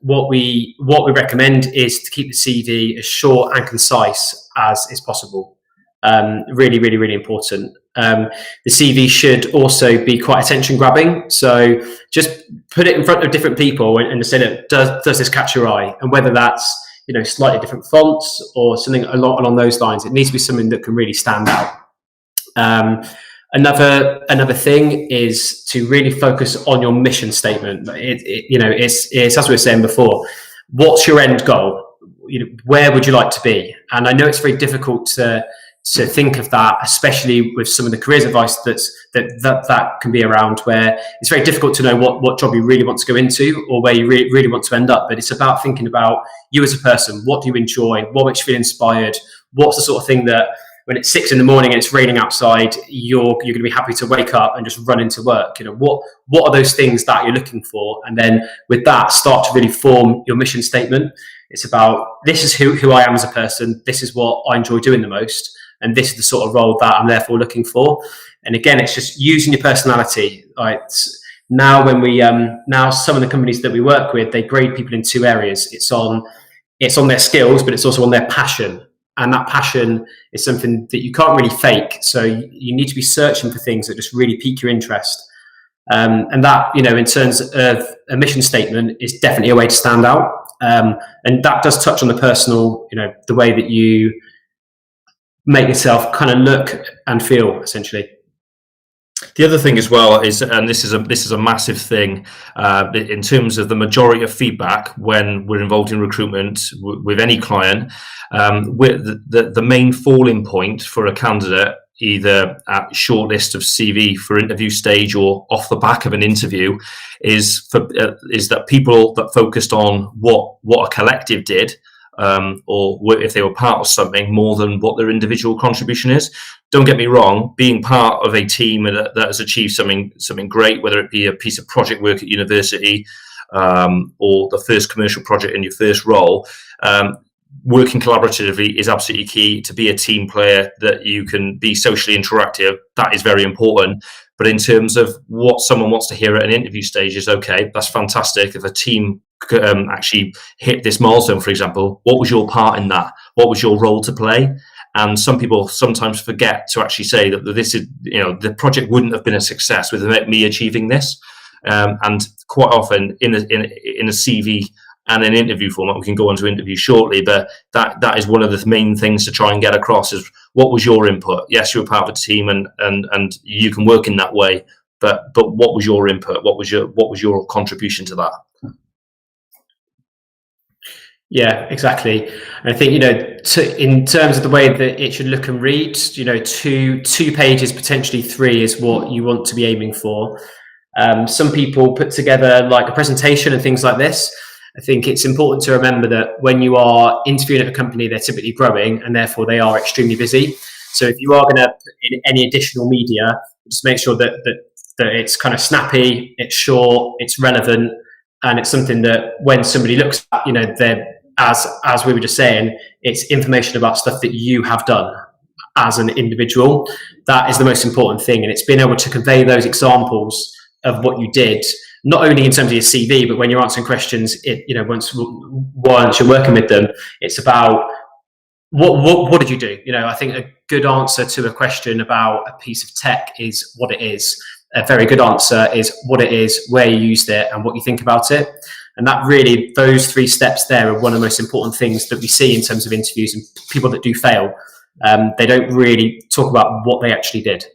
What we recommend is to keep the CV as short and concise as is possible. Really, really, really important. The CV should also be quite attention grabbing. So just put it in front of different people and say, look, does this catch your eye? And whether that's slightly different fonts or something along those lines, it needs to be something that can really stand out. Another thing is to really focus on your mission statement. It's as we were saying before, what's your end goal? Where would you like to be? And I know it's very difficult to think of that, especially with some of the careers advice that can be around, where it's very difficult to know what job you really want to go into or where you really want to end up. But it's about thinking about you as a person. What do you enjoy? What makes you feel inspired? What's the sort of thing that when it's 6 a.m. and it's raining outside, you're going to be happy to wake up and just run into work? What are those things that you're looking for? And then with that, start to really form your mission statement. It's about, this is who I am as a person. This is what I enjoy doing the most. And this is the sort of role that I'm therefore looking for. And again, it's just using your personality. Right? Now, now some of the companies that we work with, they grade people in 2 areas. It's on their skills, but it's also on their passion. And that passion is something that you can't really fake. So you need to be searching for things that just really pique your interest. And that, in terms of a mission statement, is definitely a way to stand out. And that does touch on the personal, the way that you make yourself kind of look and feel, essentially. The other thing as well is, and this is a massive thing in terms of the majority of feedback when we're involved in recruitment with any client, the main falling point for a candidate, either at shortlist of CV for interview stage or off the back of an interview, is that people that focused on what a collective did, or if they were part of something more than what their individual contribution is. Don't get me wrong, being part of a team that has achieved something great, whether it be a piece of project work at university or the first commercial project in your first role, working collaboratively is absolutely key. To be a team player, that you can be socially interactive, that is very important. But in terms of what someone wants to hear at an interview stage is, okay, that's fantastic. If a team actually hit this milestone, for example, what was your part in that? What was your role to play? And some people sometimes forget to actually say that this is, the project wouldn't have been a success without me achieving this. And quite often in a CV and an interview format, we can go on to interview shortly, but that is one of the main things to try and get across is, what was your input? Yes, you're part of a team and you can work in that way, but what was your input? What was your contribution to that? Yeah, exactly. And I think, in terms of the way that it should look and read, two pages, potentially 3 is what you want to be aiming for. Some people put together like a presentation and things like this. I think it's important to remember that when you are interviewing at a company, they're typically growing and therefore they are extremely busy. So if you are going to put in any additional media, just make sure that it's kind of snappy, it's short, it's relevant, and it's something that when somebody looks at, they're, as we were just saying, it's information about stuff that you have done as an individual. That is the most important thing, and it's being able to convey those examples of what you did, not only in terms of your CV, but when you're answering questions, once you're working with them, it's about what did you do? I think a good answer to a question about a piece of tech is what it is. A very good answer is what it is, where you used it, and what you think about it. And that really, those 3 steps there are one of the most important things that we see in terms of interviews, and people that do fail, they don't really talk about what they actually did.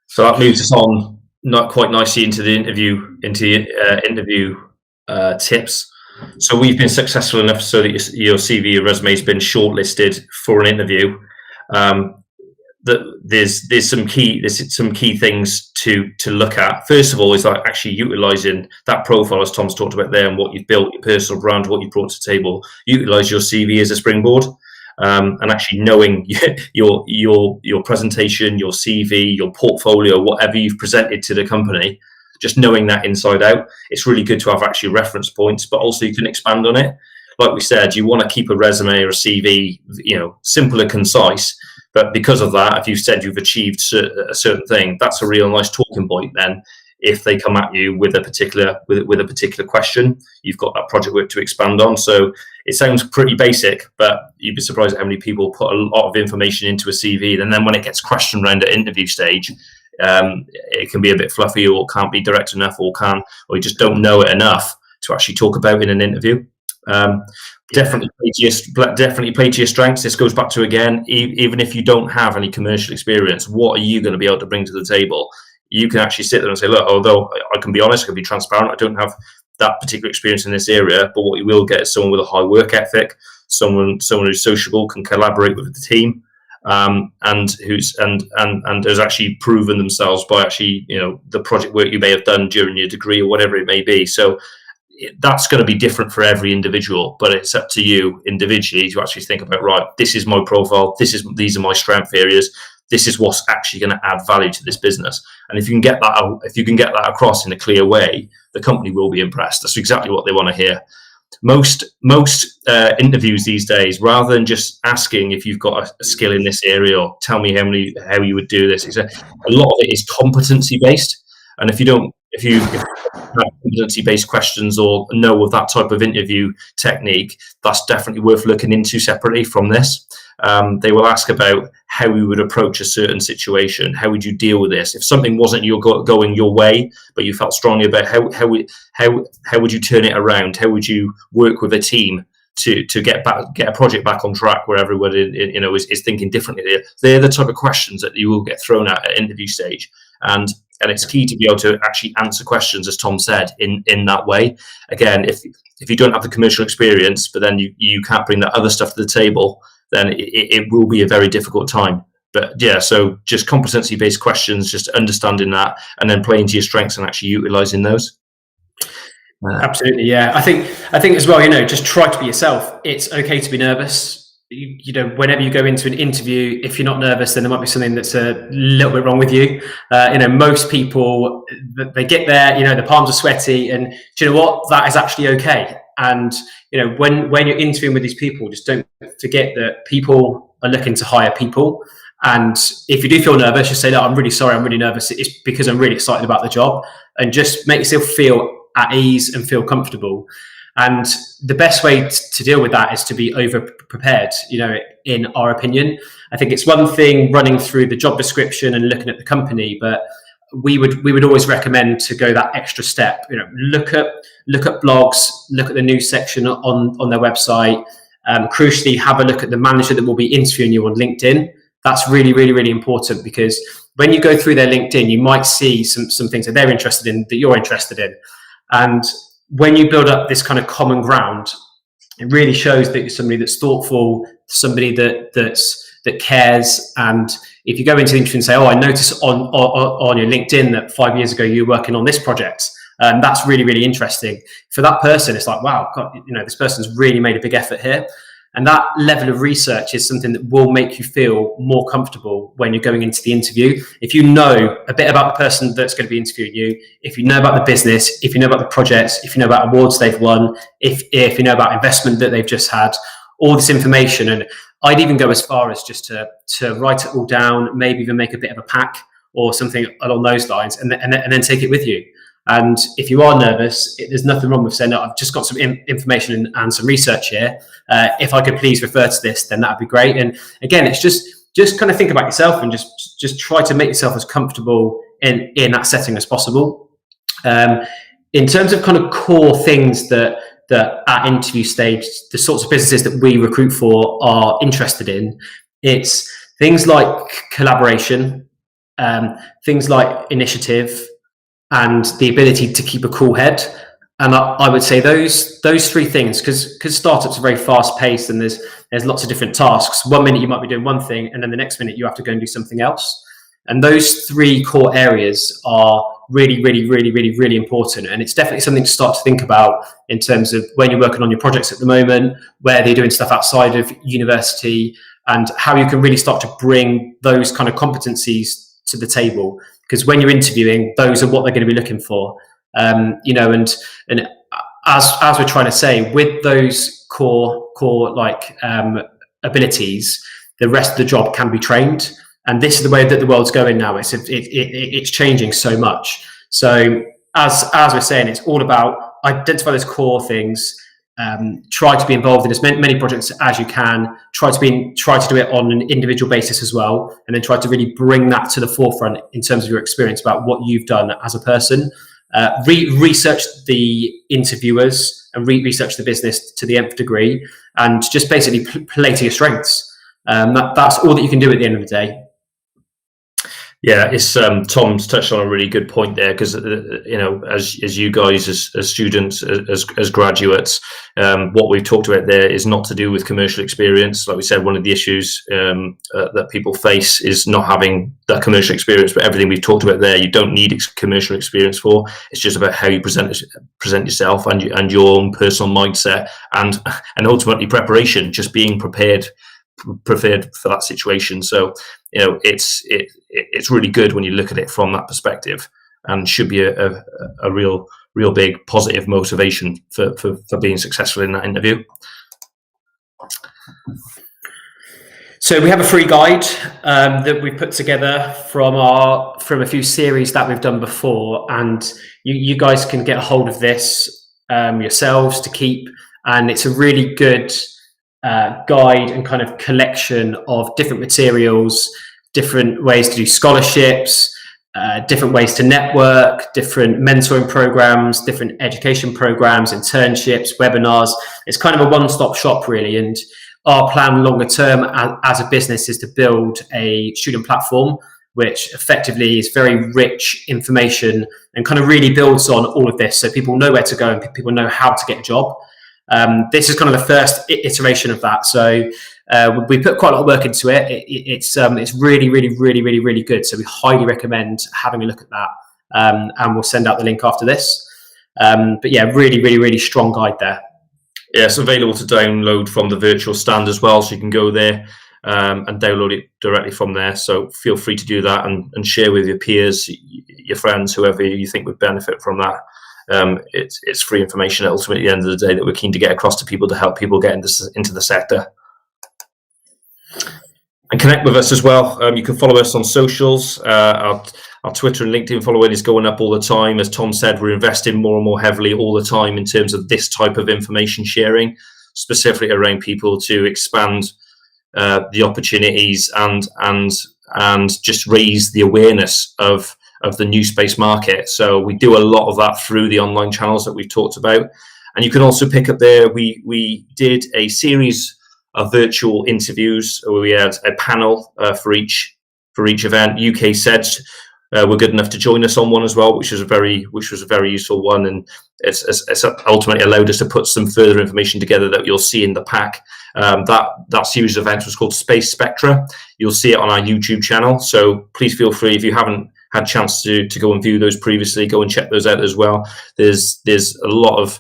So that moves us on not quite nicely into the interview tips. So we've been successful enough so that your CV, your resume has been shortlisted for an interview. There's some key things to look at. First of all, is like actually utilizing that profile, as Tom's talked about there, and what you've built, your personal brand, what you brought to the table. Utilize your CV as a springboard. And actually knowing your presentation, your CV, your portfolio, whatever you've presented to the company, just knowing that inside out, it's really good to have actually reference points, but also you can expand on it. Like we said, you want to keep a resume or a CV, simple and concise. But because of that, if you said you've achieved a certain thing, that's a real nice talking point. Then, if they come at you with a particular question, you've got that project work to expand on. So it sounds pretty basic, but you'd be surprised at how many people put a lot of information into a CV, and then when it gets questioned around at interview stage, it can be a bit fluffy, or can't be direct enough, or you just don't know it enough to actually talk about in an interview. Definitely play to your strengths. This goes back to, again, even if you don't have any commercial experience, what are you going to be able to bring to the table? You can actually sit there and say, look, although I can be honest, I can be transparent, I don't have that particular experience in this area, but what you will get is someone with a high work ethic, someone who's sociable, can collaborate with the team, and has actually proven themselves by actually, the project work you may have done during your degree or whatever it may be. So that's going to be different for every individual, but it's up to you individually to actually think about, right, this is my profile, these are my strength areas, this is what's actually going to add value to this business. And if you can get that across in a clear way, the company will be impressed. That's exactly what they want to hear. Most interviews these days, rather than just asking if you've got a skill in this area or tell me how you would do this, a lot of it is competency based. And if you have competency-based questions or know of that type of interview technique, that's definitely worth looking into separately from this. They will ask about how we would approach a certain situation. How would you deal with this? If something wasn't going your way, but you felt strongly about how would you turn it around? How would you work with a team to get a project back on track where everyone is thinking differently? They're the type of questions that you will get thrown at interview stage. And it's key to be able to actually answer questions, as Tom said, in that way. Again, if you don't have the commercial experience, but then you can't bring that other stuff to the table, then it will be a very difficult time. But yeah, so just competency-based questions, just understanding that, and then playing to your strengths and actually utilising those. Absolutely, yeah. I think as well, just try to be yourself. It's okay to be nervous. Whenever you go into an interview, if you're not nervous, then there might be something that's a little bit wrong with you. Most people, they get there, their palms are sweaty, and do you know what? That is actually okay. And when you're interviewing with these people, just don't forget that people are looking to hire people. And if you do feel nervous, just say, "No, I'm really sorry, I'm really nervous. It's because I'm really excited about the job," and just make yourself feel at ease and feel comfortable. And the best way to deal with that is to be over prepared, in our opinion. I think it's one thing running through the job description and looking at the company, but we would always recommend to go that extra step. Look at blogs, look at the news section on their website. Crucially, have a look at the manager that will be interviewing you on LinkedIn. That's really, really, really important, because when you go through their LinkedIn, you might see some things that they're interested in that you're interested in. And when you build up this kind of common ground, it really shows that you're somebody that's thoughtful, somebody that cares. And if you go into the interview and say, "Oh, I noticed on your LinkedIn that 5 years ago you were working on this project," that's really, really interesting. For that person, it's like, wow, God, this person's really made a big effort here. And that level of research is something that will make you feel more comfortable when you're going into the interview. If you know a bit about the person that's going to be interviewing you, if you know about the business, if you know about the projects, if you know about awards they've won, if you know about investment that they've just had, all this information. And I'd even go as far as just to write it all down, maybe even make a bit of a pack or something along those lines, and then take it with you. And if you are nervous, there's nothing wrong with saying, "No, I've just got some information and some research here. If I could please refer to this, then that'd be great." And again, it's just kind of think about yourself and just try to make yourself as comfortable in that setting as possible. In terms of kind of core things that at interview stage, the sorts of businesses that we recruit for are interested in, it's things like collaboration, things like initiative, and the ability to keep a cool head. And I would say those three things, because startups are very fast paced and there's lots of different tasks. 1 minute you might be doing one thing, and then the next minute you have to go and do something else. And those three core areas are really, really, really, really, really important. And it's definitely something to start to think about in terms of when you're working on your projects at the moment, where they're doing stuff outside of university, and how you can really start to bring those kind of competencies to the table. Because when you're interviewing, those are what they're going to be looking for. And as we're trying to say, with those core abilities, the rest of the job can be trained. And this is the way that the world's going now. It's changing so much. So as we're saying, it's all about identify those core things. Try to be involved in as many projects as you can. Try to do it on an individual basis as well, and then try to really bring that to the forefront in terms of your experience about what you've done as a person. Research the interviewers and research the business to the nth degree, and just basically play to your strengths. That's all that you can do at the end of the day. Yeah, it's Tom's touched on a really good point there, because as you guys as students, as graduates, what we've talked about there is not to do with commercial experience. Like we said, one of the issues that people face is not having that commercial experience. But everything we've talked about there, you don't need commercial experience for. It's just about how you present yourself and your own personal mindset and ultimately preparation. Just being prepared for that situation. So it's really good when you look at it from that perspective, and should be a real big positive motivation for being successful in that interview. So we have a free guide that we put together from a few series that we've done before, and you guys can get a hold of this yourselves to keep. And it's a really good guide and kind of collection of different materials, different ways to do scholarships, different ways to network, different mentoring programs, different education programs, internships, webinars. It's kind of a one-stop shop, really. And our plan longer term as a business is to build a student platform which effectively is very rich information and kind of really builds on all of this, so people know where to go and people know how to get a job. This is kind of the first iteration of that. So we put quite a lot of work into it. It's really, really, really, really, really good. So we highly recommend having a look at that. And we'll send out the link after this. But yeah, really, really, really strong guide there. Yeah, it's available to download from the virtual stand as well. So you can go there and download it directly from there. So feel free to do that and share with your peers, your friends, whoever you think would benefit from that. It's free information ultimately at the end of the day that we're keen to get across to people to help people get into the sector. And connect with us as well. You can follow us on socials. Our Twitter and LinkedIn following is going up all the time. As Tom said, we're investing more and more heavily all the time in terms of this type of information sharing, specifically around people to expand the opportunities and just raise the awareness of the new space market. So we do a lot of that through the online channels that we've talked about. And you can also pick up there, we did a series virtual interviews. We had a panel for each event. UKspace were good enough to join us on one as well, which was a very useful one, and it's ultimately allowed us to put some further information together that you'll see in the pack. That series of events was called Space Spectra. You'll see it on our YouTube channel, so please feel free, if you haven't had a chance to go and view those previously, go and check those out as well. There's a lot of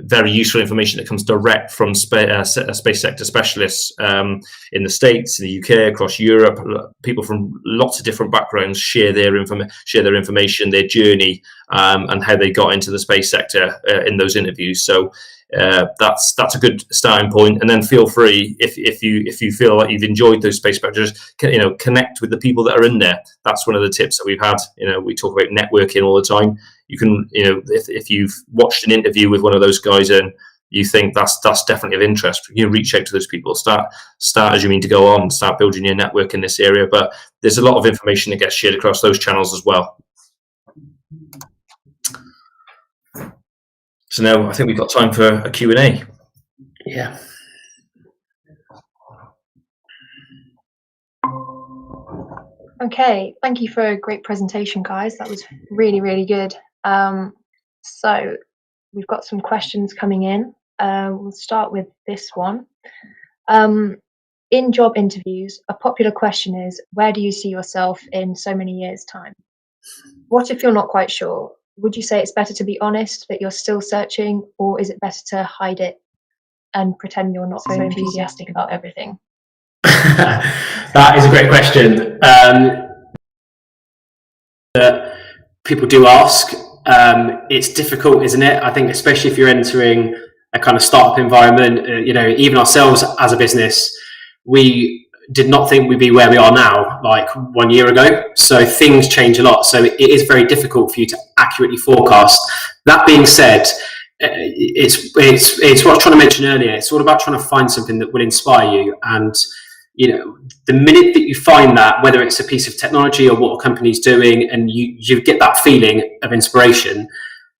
very useful information that comes direct from space sector specialists in the States, in the UK, across Europe. People from lots of different backgrounds share their information, their journey, and how they got into the space sector in those interviews. So that's a good starting point. And then feel free, if you feel like you've enjoyed those space spectras, connect with the people that are in there. That's one of the tips that we've had. We talk about networking all the time. You can, if you've watched an interview with one of those guys and you think that's definitely of interest, reach out to those people. Start as you mean to go on, start building your network in this area. But there's a lot of information that gets shared across those channels as well. So now I think we've got time for a Q&A. Yeah. Okay, thank you for a great presentation, guys. That was really, really good. So we've got some questions coming in. We'll start with this one. In job interviews, a popular question is, where do you see yourself in so many years' time? What if you're not quite sure? Would you say it's better to be honest that you're still searching, or is it better to hide it and pretend you're not so enthusiastic about everything? That is a great question. That people do ask. It's difficult, isn't it? I think especially if you're entering a kind of startup environment, even ourselves as a business, we did not think we'd be where we are now, like 1 year ago. So things change a lot. So it is very difficult for you to accurately forecast. That being said, it's what I was trying to mention earlier. It's all about trying to find something that will inspire you. And, the minute that you find that, whether it's a piece of technology or what a company's doing, and you get that feeling of inspiration,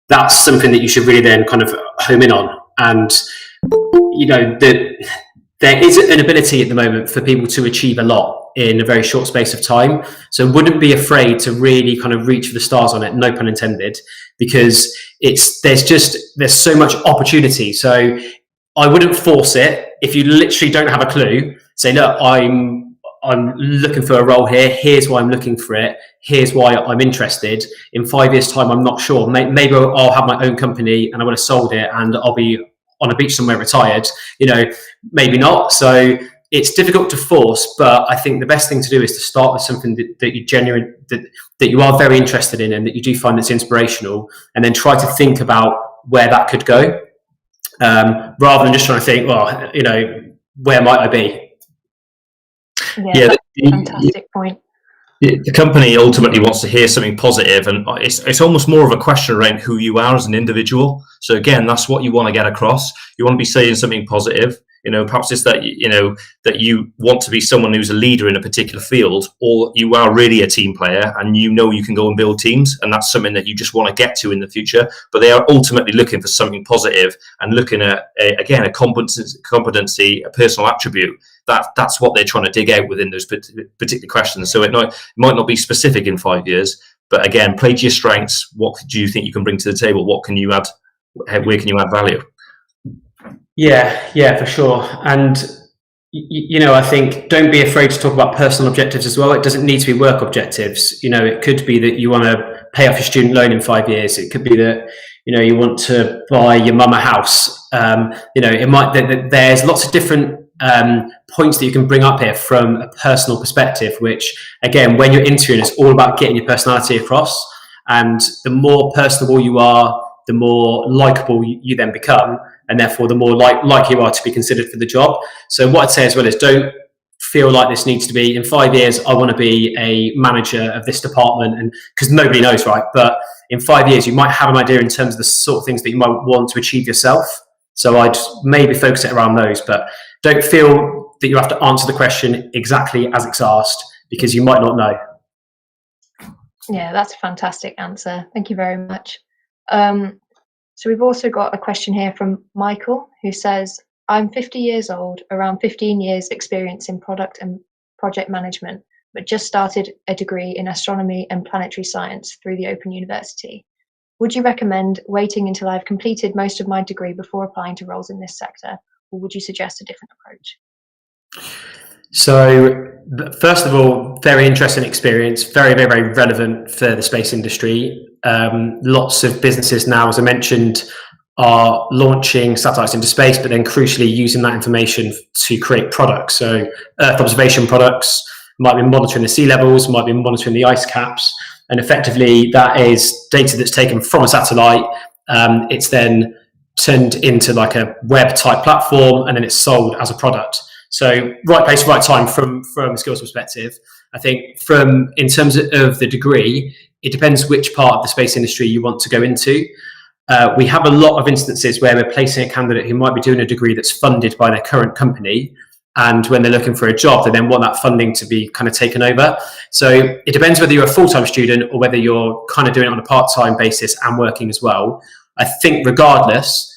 that's something that you should really then kind of home in on. And, there is an ability at the moment for people to achieve a lot in a very short space of time. So wouldn't be afraid to really kind of reach for the stars on it, no pun intended, because there's so much opportunity. So I wouldn't force it. If you literally don't have a clue, say, look, I'm looking for a role here. Here's why I'm looking for it. Here's why I'm interested. In 5 years' time, I'm not sure. Maybe I'll have my own company and I would have sold it and I'll be on a beach somewhere retired. Maybe not. So it's difficult to force, but I think the best thing to do is to start with something that you are very interested in and that you do find that's inspirational, and then try to think about where that could go, rather than just trying to think, well, where might I be? Yeah, fantastic point. The company ultimately wants to hear something positive, and it's almost more of a question around who you are as an individual. So again, that's what you want to get across. You want to be saying something positive. Perhaps it's that that you want to be someone who's a leader in a particular field, or you are really a team player and you can go and build teams, and that's something that you just want to get to in the future. But they are ultimately looking for something positive and looking at a competency, a personal attribute. That's what they're trying to dig out within those particular questions. So it might not be specific in 5 years, but again, play to your strengths. What do you think you can bring to the table? What can you add? Where can you add value? Yeah, for sure. And I think don't be afraid to talk about personal objectives as well. It doesn't need to be work objectives. It could be that you want to pay off your student loan in 5 years. It could be that you want to buy your mum a house. It might there's lots of different points that you can bring up here from a personal perspective, which again, when you're interviewing, it's all about getting your personality across. And the more personable you are, the more likable you then become, and therefore the more likely you are to be considered for the job. So what I'd say as well is, don't feel like this needs to be, in 5 years, I want to be a manager of this department, and because nobody knows, right? But in 5 years, you might have an idea in terms of the sort of things that you might want to achieve yourself. So I'd maybe focus it around those, but don't feel that you have to answer the question exactly as it's asked, because you might not know. Yeah, that's a fantastic answer. Thank you very much. So we've also got a question here from Michael, who says, I'm 50 years old, around 15 years experience in product and project management, but just started a degree in astronomy and planetary science through the Open University. Would you recommend waiting until I've completed most of my degree before applying to roles in this sector, or would you suggest a different approach? So, first of all, very interesting experience, very, very, very relevant for the space industry. Lots of businesses now, as I mentioned, are launching satellites into space, but then crucially using that information to create products. So, Earth observation products might be monitoring the sea levels, might be monitoring the ice caps, and effectively that is data that's taken from a satellite. It's then turned into like a web type platform, and then it's sold as a product. So right place, right time from a skills perspective. I think in terms of the degree, it depends which part of the space industry you want to go into. We have a lot of instances where we're placing a candidate who might be doing a degree that's funded by their current company, and when they're looking for a job, they then want that funding to be kind of taken over. So it depends whether you're a full-time student or whether you're kind of doing it on a part-time basis and working as well. I think regardless,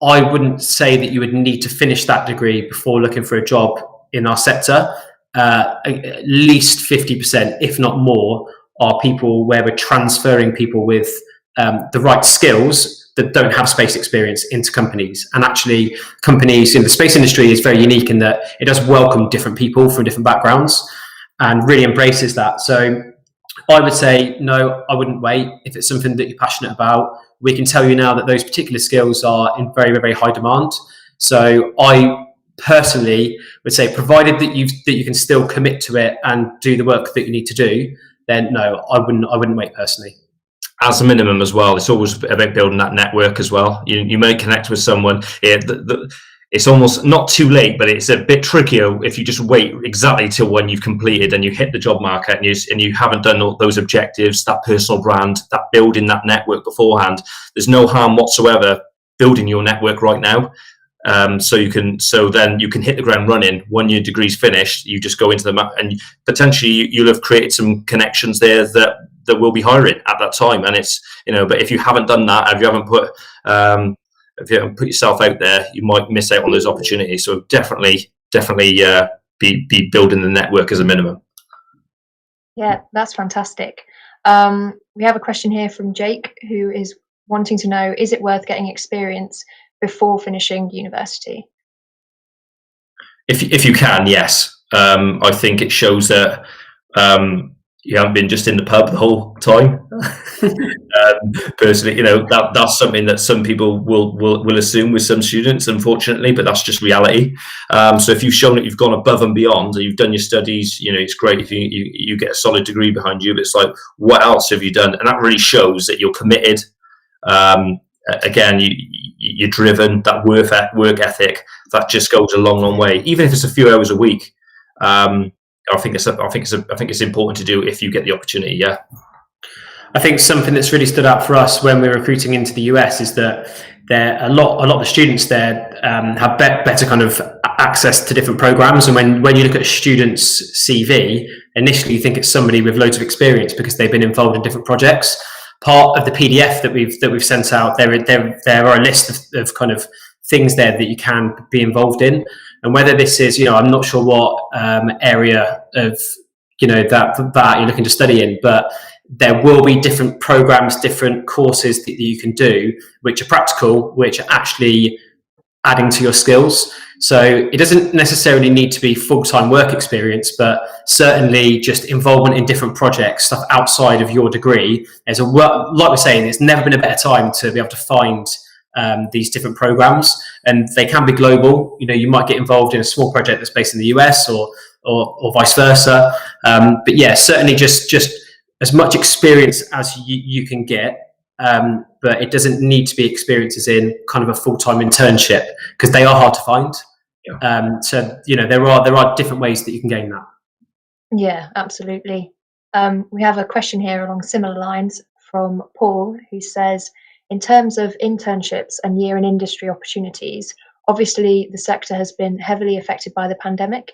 I wouldn't say that you would need to finish that degree before looking for a job in our sector. At least 50%, if not more, are people where we're transferring people with the right skills that don't have space experience into companies. And actually, companies in the space industry is very unique in that it does welcome different people from different backgrounds and really embraces that. So I would say, no, I wouldn't wait. If it's something that you're passionate about, we can tell you now that those particular skills are in very, very high demand. So I personally would say, provided that you can still commit to it and do the work that you need to do, then no, I wouldn't wait personally. As a minimum as well, it's always about building that network as well. You may connect with someone. It's almost not too late, but it's a bit trickier if you just wait exactly till when you've completed and you hit the job market and you haven't done all those objectives, that personal brand, that building that network beforehand. There's no harm whatsoever building your network right now. So then you can hit the ground running when your degree's finished. You just go into the map, and potentially you'll have created some connections there that will be hiring at that time. And it's, but if you haven't done that, if you haven't put yourself out there, you might miss out on those opportunities. So definitely be building the network as a minimum. Yeah, that's fantastic. We have a question here from Jake, who is wanting to know, is it worth getting experience before finishing university? If you can, yes. I think it shows that you haven't been just in the pub the whole time. Personally, that's something that some people will assume with some students, unfortunately, but that's just reality. So if you've shown that you've gone above and beyond, and you've done your studies, it's great if you get a solid degree behind you, but it's like, what else have you done? And that really shows that you're committed. Again, you're driven. That work ethic, that just goes a long, long way. Even if it's a few hours a week, I think it's important to do if you get the opportunity. Yeah. I think something that's really stood out for us when we're recruiting into the US is that a lot of the students there have better kind of access to different programs. And when you look at a student's CV, initially you think it's somebody with loads of experience because they've been involved in different projects. Part of the PDF that we've sent out, there are a list of kind of things there that you can be involved in, and whether this is, I'm not sure what area of that you're looking to study in, but there will be different programs, different courses that you can do, which are practical, which are actually adding to your skills. So it doesn't necessarily need to be full-time work experience, but certainly just involvement in different projects, stuff outside of your degree. Like we're saying, it's never been a better time to be able to find these different programs, and they can be global. You might get involved in a small project that's based in the US or vice versa. But yeah, certainly just as much experience as you can get. But it doesn't need to be experiences in kind of a full-time internship, because they are hard to find. Yeah. So there are different ways that you can gain that. Yeah, absolutely. We have a question here along similar lines from Paul, who says, in terms of internships and year in industry opportunities, obviously the sector has been heavily affected by the pandemic.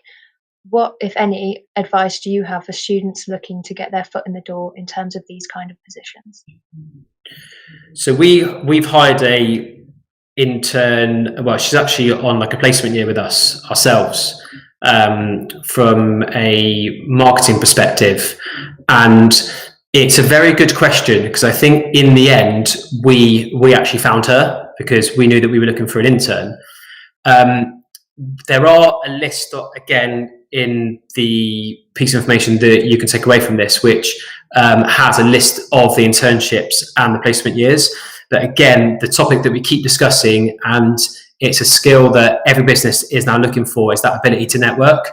What, if any, advice do you have for students looking to get their foot in the door in terms of these kind of positions? So we've hired a intern. Well, she's actually on like a placement year with us ourselves, from a marketing perspective, and it's a very good question, because I think in the end we actually found her because we knew that we were looking for an intern. There are a list again in the piece of information that you can take away from this, which has a list of the internships and the placement years. But again, the topic that we keep discussing, and it's a skill that every business is now looking for, is that ability to network.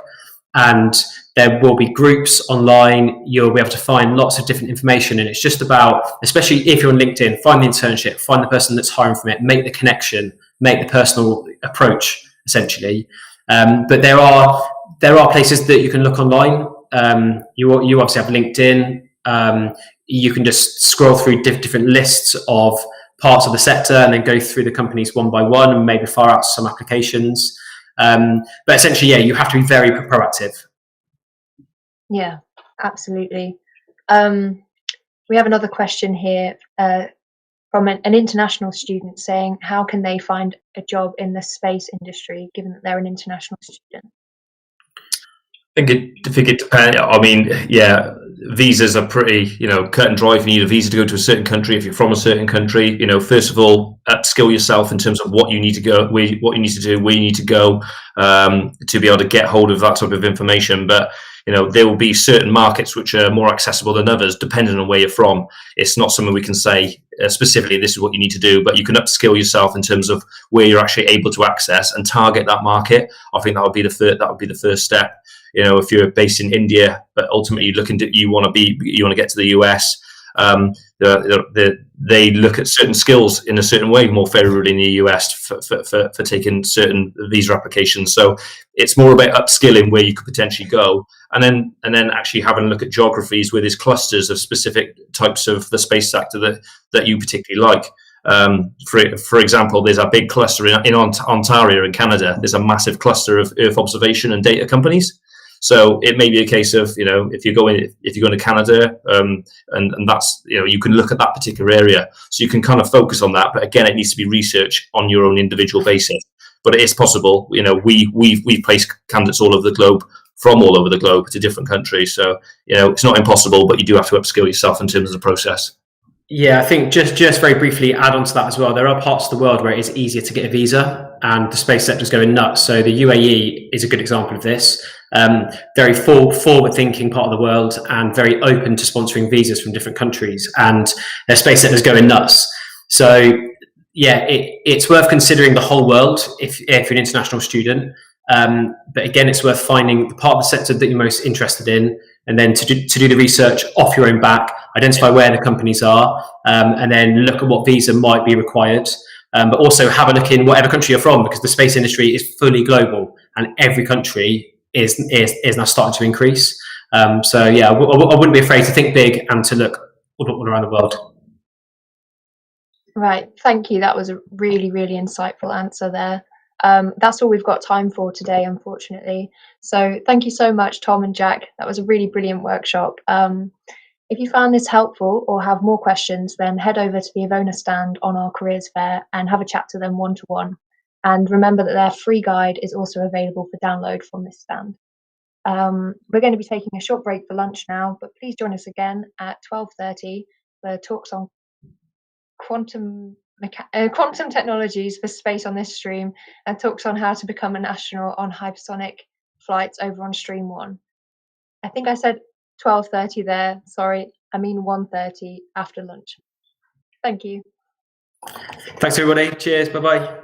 And there will be groups online. You'll be able to find lots of different information. And it's just about, especially if you're on LinkedIn, find the internship, find the person that's hiring from it, make the connection, make the personal approach, essentially. But there are places that you can look online. You obviously have LinkedIn. You can just scroll through different lists of parts of the sector and then go through the companies one by one and maybe fire out some applications. But essentially, yeah, you have to be very proactive. Yeah, absolutely. We have another question here from an international student saying, how can they find a job in the space industry, given that they're an international student? I think it depends. I mean, yeah, visas are pretty, cut and dry. If you need a visa to go to a certain country, if you're from a certain country, first of all, upskill yourself in terms of what you need to go, what you need to do, where you need to go, to be able to get hold of that type of information. But there will be certain markets which are more accessible than others, depending on where you're from. It's not something we can say specifically, this is what you need to do, but you can upskill yourself in terms of where you're actually able to access and target that market. I think that would be the first step. If you're based in India, but ultimately you want to get to the US, they look at certain skills in a certain way more favorably in the US for taking certain visa applications. So it's more about upskilling where you could potentially go, and then actually having a look at geographies where there's clusters of specific types of the space sector that you particularly like. For example, there's a big cluster in Ontario in Canada. There's a massive cluster of Earth observation and data companies. So it may be a case of, if you're going to Canada, and that's, you can look at that particular area. So you can kind of focus on that. But again, it needs to be research on your own individual basis. But it is possible. We've placed candidates all over the globe, from all over the globe to different countries. So, it's not impossible, but you do have to upskill yourself in terms of the process. Yeah, I think just very briefly add on to that as well. There are parts of the world where it is easier to get a visa, and the space sector is going nuts. So the UAE is a good example of this. Very forward-thinking part of the world, and very open to sponsoring visas from different countries, and their space sector is going nuts. So yeah, it's worth considering the whole world if you're an international student. But again, it's worth finding the part of the sector that you're most interested in, and then to do the research off your own back, identify where the companies are, and then look at what visa might be required. But also have a look in whatever country you're from, because the space industry is fully global, and every country is now starting to increase. So yeah, I wouldn't be afraid to think big and to look all around the world. Right, thank you. That was a really, really insightful answer there. That's all we've got time for today, unfortunately. So thank you so much, Tom and Jack. That was a really brilliant workshop. If you found this helpful or have more questions, then head over to the EVONA stand on our careers fair and have a chat to them one-to-one. And remember that their free guide is also available for download from this stand. We're going to be taking a short break for lunch now, but please join us again at 12:30 for talks on quantum technologies for space on this stream, and talks on how to become an astronaut on hypersonic flights over on stream 1. I think I said 12:30 there. Sorry, I mean 1:30 after lunch. Thank you. Thanks everybody. Cheers. Bye bye.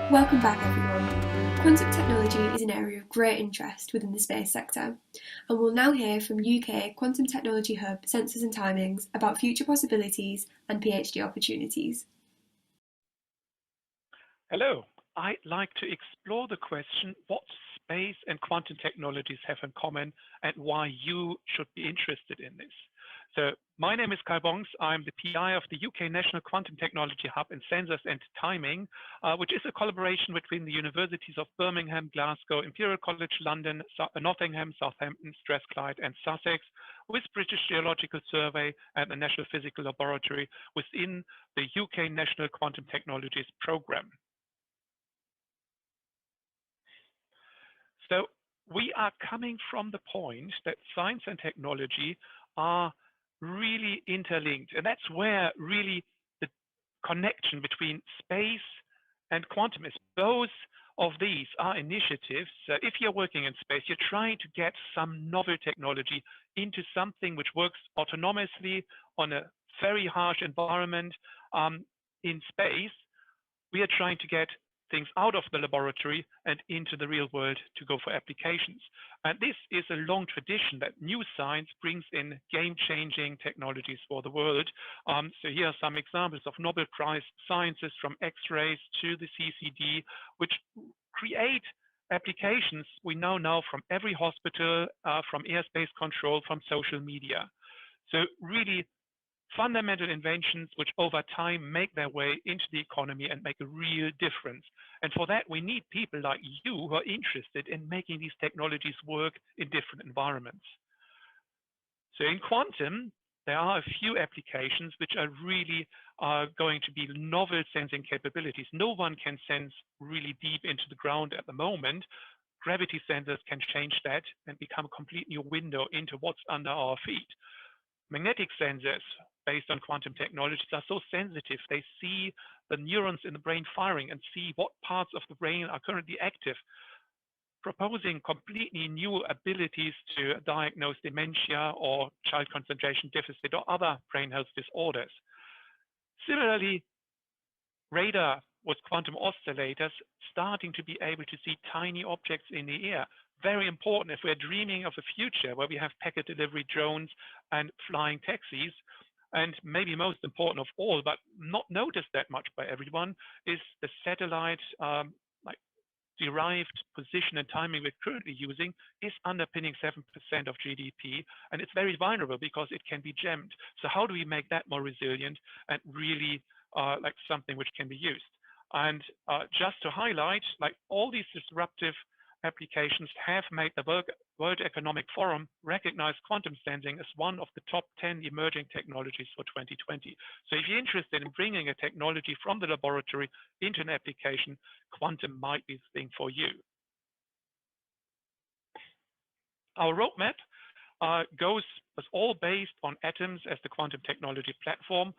Welcome back, everyone. Quantum technology is an area of great interest within the space sector, and we'll now hear from UK Quantum Technology Hub Sensors and Timings about future possibilities and PhD opportunities. Hello. I'd like to explore the question what space and quantum technologies have in common and why you should be interested in this. So my name is Kai Bongs. I'm the PI of the UK National Quantum Technology Hub in Sensors and Timing, which is a collaboration between the universities of Birmingham, Glasgow, Imperial College London, Nottingham, Southampton, Strathclyde and Sussex, with British Geological Survey and the National Physical Laboratory within the UK National Quantum Technologies Programme. So we are coming from the point that science and technology are really interlinked, and that's where really the connection between space and quantum is. Both of these are initiatives. If you're working in space, you're trying to get some novel technology into something which works autonomously on a very harsh environment. In space, we are trying to get things out of the laboratory and into the real world to go for applications. And this is a long tradition that new science brings in game-changing technologies for the world. So here are some examples of Nobel Prize sciences, from X-rays to the CCD, which create applications we now know from every hospital, from airspace control, from social media. So really fundamental inventions which over time make their way into the economy and make a real difference. And for that, we need people like you who are interested in making these technologies work in different environments. So in quantum, there are a few applications which are really going to be novel sensing capabilities. No one can sense really deep into the ground at the moment. Gravity sensors can change that and become a complete new window into what's under our feet. Magnetic sensors based on quantum technologies are so sensitive. They see the neurons in the brain firing and see what parts of the brain are currently active, proposing completely new abilities to diagnose dementia or child concentration deficit or other brain health disorders. Similarly, radar with quantum oscillators starting to be able to see tiny objects in the air. Very important if we're dreaming of a future where we have packet delivery drones and flying taxis. And maybe most important of all, but not noticed that much by everyone, is the satellite derived position and timing we're currently using is underpinning 7% of GDP, and it's very vulnerable because it can be jammed. So how do we make that more resilient and really like something which can be used? And just to highlight, like all these disruptive applications have made the World Economic Forum recognize quantum sensing as one of the top 10 emerging technologies for 2020. So if you're interested in bringing a technology from the laboratory into an application, quantum might be the thing for you. Our roadmap was all based on atoms as the quantum technology platform.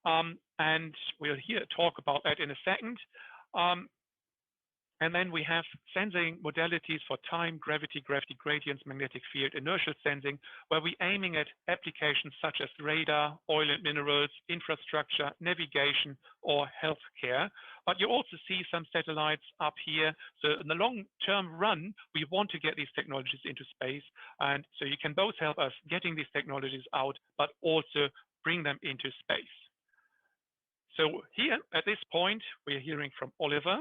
And we'll hear a talk about that in a second. And then we have sensing modalities for time, gravity, gravity gradients, magnetic field, inertial sensing, where we're aiming at applications such as radar, oil and minerals, infrastructure, navigation, or healthcare. But you also see some satellites up here. So in the long-term run, we want to get these technologies into space. And so you can both help us getting these technologies out, but also bring them into space. So here, at this point, we're hearing from Oliver.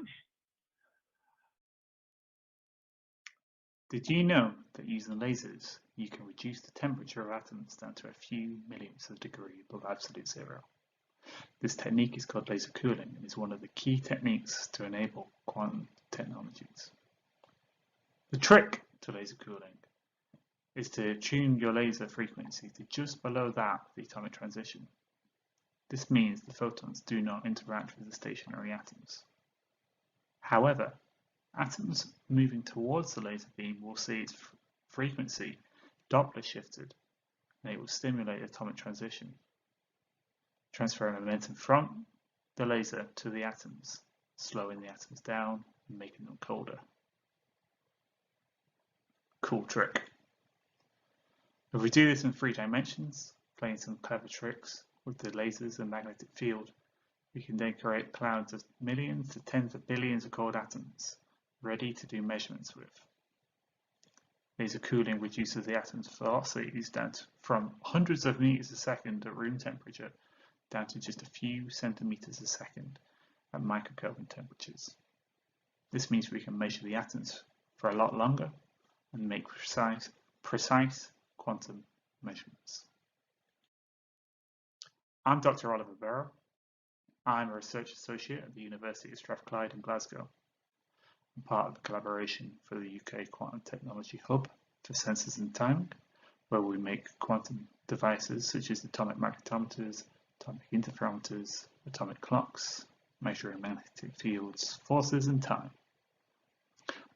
Did you know that using lasers, you can reduce the temperature of atoms down to a few millionths of a degree above absolute zero? This technique is called laser cooling and is one of the key techniques to enable quantum technologies. The trick to laser cooling is to tune your laser frequency to just below that of the atomic transition. This means the photons do not interact with the stationary atoms. However, atoms moving towards the laser beam will see its frequency Doppler shifted, and it will stimulate atomic transition, transferring momentum from the laser to the atoms, slowing the atoms down and making them colder. Cool trick. If we do this in 3 dimensions, playing some clever tricks with the lasers and magnetic field, We can then create clouds of millions to tens of billions of cold atoms, ready to do measurements with. Laser cooling reduces the atom's velocities down from hundreds of meters a second at room temperature down to just a few centimeters a second at microkelvin temperatures. This means we can measure the atoms for a lot longer and make precise quantum measurements. I'm Dr. Oliver Barrow. I'm a research associate at the University of Strathclyde in Glasgow. I'm part of the collaboration for the UK Quantum Technology Hub for Sensors and Timing, where we make quantum devices such as atomic magnetometers, atomic interferometers, atomic clocks, measuring magnetic fields, forces and time.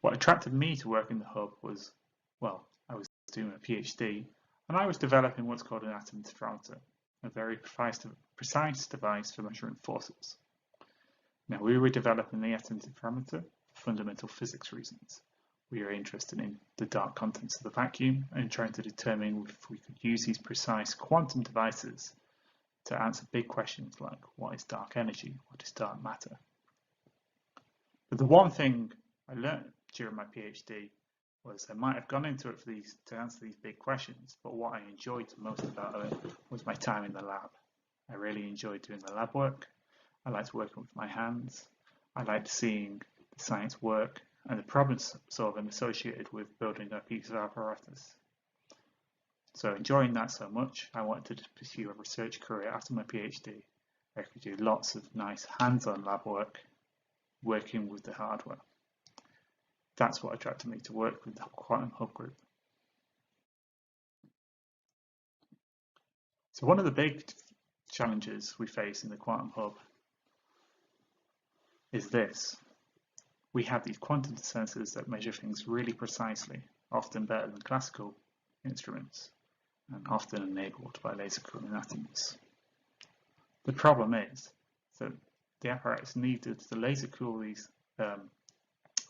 What attracted me to work in the hub was, well, I was doing a PhD and I was developing what's called an atom interferometer, a very precise device for measuring forces. Now, we were developing the atom interferometer for fundamental physics reasons. We were interested in the dark contents of the vacuum and trying to determine if we could use these precise quantum devices to answer big questions like what is dark energy, what is dark matter. But the one thing I learned during my PhD was I might have gone into it to answer these big questions, but what I enjoyed the most about it was my time in the lab. I really enjoyed doing the lab work. I liked working with my hands. I liked seeing the science work and the problem solving associated with building a piece of apparatus. So enjoying that so much, I wanted to pursue a research career after my PhD. I could do lots of nice hands-on lab work, working with the hardware. That's what attracted me to work with the Quantum Hub Group. So one of the big challenges we face in the Quantum Hub is this. We have these quantum sensors that measure things really precisely, often better than classical instruments, and often enabled by laser cooling atoms. The problem is that the apparatus needed to laser cool these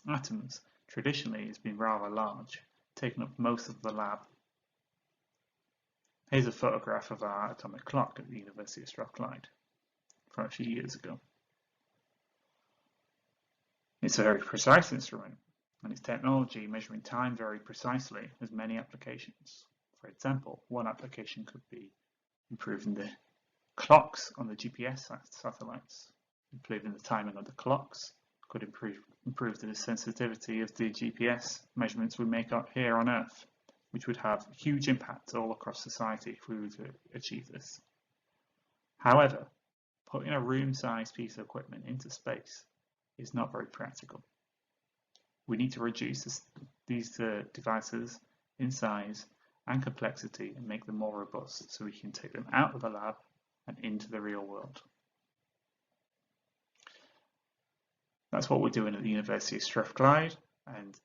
atoms traditionally has been rather large, taking up most of the lab. Here's a photograph of our atomic clock at the University of Strathclyde from a few years ago. It's a very precise instrument, and its technology measuring time very precisely has many applications. For example, one application could be improving the clocks on the GPS satellites. Improving the timing of the clocks could improve the sensitivity of the GPS measurements we make up here on Earth, which would have a huge impact all across society if we were to achieve this. However, putting a room-sized piece of equipment into space is not very practical. We need to reduce these devices in size and complexity and make them more robust so we can take them out of the lab and into the real world. That's what we're doing at the University of Strathclyde and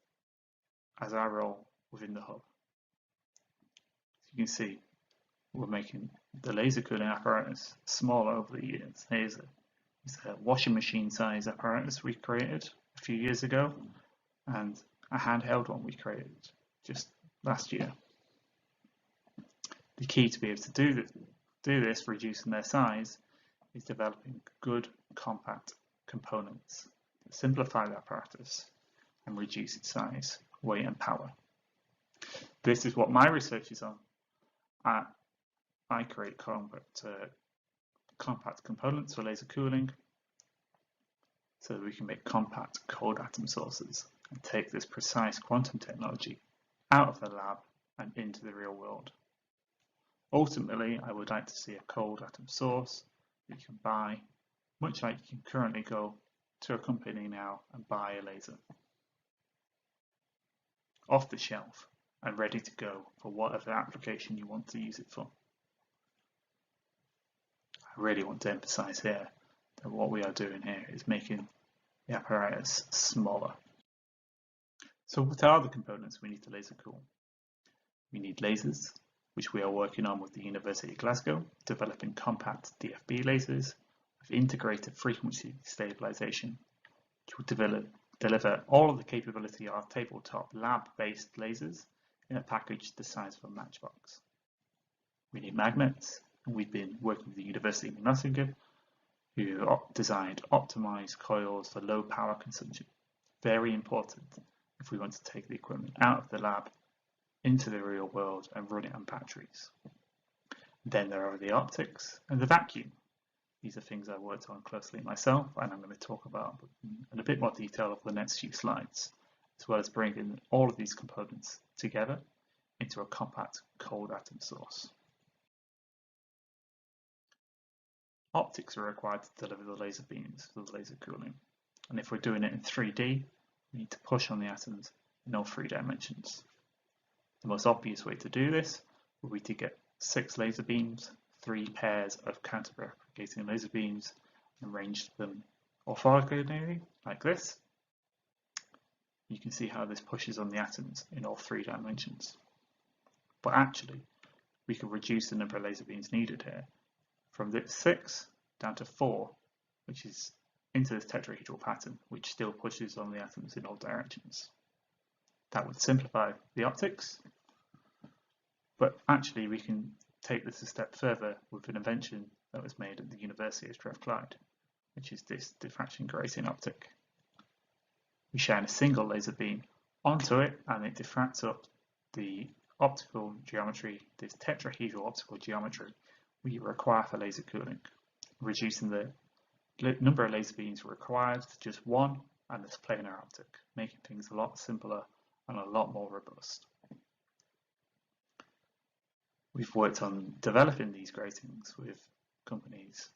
as our role within the hub. As you can see, we're making the laser cooling apparatus smaller over the years. Here's a washing machine size apparatus we created a few years ago and a handheld one we created just last year. The key to be able to do this, reducing their size, is developing good compact components that simplify the apparatus and reduce its size, weight and power. This is what my research is on. I create compact components for laser cooling so that we can make compact cold atom sources and take this precise quantum technology out of the lab and into the real world. Ultimately, I would like to see a cold atom source that you can buy, much like you can currently go to a company now and buy a laser off the shelf and ready to go for whatever application you want to use it for. I really want to emphasize here that what we are doing here is making the apparatus smaller. So what are the components we need to laser cool? We need lasers, which we are working on with the University of Glasgow, developing compact DFB lasers with integrated frequency stabilization, which will deliver all of the capability of our tabletop lab-based lasers in a package the size of a matchbox. We need magnets, and we've been working with the University of Nottingham who designed optimized coils for low power consumption. Very important if we want to take the equipment out of the lab into the real world and run it on batteries. Then there are the optics and the vacuum. These are things I worked on closely myself, and I'm going to talk about in a bit more detail over the next few slides, as well as bringing all of these components together into a compact cold atom source. Optics are required to deliver the laser beams for the laser cooling, and if we're doing it in 3D, we need to push on the atoms in all 3 dimensions. The most obvious way to do this would be to get 6 laser beams, 3 pairs of counter-propagating laser beams, and arrange them orthogonally like this. You can see how this pushes on the atoms in all 3 dimensions. But actually, we can reduce the number of laser beams needed here from this 6 down to 4, which is into this tetrahedral pattern, which still pushes on the atoms in all directions. That would simplify the optics, but actually we can take this a step further with an invention that was made at the University of Strathclyde, which is this diffraction grating optic. We shine a single laser beam onto it and it diffracts up the optical geometry, this tetrahedral optical geometry we require for laser cooling, reducing the number of laser beams required to just 1 and this planar optic, making things a lot simpler and a lot more robust. We've worked on developing these gratings with companies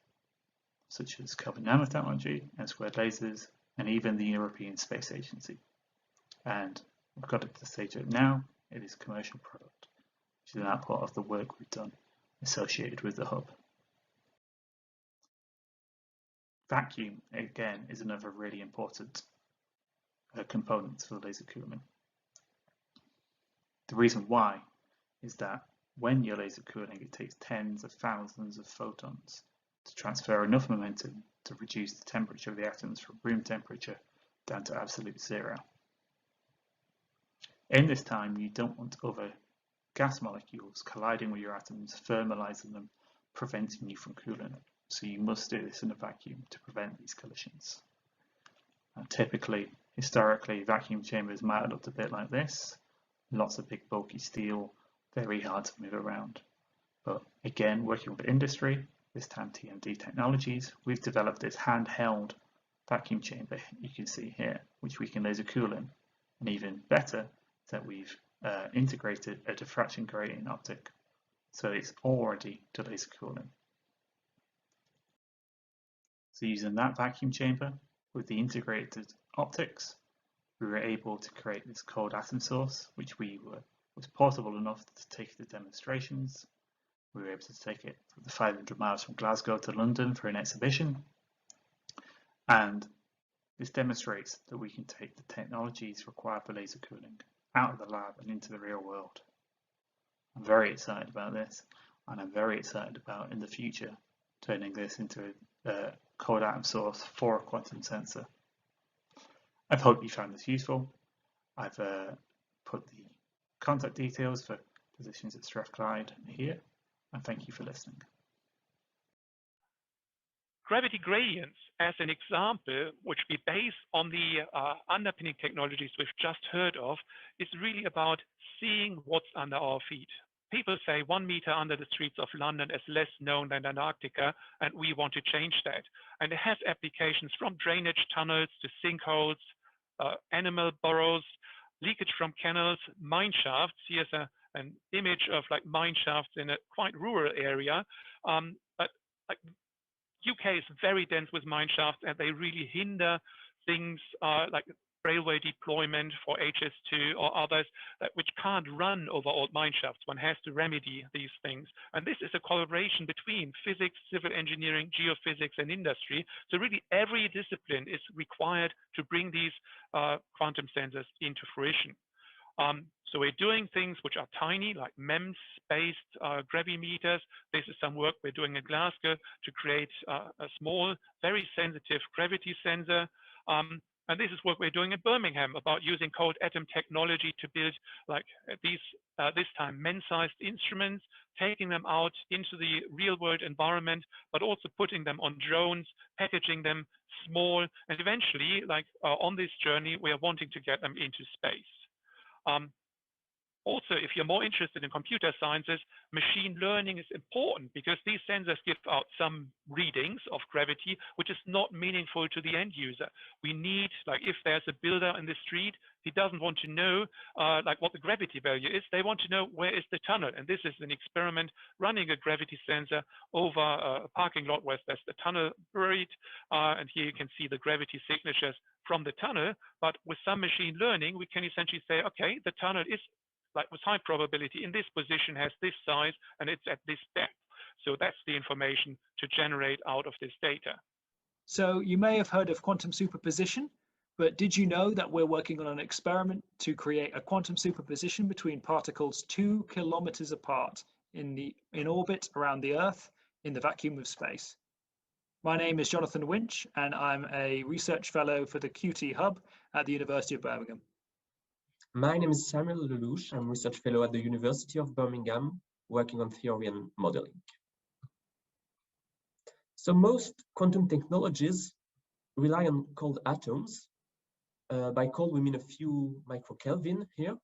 such as Kelvin Nanotechnology and Squared Lasers and even the European Space Agency. And we've got it to the stage that now it is a commercial product, which is an output of the work we've done associated with the hub. Vacuum, again, is another really important component for the laser cooling. The reason why is that when you're laser cooling, it takes tens of thousands of photons to transfer enough momentum to reduce the temperature of the atoms from room temperature down to absolute 0. In this time, you don't want other gas molecules colliding with your atoms, thermalizing them, preventing you from cooling it. So you must do this in a vacuum to prevent these collisions. And typically, historically, vacuum chambers might have looked a bit like this. Lots of big bulky steel, very hard to move around. But again, working with industry, this time TMD Technologies, we've developed this handheld vacuum chamber you can see here, which we can laser cool in. And even better, that we've integrated a diffraction grating optic, so it's all ready to laser cooling. So using that vacuum chamber with the integrated optics, we were able to create this cold atom source, which was portable enough to take the demonstrations. We were able to take it for the 500 miles from Glasgow to London for an exhibition. And this demonstrates that we can take the technologies required for laser cooling out of the lab and into the real world. I'm very excited about this, and I'm very excited about in the future turning this into a cold atom source for a quantum sensor. I hope you found this useful. I've put the contact details for positions at Strathclyde here, and thank you for listening. Gravity gradients, as an example, which we base on the underpinning technologies we've just heard of, is really about seeing what's under our feet. People say 1 meter under the streets of London is less known than Antarctica, and we want to change that. And it has applications from drainage tunnels to sinkholes, animal burrows, leakage from canals, mine shafts. Here's an image of like mine shafts in a quite rural area. But like UK is very dense with mine shafts, and they really hinder things like railway deployment for HS2 or others which can't run over old mine shafts. One has to remedy these things. And this is a collaboration between physics, civil engineering, geophysics, and industry. So really every discipline is required to bring these quantum sensors into fruition. So we're doing things which are tiny, like MEMS-based gravimeters. This is some work we're doing in Glasgow to create a small, very sensitive gravity sensor. And this is what we're doing in Birmingham about using cold atom technology to build like these, this time man-sized instruments, taking them out into the real world environment, but also putting them on drones, packaging them small, and eventually, like on this journey, we are wanting to get them into space. Also, if you're more interested in computer sciences, machine learning is important because these sensors give out some readings of gravity, which is not meaningful to the end user. We need, like if there's a builder in the street, he doesn't want to know like what the gravity value is. They want to know where is the tunnel. And this is an experiment running a gravity sensor over a parking lot where there's the tunnel buried. And here you can see the gravity signatures from the tunnel. But with some machine learning, we can essentially say, okay, the tunnel is like with high probability in this position, has this size, and it's at this depth. So that's the information to generate out of this data. So you may have heard of quantum superposition, but did you know that we're working on an experiment to create a quantum superposition between particles 2 kilometers apart in orbit around the Earth in the vacuum of space? My name is Jonathan Winch, and I'm a research fellow for the QT Hub at the University of Birmingham. My name is Samuel Lelouch. I'm research fellow at the University of Birmingham, working on theory and modeling. So most quantum technologies rely on cold atoms. By cold, we mean a few microkelvin here.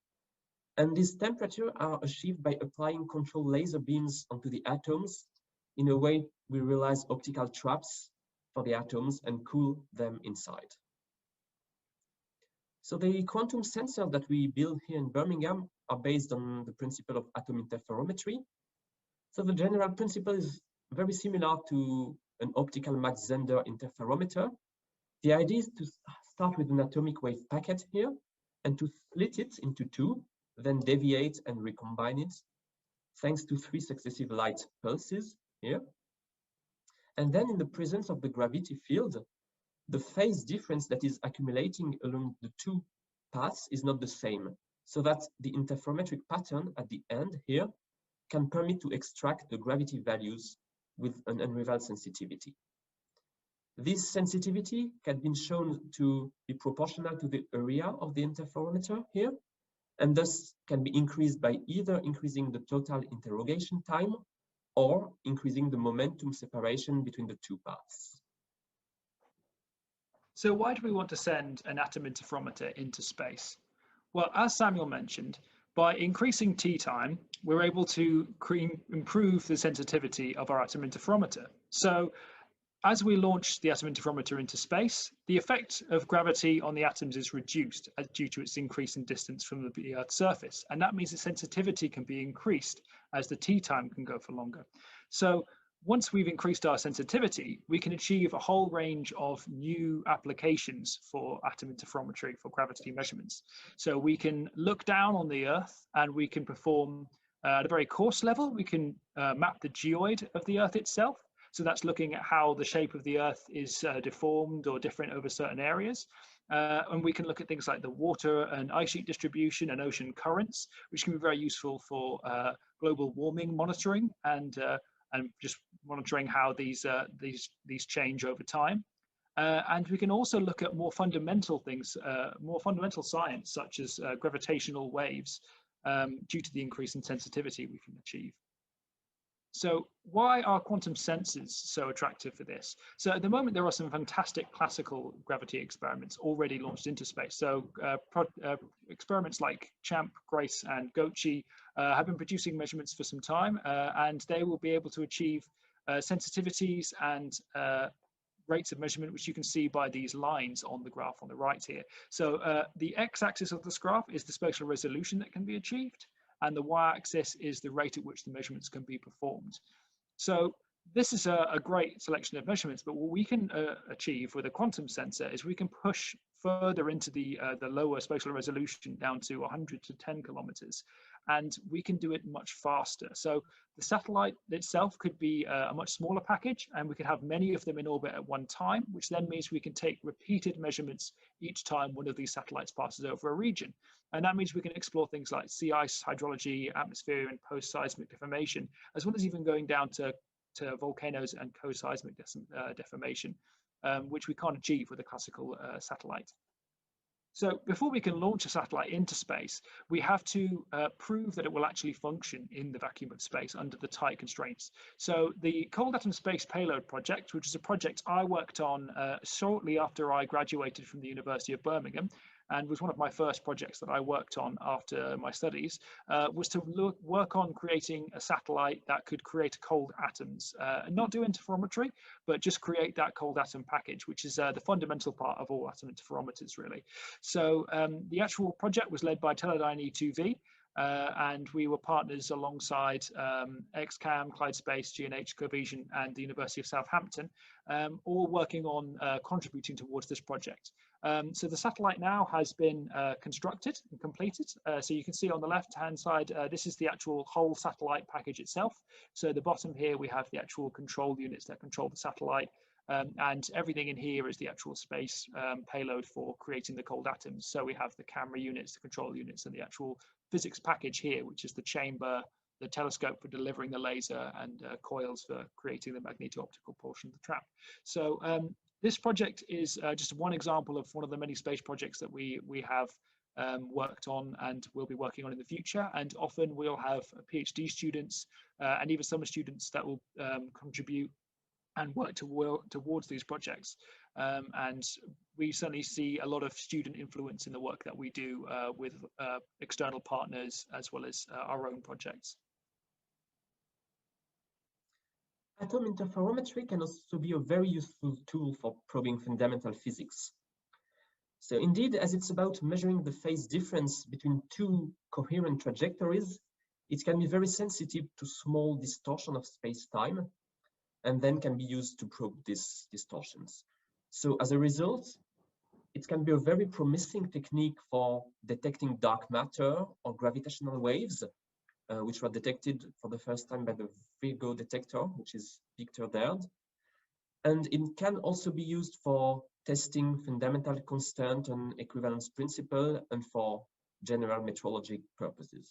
And these temperatures are achieved by applying controlled laser beams onto the atoms. In a way, we realize optical traps for the atoms and cool them inside. So the quantum sensors that we build here in Birmingham are based on the principle of atom interferometry. So the general principle is very similar to an optical Mach-Zehnder interferometer. The idea is to start with an atomic wave packet here and to split it into two, then deviate and recombine it, thanks to 3 successive light pulses here. And then in the presence of the gravity field, the phase difference that is accumulating along the two paths is not the same, so that the interferometric pattern at the end here can permit to extract the gravity values with an unrivaled sensitivity. This sensitivity can be shown to be proportional to the area of the interferometer here, and thus can be increased by either increasing the total interrogation time or increasing the momentum separation between the two paths. So why do we want to send an atom interferometer into space? Well, as Samuel mentioned, by increasing T time, we're able to improve the sensitivity of our atom interferometer. So as we launch the atom interferometer into space, the effect of gravity on the atoms is reduced due to its increase in distance from the Earth's surface. And that means the sensitivity can be increased as the T time can go for longer. So once we've increased our sensitivity, we can achieve a whole range of new applications for atom interferometry, for gravity measurements. So we can look down on the Earth and we can perform, at a very coarse level, we can map the geoid of the Earth itself. So that's looking at how the shape of the Earth is deformed or different over certain areas. And we can look at things like the water and ice sheet distribution and ocean currents, which can be very useful for global warming monitoring and just monitoring how these change over time. And we can also look at more fundamental things, more fundamental science, such as gravitational waves, due to the increase in sensitivity we can achieve. So why are quantum sensors so attractive for this? So at the moment, there are some fantastic classical gravity experiments already launched into space. So experiments like CHAMP, GRACE, and GOCHI have been producing measurements for some time, and they will be able to achieve sensitivities and rates of measurement, which you can see by these lines on the graph on the right here. So the x-axis of this graph is the spatial resolution that can be achieved, and the y-axis is the rate at which the measurements can be performed. So this is a great selection of measurements, but what we can achieve with a quantum sensor is we can push further into the lower spatial resolution down to 100 to 10 kilometers, and we can do it much faster. So the satellite itself could be a much smaller package, and we could have many of them in orbit at one time, which then means we can take repeated measurements each time one of these satellites passes over a region. And that means we can explore things like sea ice, hydrology, atmosphere, and post-seismic deformation, as well as even going down to volcanoes and co-seismic deformation, which we can't achieve with a classical satellite. So before we can launch a satellite into space, we have to prove that it will actually function in the vacuum of space under the tight constraints. So the Cold Atom Space Payload project, which is a project I worked on shortly after I graduated from the University of Birmingham, and was one of my first projects that I worked on after my studies, was to work on creating a satellite that could create cold atoms, and not do interferometry, but just create that cold atom package, which is the fundamental part of all atom interferometers, really. So the actual project was led by Teledyne E2V, and we were partners alongside XCAM, Clyde Space, G&H Cohesion, and the University of Southampton, all working on contributing towards this project. So the satellite now has been constructed and completed. So you can see on the left-hand side, this is the actual whole satellite package itself. So the bottom here, we have the actual control units that control the satellite. And everything in here is the actual space payload for creating the cold atoms. So we have the camera units, the control units, and the actual physics package here, which is the chamber, the telescope for delivering the laser, and coils for creating the magneto-optical portion of the trap. So this project is just one example of one of the many space projects that we have worked on and will be working on in the future. And often we'll have PhD students and even summer students that will contribute and work towards these projects. And we certainly see a lot of student influence in the work that we do with external partners as well as our own projects. Atom interferometry can also be a very useful tool for probing fundamental physics. So indeed, as it's about measuring the phase difference between two coherent trajectories, it can be very sensitive to small distortion of space-time, and then can be used to probe these distortions. So as a result, it can be a very promising technique for detecting dark matter or gravitational waves, which were detected for the first time by the Virgo detector, which is pictured there. And it can also be used for testing fundamental constant and equivalence principle and for general metrology purposes.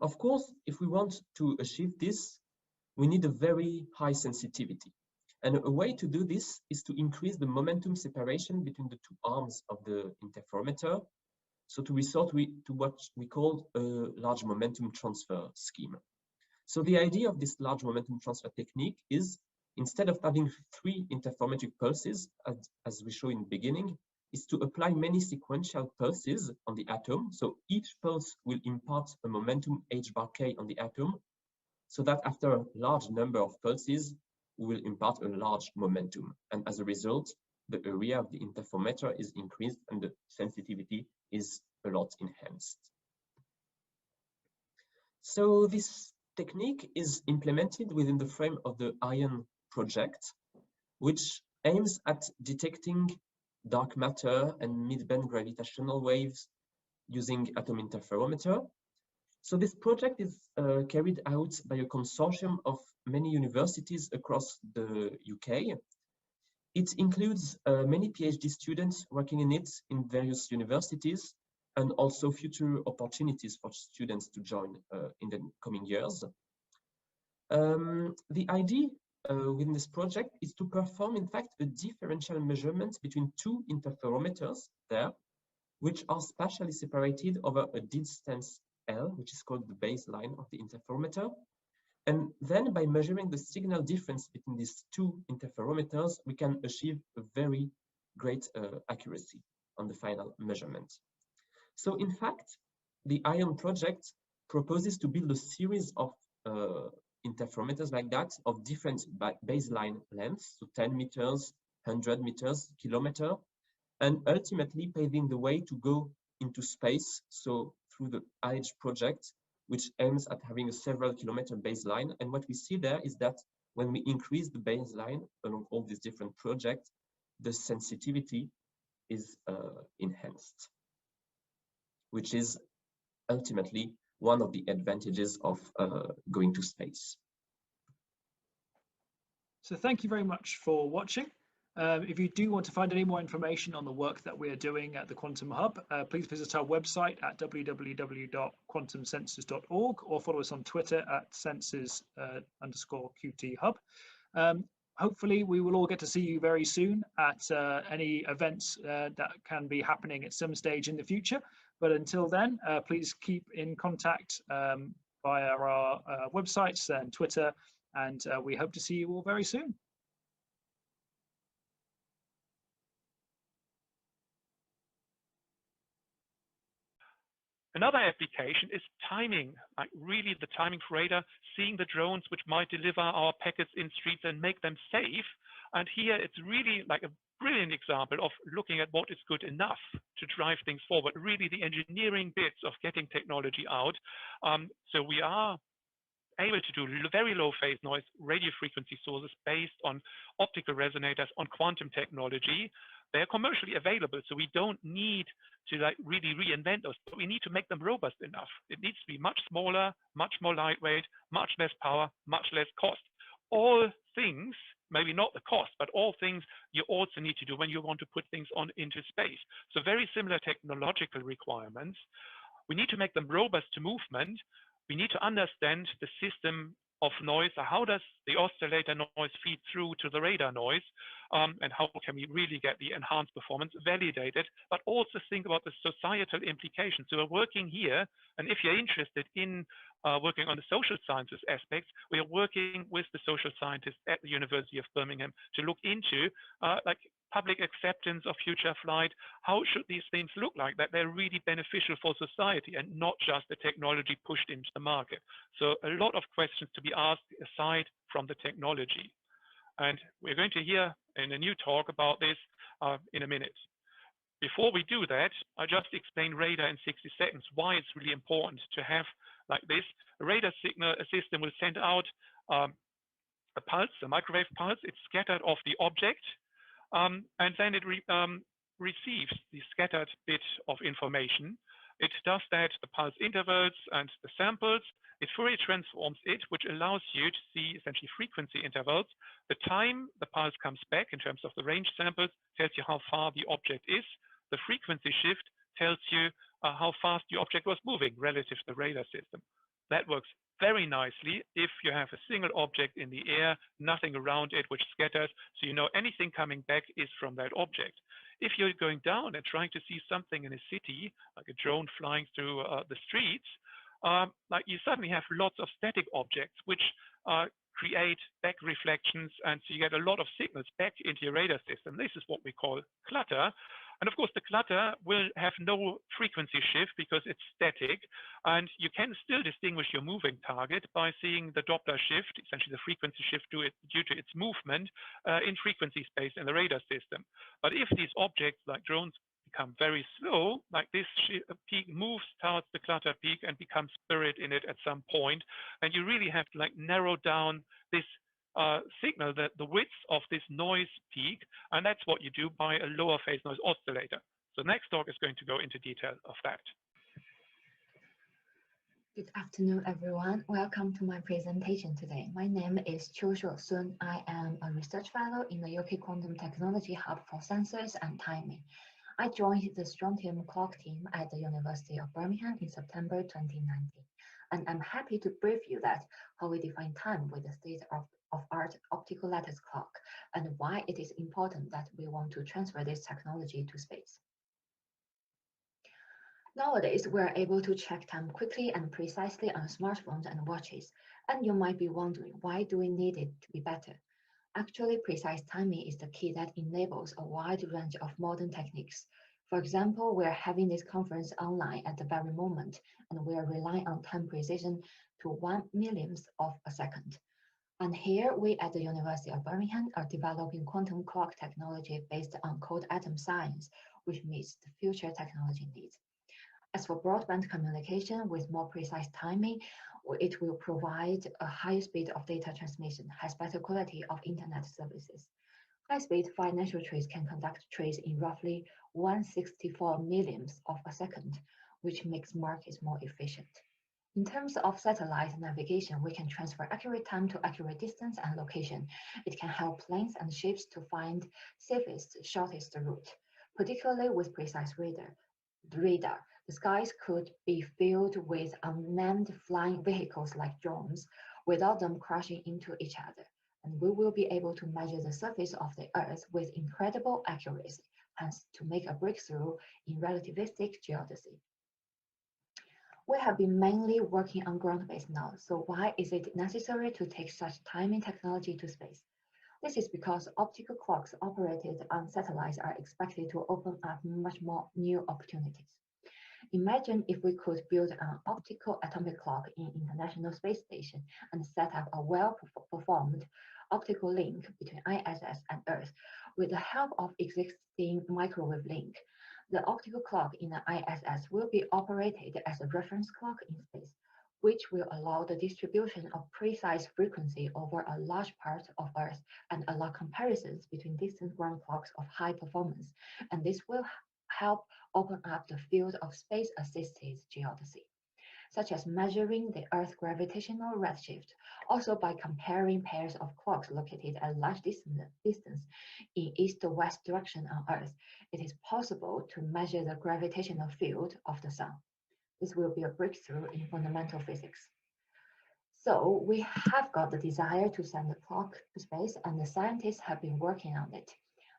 Of course, if we want to achieve this, we need a very high sensitivity. And a way to do this is to increase the momentum separation between the two arms of the interferometer. So to resort to what we call a large momentum transfer scheme. So the idea of this large momentum transfer technique is, instead of having 3 interferometric pulses, as we show in the beginning, is to apply many sequential pulses on the atom. So each pulse will impart a momentum h bar k on the atom, so that after a large number of pulses, we will impart a large momentum. And as a result, the area of the interferometer is increased and the sensitivity is a lot enhanced. So this technique is implemented within the frame of the ION project, which aims at detecting dark matter and mid-band gravitational waves using atom interferometer. So this project is carried out by a consortium of many universities across the UK. It includes many PhD students working in it in various universities, and also future opportunities for students to join in the coming years. The idea within this project is to perform, in fact, a differential measurement between 2 interferometers there, which are spatially separated over a distance L, which is called the baseline of the interferometer. And then by measuring the signal difference between these 2 interferometers, we can achieve a very great accuracy on the final measurement. So in fact, the ION project proposes to build a series of interferometers like that of different baseline lengths, so 10 meters, 100 meters, kilometer, and ultimately paving the way to go into space, so through the IH project, which aims at having a several kilometer baseline. And what we see there is that when we increase the baseline along all these different projects, the sensitivity is enhanced, which is ultimately one of the advantages of going to space. So thank you very much for watching. If you do want to find any more information on the work that we are doing at the Quantum Hub, please visit our website at www.quantumsensors.org or follow us on Twitter at sensors_QT Hub. hopefully we will all get to see you very soon at any events that can be happening at some stage in the future. But until then, please keep in contact via our websites and Twitter, and we hope to see you all very soon. Another application is timing, like really the timing for radar, seeing the drones which might deliver our packets in streets and make them safe. And here it's really like a brilliant example of looking at what is good enough to drive things forward, really the engineering bits of getting technology out. So we are able to do very low phase noise radio frequency sources based on optical resonators on quantum technology. They're commercially available, so we don't need to like really reinvent those, but we need to make them robust enough. It needs to be much smaller, much more lightweight, much less power, much less cost. All things, maybe not the cost, but all things you also need to do when you want to put things on into space. So very similar technological requirements. We need to make them robust to movement. We need to understand the system of noise. So how does the oscillator noise feed through to the radar noise? And how can we really get the enhanced performance validated, but also think about the societal implications. So we're working here, and if you're interested in working on the social sciences aspects, we are working with the social scientists at the University of Birmingham to look into like public acceptance of future flight. How should these things look like, that they're really beneficial for society and not just the technology pushed into the market? So a lot of questions to be asked aside from the technology. And we're going to hear in a new talk about this in a minute. Before we do that, I just explain radar in 60 seconds, why it's really important to have like this. A radar signal, a system will send out a pulse, a microwave pulse. It's scattered off the object. And then it receives the scattered bit of information. It does that, the pulse intervals and the samples. It Fourier transforms it, which allows you to see essentially frequency intervals. The time the pulse comes back in terms of the range samples tells you how far the object is. The frequency shift tells you how fast the object was moving relative to the radar system. That works very nicely if you have a single object in the air, nothing around it which scatters, so you know anything coming back is from that object. If you're going down and trying to see something in a city, like a drone flying through the streets, like you suddenly have lots of static objects which create back reflections, and so you get a lot of signals back into your radar system. This is what we call clutter. And of course, the clutter will have no frequency shift because it's static, and you can still distinguish your moving target by seeing the Doppler shift, essentially the frequency shift due to its movement in frequency space in the radar system. But if these objects like drones become very slow, like this peak moves towards the clutter peak and becomes buried in it at some point, and you really have to like narrow down this signal, the width of this noise peak, and that's what you do by a lower phase noise oscillator. So next talk is going to go into detail of that. Good afternoon, everyone. Welcome to my presentation today. My name is Qiu Sun. I am a research fellow in the UK Quantum Technology Hub for Sensors and Timing. I joined the Strontium Clock team at the University of Birmingham in September 2019, and I'm happy to brief you that how we define time with the state-of-art optical lattice clock and why it is important that we want to transfer this technology to space. Nowadays, we're able to check time quickly and precisely on smartphones and watches, and you might be wondering, why do we need it to be better? Actually, precise timing is the key that enables a wide range of modern techniques. For example, we're having this conference online at the very moment, and we're relying on time precision to 1/1,000,000th of a second. And here, we at the University of Birmingham are developing quantum clock technology based on cold atom science, which meets the future technology needs. As for broadband communication with more precise timing, it will provide a higher speed of data transmission, has better quality of internet services. High-speed financial trades can conduct trades in roughly 1/64,000,000th of a second, which makes markets more efficient. In terms of satellite navigation, we can transfer accurate time to accurate distance and location. It can help planes and ships to find safest, shortest route, particularly with precise radar. The skies could be filled with unmanned flying vehicles like drones without them crashing into each other. and we will be able to measure the surface of the Earth with incredible accuracy, hence to make a breakthrough in relativistic geodesy. We have been mainly working on ground-based now, so why is it necessary to take such timing technology to space? This is because optical clocks operated on satellites are expected to open up much more new opportunities. Imagine if we could build an optical atomic clock in International Space Station and set up a well-performed optical link between ISS and Earth with the help of existing microwave link. The optical clock in the ISS will be operated as a reference clock in space, which will allow the distribution of precise frequency over a large part of Earth and allow comparisons between distant ground clocks of high performance. And this will help open up the field of space-assisted geodesy, such as measuring the Earth's gravitational redshift. Also, by comparing pairs of clocks located at large distance in east-west direction on Earth, it is possible to measure the gravitational field of the Sun. This will be a breakthrough in fundamental physics. So we have got the desire to send the clock to space, and the scientists have been working on it.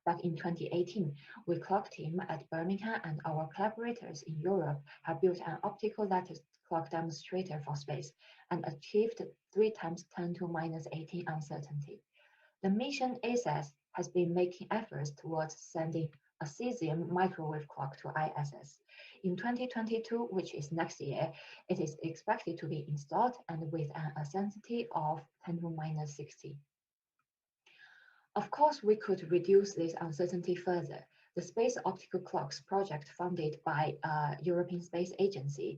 Back in 2018, we clock team at Birmingham and our collaborators in Europe have built an optical lattice clock demonstrator for space and achieved 3 × 10⁻18 uncertainty. The mission ACES has been making efforts towards sending a cesium microwave clock to ISS. In 2022, which is next year, it is expected to be installed and with an uncertainty of 10⁻60. Of course, we could reduce this uncertainty further. The Space Optical Clocks project funded by European Space Agency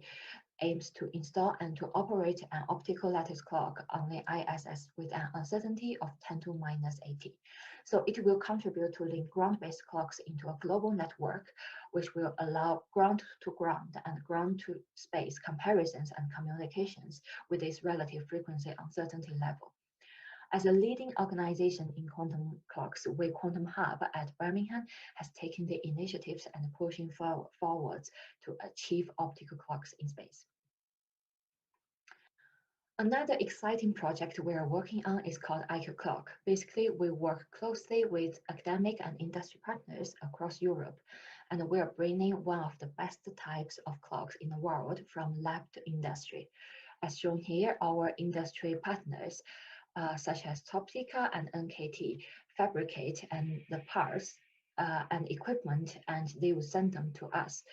aims to install and to operate an optical lattice clock on the ISS with an uncertainty of 10⁻80. So it will contribute to link ground-based clocks into a global network, which will allow ground-to-ground and ground-to-space comparisons and communications with this relative frequency uncertainty level. As a leading organization in quantum clocks, We Quantum Hub at Birmingham has taken the initiatives and pushing forward to achieve optical clocks in space. Another exciting project we are working on is called IQ Clock. Basically, we work closely with academic and industry partners across Europe, and we are bringing one of the best types of clocks in the world from lab to industry. As shown here, our industry partners such as Toptica and NKT fabricate and the parts and equipment, and they will send them to us.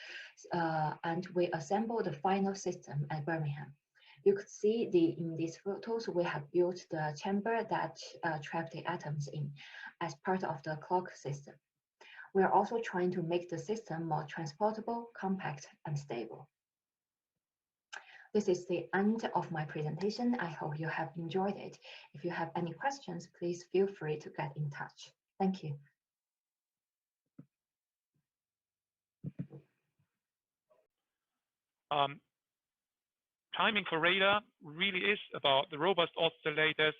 And we assemble the final system at Birmingham. You could see in these photos, we have built the chamber that trap the atoms in as part of the clock system. We are also trying to make the system more transportable, compact, and stable. This is the end of my presentation. I hope you have enjoyed it. If you have any questions, please feel free to get in touch. Thank you. Timing for radar really is about the robust oscillators,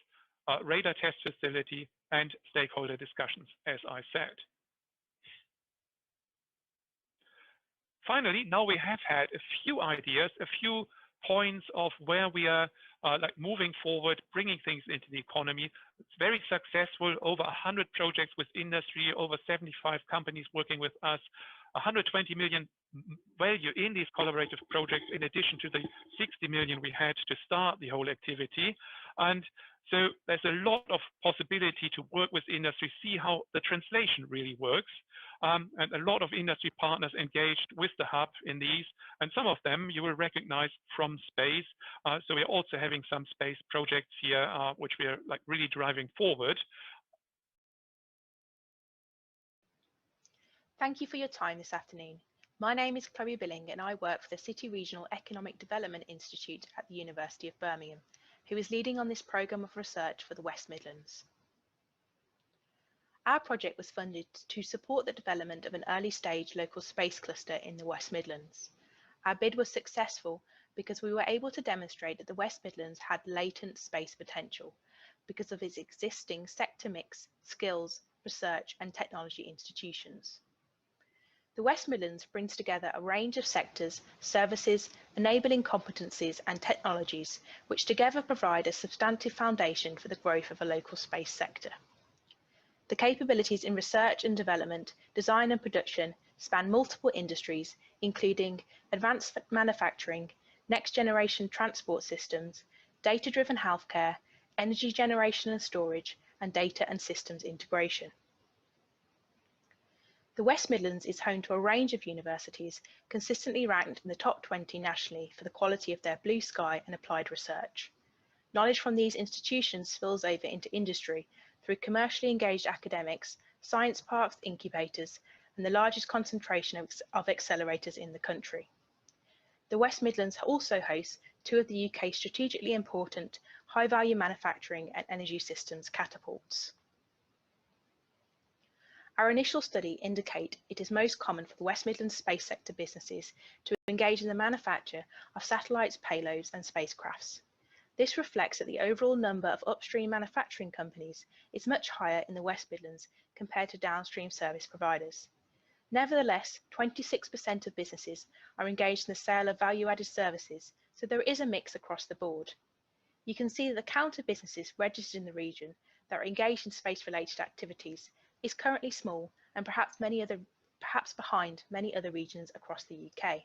radar test facility, and stakeholder discussions, as I said. Finally, now we have had a few ideas, a few points of where we are like moving forward, bringing things into the economy. It's very successful, over 100 projects with industry, over 75 companies working with us, 120 million value in these collaborative projects, in addition to the 60 million we had to start the whole activity. And so there's a lot of possibility to work with industry, see how the translation really works. And a lot of industry partners engaged with the hub in these, and some of them you will recognize from space. So we're also having some space projects here, which we are like really driving forward. Thank you for your time this afternoon. My name is Chloe Billing and I work for the City Regional Economic Development Institute at the University of Birmingham, who is leading on this programme of research for the West Midlands. Our project was funded to support the development of an early stage local space cluster in the West Midlands. Our bid was successful because we were able to demonstrate that the West Midlands had latent space potential because of its existing sector mix, skills, research and technology institutions. The West Midlands brings together a range of sectors, services, enabling competencies and technologies which together provide a substantive foundation for the growth of a local space sector. The capabilities in research and development, design and production span multiple industries, including advanced manufacturing, next-generation transport systems, data-driven healthcare, energy generation and storage, and data and systems integration. The West Midlands is home to a range of universities consistently ranked in the top 20 nationally for the quality of their blue sky and applied research. Knowledge from these institutions spills over into industry through commercially engaged academics, science parks, incubators, and the largest concentration of accelerators in the country. The West Midlands also hosts two of the UK's strategically important high-value manufacturing and energy systems catapults. Our initial study indicate it is most common for the West Midlands space sector businesses to engage in the manufacture of satellites, payloads and spacecrafts. This reflects that the overall number of upstream manufacturing companies is much higher in the West Midlands compared to downstream service providers. Nevertheless, 26% of businesses are engaged in the sale of value-added services, so there is a mix across the board. You can see that the count of businesses registered in the region that are engaged in space-related activities is currently small and perhaps behind many other regions across the UK.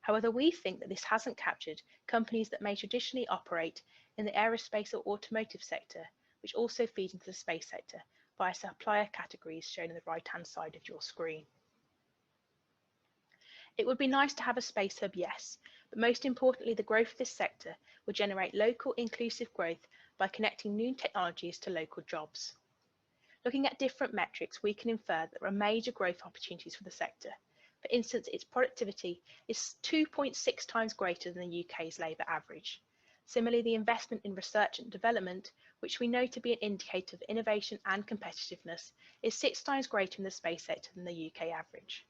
However, we think that this hasn't captured companies that may traditionally operate in the aerospace or automotive sector, which also feed into the space sector via supplier categories shown on the right-hand side of your screen. It would be nice to have a space hub, yes, but most importantly, the growth of this sector will generate local inclusive growth by connecting new technologies to local jobs. Looking at different metrics, we can infer that there are major growth opportunities for the sector. For instance, its productivity is 2.6 times greater than the UK's labour average. Similarly, the investment in research and development, which we know to be an indicator of innovation and competitiveness, is 6 times greater in the space sector than the UK average.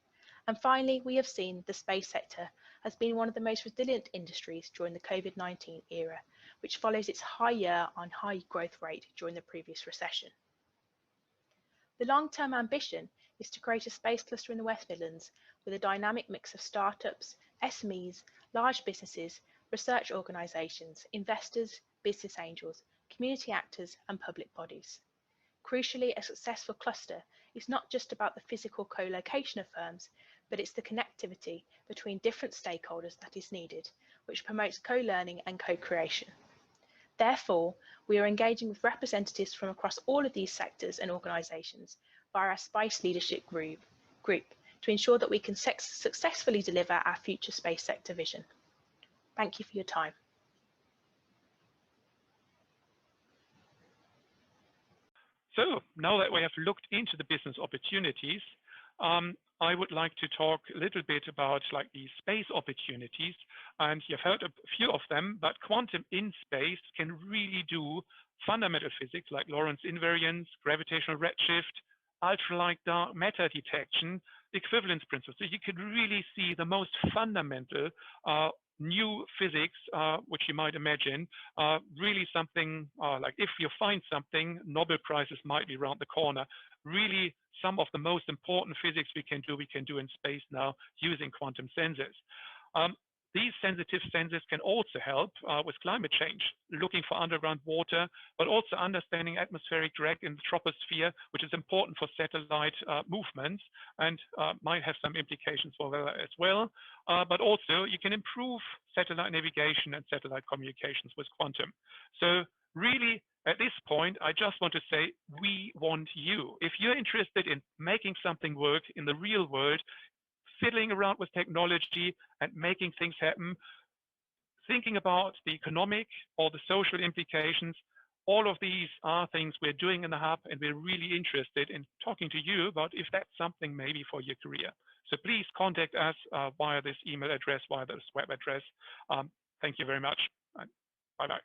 And finally, we have seen the space sector has been one of the most resilient industries during the COVID-19 era, which follows its high year-on-high growth rate during the previous recession. The long-term ambition is to create a space cluster in the West Midlands with a dynamic mix of startups, SMEs, large businesses, research organisations, investors, business angels, community actors and public bodies. Crucially, a successful cluster is not just about the physical co-location of firms, but it's the connectivity between different stakeholders that is needed, which promotes co-learning and co-creation. Therefore, we are engaging with representatives from across all of these sectors and organisations via our Space Leadership Group to ensure that we can successfully deliver our future space sector vision. Thank you for your time. So now that we have looked into the business opportunities, I would like to talk a little bit about the space opportunities, and you've heard a few of them, but quantum in space can really do fundamental physics like Lorentz invariance, gravitational redshift, ultralight dark matter detection, equivalence principles. So you could really see the most fundamental new physics, which you might imagine, really something like if you find something, Nobel Prizes might be around the corner. Really, some of the most important physics we can do in space now using quantum sensors. These sensitive sensors can also help with climate change, looking for underground water, but also understanding atmospheric drag in the troposphere, which is important for satellite movements and might have some implications for weather as well. But also you can improve satellite navigation and satellite communications with quantum. So really, at this point, I just want to say, we want you. If you're interested in making something work in the real world, fiddling around with technology and making things happen, thinking about the economic or the social implications, all of these are things we're doing in the Hub, and we're really interested in talking to you about if that's something maybe for your career. So please contact us via this email address, via this web address. Thank you very much. Bye-bye.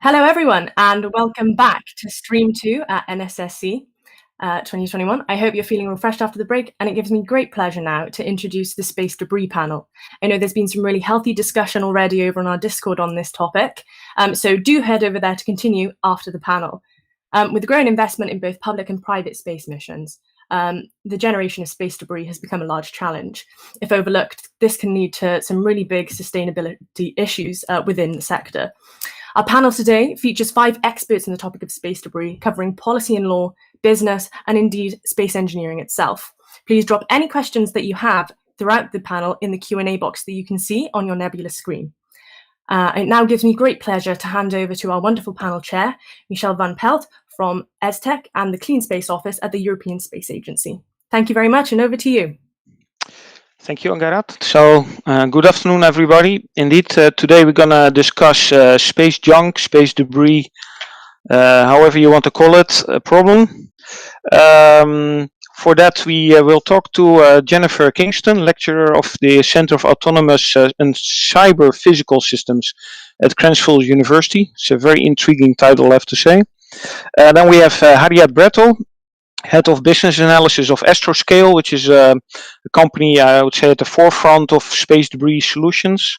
Hello everyone and welcome back to Stream 2 at NSSC 2021. I hope you're feeling refreshed after the break, and it gives me great pleasure now to introduce the Space Debris panel. I know there's been some really healthy discussion already over on our Discord on this topic, so do head over there to continue after the panel. With the growing investment in both public and private space missions, the generation of space debris has become a large challenge. If overlooked, this can lead to some really big sustainability issues within the sector. Our panel today features 5 experts in the topic of space debris, covering policy and law, business, and indeed space engineering itself. Please drop any questions that you have throughout the panel in the Q&A box that you can see on your Nebula screen. It now gives me great pleasure to hand over to our wonderful panel chair, Michel van Pelt from ESTEC and the Clean Space Office at the European Space Agency. Thank you very much, and over to you. Thank you, Angarat. So, good afternoon, everybody. Indeed, today we're going to discuss space junk, space debris, however you want to call it, a problem. For that, we will talk to Jennifer Kingston, lecturer of the Center of Autonomous and Cyber Physical Systems at Cransfield University. It's a very intriguing title, I have to say. Then we have Harriet Brettel, Head of Business Analysis of Astroscale, which is a company, I would say, at the forefront of space debris solutions.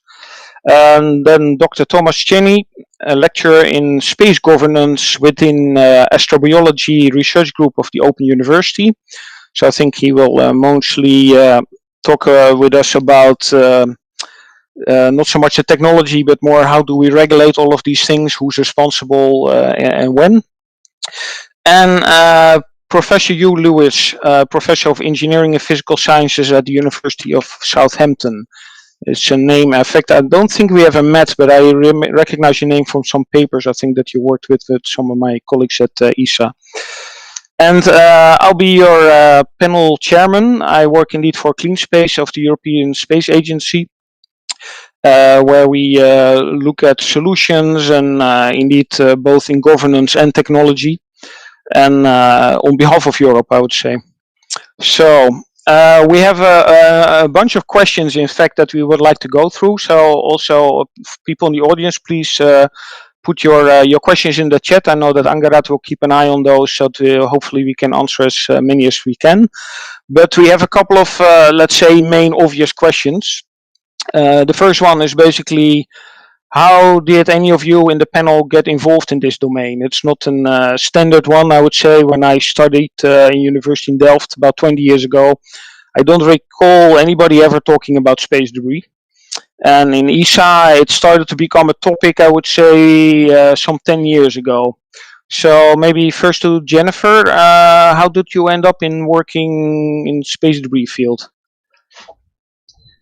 And then Dr. Thomas Cheney, a lecturer in space governance within Astrobiology Research Group of the Open University. So I think he will mostly talk with us about not so much the technology, but more how do we regulate all of these things, who's responsible and when. And Professor Hugh Lewis, Professor of Engineering and Physical Sciences at the University of Southampton. It's a name, in fact, I don't think we ever met, but I recognize your name from some papers I think that you worked with some of my colleagues at ESA. And I'll be your panel chairman. I work indeed for Clean Space of the European Space Agency, where we look at solutions and indeed both in governance and technology. And on behalf of Europe, I would say. So we have a bunch of questions, in fact, that we would like to go through. So also, people in the audience, please put your questions in the chat. I know that Angarat will keep an eye on those, so hopefully we can answer as many as we can. But we have a couple of, let's say, main obvious questions. The first one is basically, how did any of you in the panel get involved in this domain? It's not a standard one, I would say. When I studied in university in Delft about 20 years ago, I don't recall anybody ever talking about space debris. And in ESA, it started to become a topic, I would say, some 10 years ago. So maybe first to Jennifer, how did you end up in working in space debris field?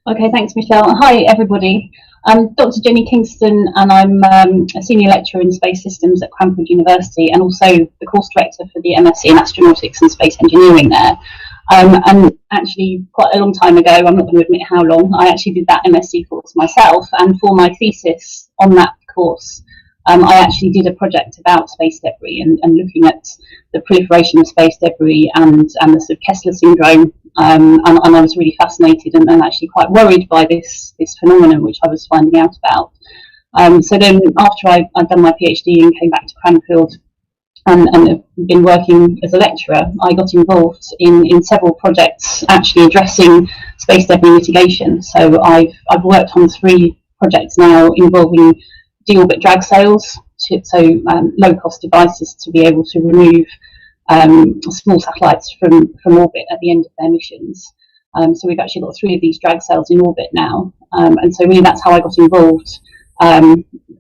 Okay, thanks, Michelle. Hi, everybody. I'm Dr. Jenny Kingston, and I'm a senior lecturer in space systems at Cranfield University, and also the course director for the MSc in astronautics and space engineering there. And actually, quite a long time ago, I'm not going to admit how long, I actually did that MSc course myself, and for my thesis on that course, I actually did a project about space debris and looking at the proliferation of space debris and the sort of Kessler syndrome. And I was really fascinated and actually quite worried by this phenomenon, which I was finding out about. So then after I'd done my PhD and came back to Cranfield and have been working as a lecturer, I got involved in several projects actually addressing space debris mitigation. So I've worked on 3 projects now involving deorbit drag sails, so low-cost devices to be able to remove small satellites from orbit at the end of their missions. So we've actually got 3 of these drag sails in orbit now, and so really that's how I got involved.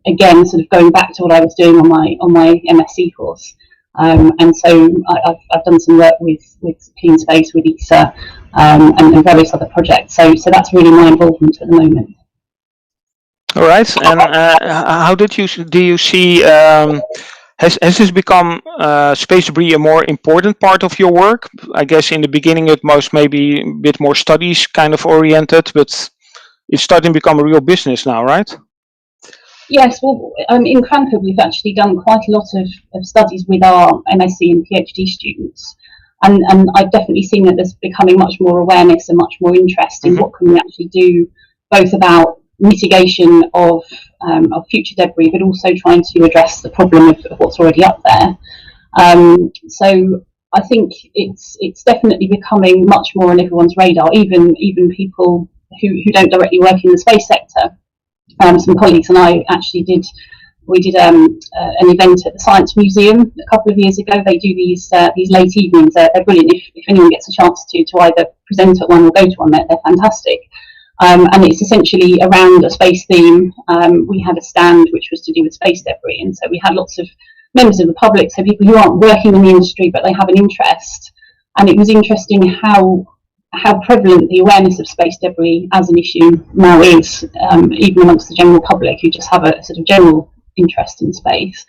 Again, sort of going back to what I was doing on my MSc course, and so I've done some work with Clean Space, with ESA, and various other projects. So that's really my involvement at the moment. All right, and how do you see? Has this become space debris a more important part of your work? I guess in the beginning it was maybe a bit more studies kind of oriented, but it's starting to become a real business now, right? Yes, well, in Cranfield we've actually done quite a lot of studies with our MSc and PhD students, and I've definitely seen that there's becoming much more awareness and much more interest in what can we actually do, both about mitigation of future debris, but also trying to address the problem of what's already up there. So I think it's definitely becoming much more on everyone's radar, even people who don't directly work in the space sector. Some colleagues and I actually did an event at the Science Museum a couple of years ago. They do these late evenings. They're brilliant. If anyone gets a chance to either present at one or go to one, they're fantastic. And it's essentially around a space theme. We had a stand which was to do with space debris, and so we had lots of members of the public, so people who aren't working in the industry but they have an interest. And it was interesting how prevalent the awareness of space debris as an issue now is, even amongst the general public who just have a sort of general interest in space.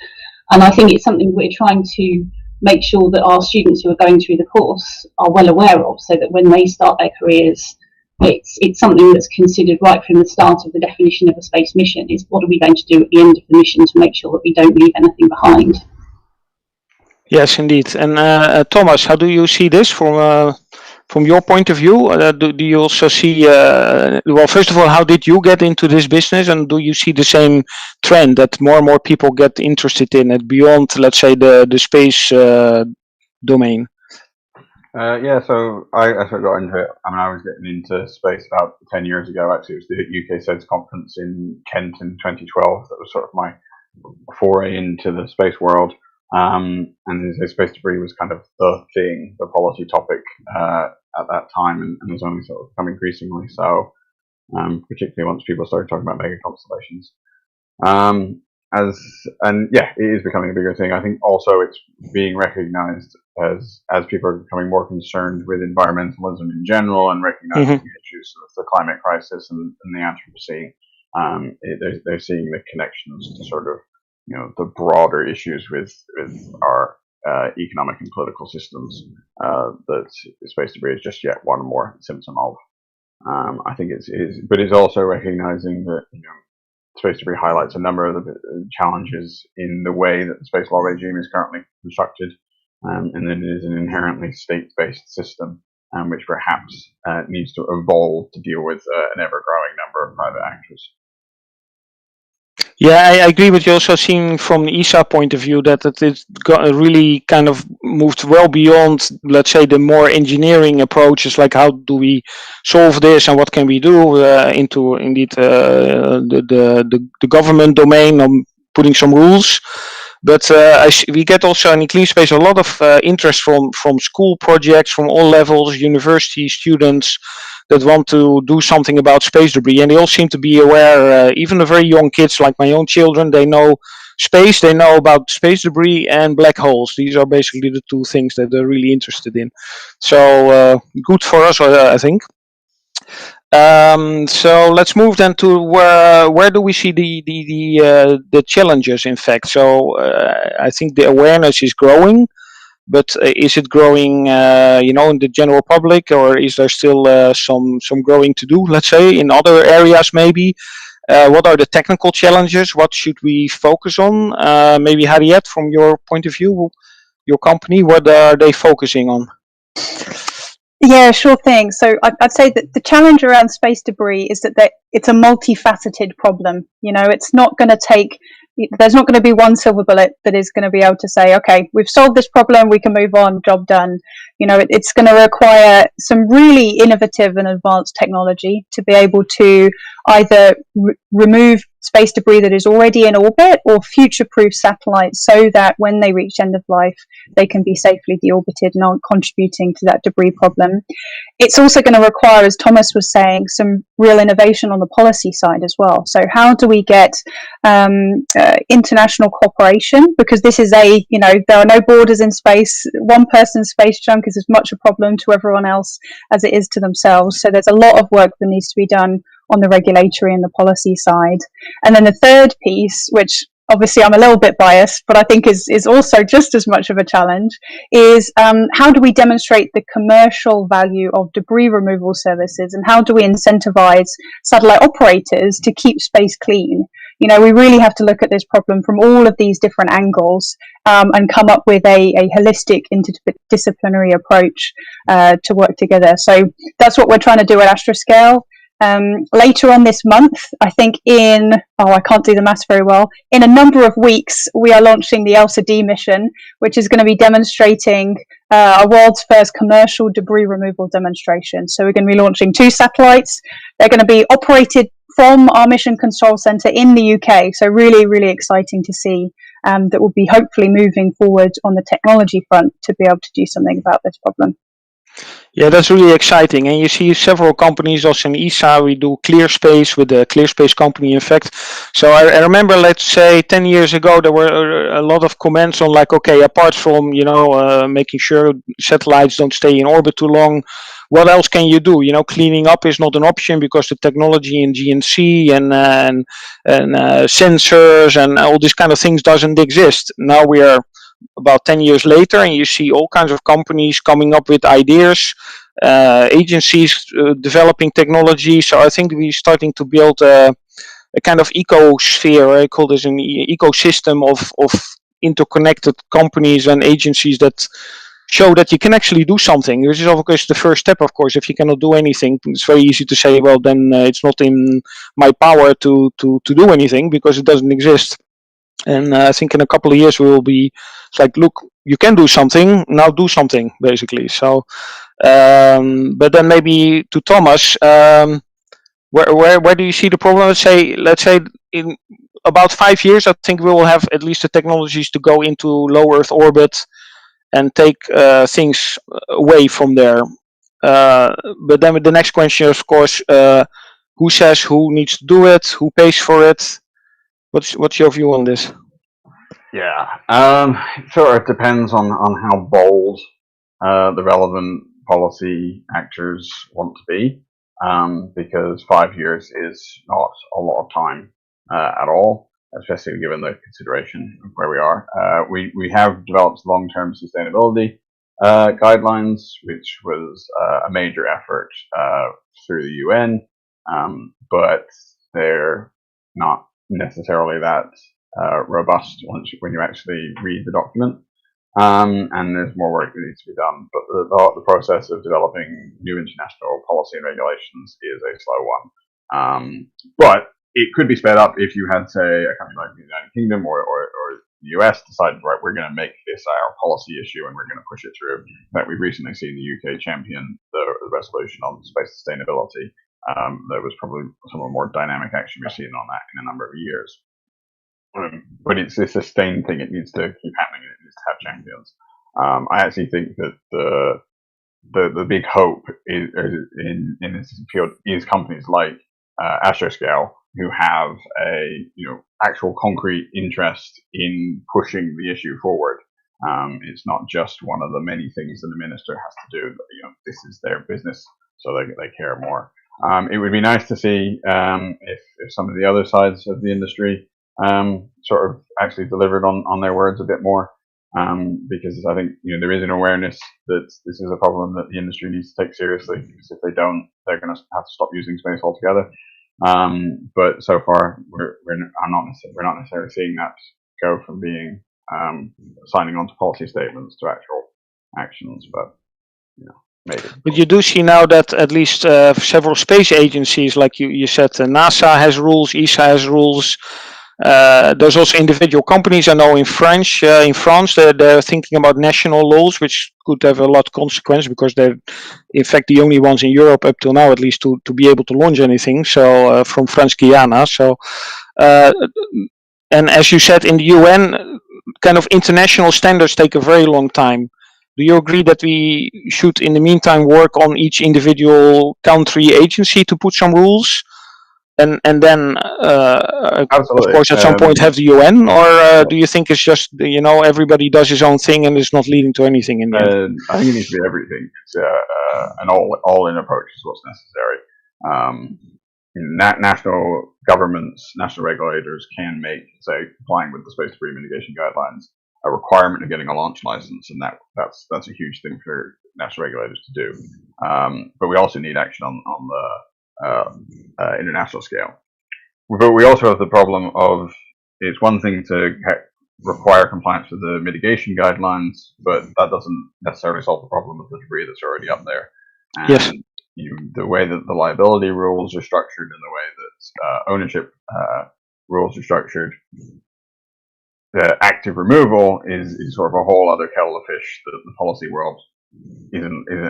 And I think it's something we're trying to make sure that our students who are going through the course are well aware of, so that when they start their careers, it's something that's considered right from the start of the definition of a space mission is what are we going to do at the end of the mission to make sure that we don't leave anything behind. Yes, indeed. And Thomas, how do you see this from your point of view? Do you also see, well, first of all, how did you get into this business, and do you see the same trend that more and more people get interested in it beyond, let's say, the space domain? Yeah, so I sort of got into it. I mean, I was getting into space about 10 years ago. Actually, it was the UKspace conference in Kent in 2012. That was sort of my foray into the space world. And space debris was kind of the thing, the policy topic at that time, and was only sort of become increasingly so, particularly once people started talking about mega constellations. It is becoming a bigger thing. I think also it's being recognised as people are becoming more concerned with environmentalism in general and recognising the issues of the climate crisis and the Anthropocene. They're seeing the connections to sort of, you know, the broader issues with our economic and political systems that space debris is just yet one more symptom of. I think but it's also recognizing that, you know, space debris highlights a number of the challenges in the way that the space law regime is currently constructed, and that it is an inherently state-based system, which perhaps needs to evolve to deal with an ever-growing number of private actors. Yeah, I agree with you. Also, seeing from the ESA point of view that it's got really kind of moved well beyond, let's say, the more engineering approaches, like how do we solve this and what can we do, into indeed the government domain on putting some rules. But we get also in ECleanSpace a lot of interest from school projects, from all levels, university students that want to do something about space debris, and they all seem to be aware, even the very young kids like my own children, they know space, they know about space debris and black holes. These are basically the two things that they're really interested in. So good for us, I think. So let's move then to where do we see the challenges, in fact. So I think the awareness is growing, but is it growing, in the general public, or is there still some growing to do, let's say, in other areas maybe? What are the technical challenges? What should we focus on? Maybe Harriet, from your point of view, your company, what are they focusing on? Yeah, sure thing. So I'd say that the challenge around space debris is that it's a multifaceted problem. You know, it's not going to take, there's not going to be one silver bullet that is going to be able to say, okay, we've solved this problem, we can move on, job done. You know, it's going to require some really innovative and advanced technology to be able to either remove space debris that is already in orbit or future-proof satellites so that when they reach end of life, they can be safely deorbited and aren't contributing to that debris problem. It's also going to require, as Thomas was saying, some real innovation on the policy side as well. So how do we get international cooperation? Because this is there are no borders in space. One person's space junk is as much a problem to everyone else as it is to themselves. So there's a lot of work that needs to be done on the regulatory and the policy side. And then the third piece, which obviously I'm a little bit biased, but I think is also just as much of a challenge, is how do we demonstrate the commercial value of debris removal services, and how do we incentivize satellite operators to keep space clean? You know, we really have to look at this problem from all of these different angles and come up with a holistic interdisciplinary approach to work together. So that's what we're trying to do at Astroscale. later on this month, I think I can't do the maths very well, in a number of weeks, we are launching the ELSA-D mission, which is going to be demonstrating our world's first commercial debris removal demonstration. So we're going to be launching 2 satellites. They're going to be operated from our mission control center in the UK. So really, really exciting to see that we'll be hopefully moving forward on the technology front to be able to do something about this problem. Yeah, that's really exciting. And you see several companies also in ESA. We do ClearSpace with the ClearSpace company, in fact. So I remember, let's say 10 years ago, there were a lot of comments on like, okay, apart from, making sure satellites don't stay in orbit too long, what else can you do? Cleaning up is not an option because the technology in GNC and sensors and all these kind of things doesn't exist. Now we are about 10 years later, and you see all kinds of companies coming up with ideas, agencies developing technology. So I think we're starting to build a kind of ecosphere. I call this an ecosystem of interconnected companies and agencies that show that you can actually do something, which is of course the first step. Of course, if you cannot do anything, it's very easy to say, well, then it's not in my power to do anything because it doesn't exist. And I think in a couple of years we will be like, look, you can do something, now do something, basically. So, but then maybe to Thomas, where do you see the problem? Let's say in about 5 years, I think we will have at least the technologies to go into low Earth orbit and take things away from there. But then with the next question, of course, who says who needs to do it? Who pays for it? What's your view on this? Yeah, sure. It depends on how bold the relevant policy actors want to be, because 5 years is not a lot of time at all, especially given the consideration of where we are. We have developed long-term sustainability guidelines, which was a major effort through the UN, but they're not necessarily that robust when you actually read the document, and there's more work that needs to be done. But the process of developing new international policy and regulations is a slow one. But it could be sped up if you had, say, a country like the United Kingdom or the US decide, right, we're going to make this our policy issue and we're going to push it through. In fact, we've recently seen the UK champion the resolution on space sustainability. There was probably some of the more dynamic action we've seen on that in a number of years. But it's a sustained thing. It needs to keep happening. It needs to have champions. I actually think that the big hope in this field is companies like Astroscale, who have a actual concrete interest in pushing the issue forward. It's not just one of the many things that the minister has to do. This is their business, so they care more. It would be nice to see if some of the other sides of the industry sort of actually delivered on their words a bit more, because I think there is an awareness that this is a problem that the industry needs to take seriously, because if they don't, they're going to have to stop using space altogether. But so far, we're not necessarily seeing that go from being signing on to policy statements to actual actions, but maybe. But you do see now that at least several space agencies, like you said, NASA has rules, ESA has rules. There's also individual companies. I know in France, they're thinking about national laws, which could have a lot of consequence because they're, in fact, the only ones in Europe up till now, at least, to be able to launch anything. So from French Guiana. So, and as you said, in the UN, kind of international standards take a very long time. Do you agree that we should, in the meantime, work on each individual country agency to put some rules? And then, of course, at some point have the UN, or do you think it's just everybody does his own thing and it's not leading to anything in the end? I think it needs to be everything. It's an all-in approach is what's necessary. National governments, national regulators can make, say, complying with the space debris mitigation guidelines a requirement of getting a launch license, and that's a huge thing for national regulators to do. But we also need action on the international scale. But we also have the problem of, it's one thing to require compliance with the mitigation guidelines, but that doesn't necessarily solve the problem of the debris that's already up there. And yes. the way that the liability rules are structured and the way that ownership rules are structured, the active removal is sort of a whole other kettle of fish that the policy world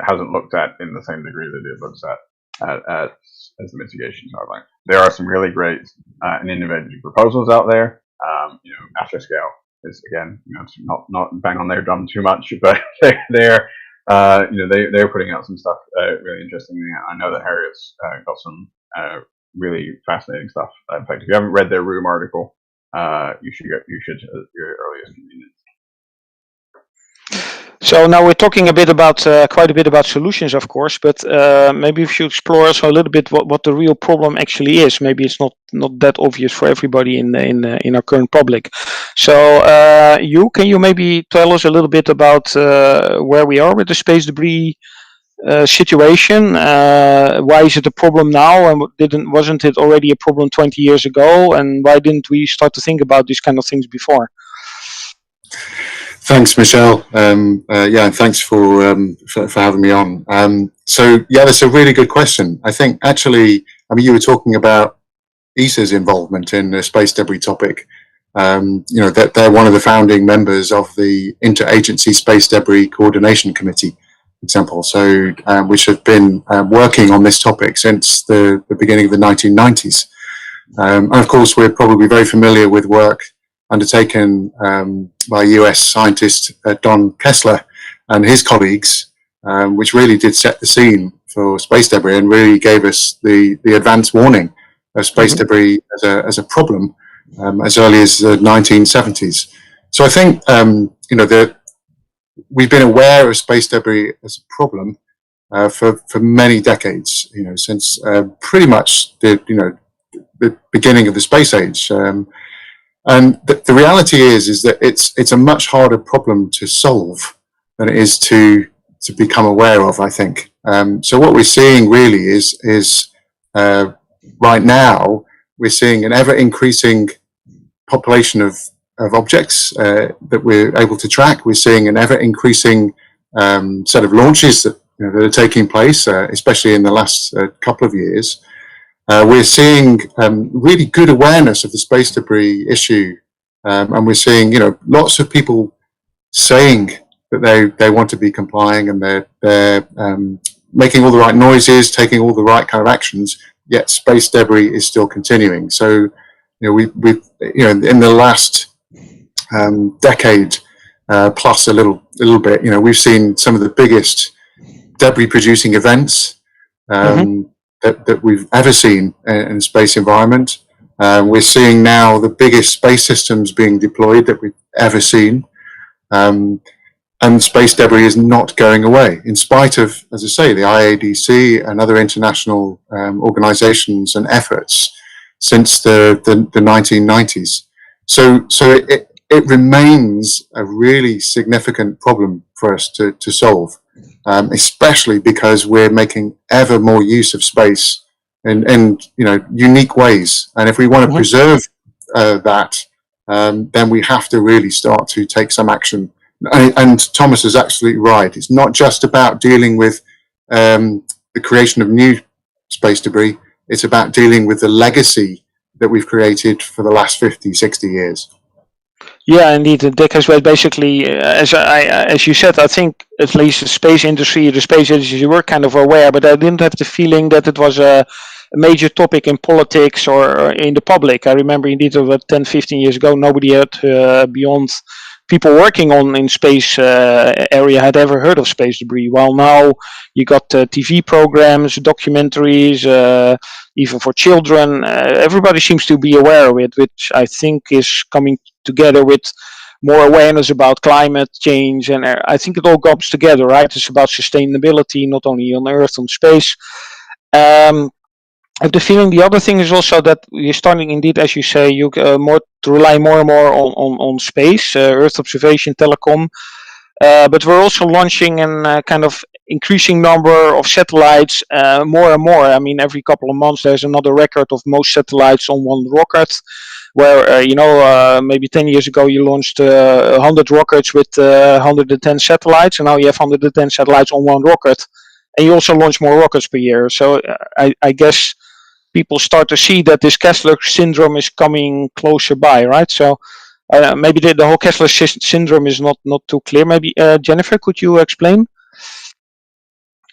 hasn't looked at in the same degree that it looks at as the mitigation guideline. There are some really great and innovative proposals out there. Afterscale is, again, not bang on their drum too much, but they're putting out some stuff really interestingly. I know that Harriet's got some really fascinating stuff. In fact, if you haven't read their Room article, you should at your earliest convenience. So now we're talking a bit about quite a bit about solutions, of course, but maybe we should explore also a little bit what the real problem actually is. Maybe it's not that obvious for everybody in our current public. So can you maybe tell us a little bit about where we are with the space debris situation? Why is it a problem now, and wasn't it already a problem 20 years ago? And why didn't we start to think about these kind of things before? Thanks, Michelle. And thanks for having me on. That's a really good question. I think actually, you were talking about ESA's involvement in the space debris topic. That they're one of the founding members of the Interagency Space Debris Coordination Committee, for example. So, which have been working on this topic since the beginning of the 1990s. And of course, we're probably very familiar with work undertaken by US scientist Don Kessler and his colleagues, which really did set the scene for space debris and really gave us the advance warning of space debris as a problem as early as the 1970s. So I think that we've been aware of space debris as a problem for many decades. Since pretty much the beginning of the space age. And the reality is that it's a much harder problem to solve than it is to become aware of, I think. So what we're seeing really is right now we're seeing an ever increasing population of objects that we're able to track. We're seeing an ever increasing set of launches that are taking place, especially in the last couple of years. We're seeing really good awareness of the space debris issue, and we're seeing lots of people saying that they want to be complying and they're making all the right noises, taking all the right kind of actions. Yet space debris is still continuing. So we've in the last decade plus a little bit, we've seen some of the biggest debris producing events. That we've ever seen in the space environment. We're seeing now the biggest space systems being deployed that we've ever seen. And space debris is not going away, in spite of, as I say, the IADC and other international organizations and efforts since the 1990s. So it remains a really significant problem for us to solve. Especially because we're making ever more use of space in unique ways, and if we want to preserve that, then we have to really start to take some action. And Thomas is absolutely right. It's not just about dealing with the creation of new space debris. It's about dealing with the legacy that we've created for the last 50, 60 years. Yeah, indeed. Dick has basically, as you said, I think at least the space industry, the space agency were kind of aware, but I didn't have the feeling that it was a major topic in politics or in the public. I remember indeed about 10, 15 years ago, nobody had, beyond people working in space area, had ever heard of space debris. While now you got TV programs, documentaries, even for children. Everybody seems to be aware of it, which I think is coming together with more awareness about climate change, and I think it all comes together, right? It's about sustainability, not only on Earth, on space. I have the feeling the other thing is also that you're starting, indeed, as you say, you more to rely more and more on space, Earth observation, telecom, but we're also launching a kind of increasing number of satellites, more and more. I mean, every couple of months there's another record of most satellites on one rocket. Where maybe 10 years ago you launched 100 rockets with 110 satellites, and now you have 110 satellites on one rocket. and you also launch more rockets per year. So I guess people start to see that this Kessler syndrome is coming closer by, right? So maybe the whole Kessler syndrome is not too clear. Maybe Jennifer, could you explain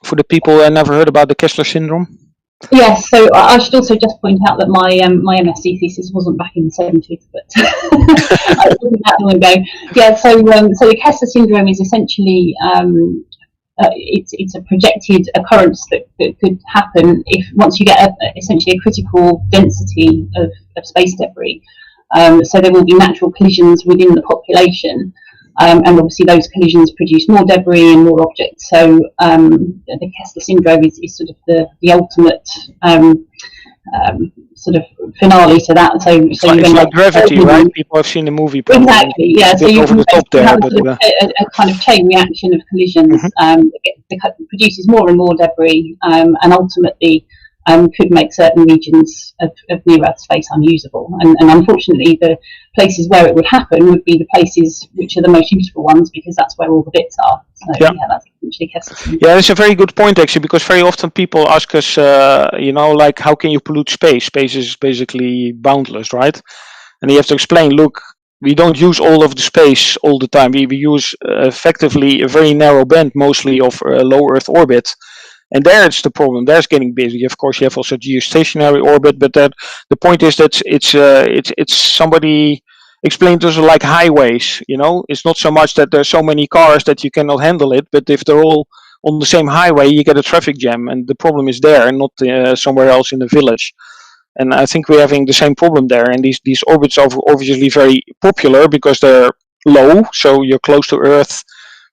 for the people who never heard about the Kessler syndrome? Yes, so I should also just point out that my MSc thesis wasn't back in the 70s, but it wasn't that long ago. Yeah, so the Kessler syndrome is essentially it's a projected occurrence that could happen if once you get essentially a critical density of space debris. So there will be natural collisions within the population. And obviously those collisions produce more debris and more objects. So the Kessler syndrome is sort of the ultimate sort of finale to that. So it's like Gravity, right? People have seen the movie. Probably. Exactly, yeah. So you over the top there, have a kind of chain reaction of collisions that produces more and more debris, and ultimately could make certain regions of near-Earth space unusable. And unfortunately, the places where it would happen would be the places which are the most useful ones, because that's where all the bits are. So, yeah, that's essentially Kessler. Yeah, it's a very good point, actually, because very often people ask us, like, how can you pollute space? Space is basically boundless, right? And you have to explain, look, we don't use all of the space all the time. We use effectively a very narrow band, mostly of low Earth orbit. And there it's the problem. There's getting busy. Of course, you have also geostationary orbit, but the point is that it's somebody explained to us like highways. It's not so much that there's so many cars that you cannot handle it, but if they're all on the same highway, you get a traffic jam, and the problem is there, and not somewhere else in the village. And I think we're having the same problem there. And these orbits are obviously very popular because they're low, so you're close to Earth.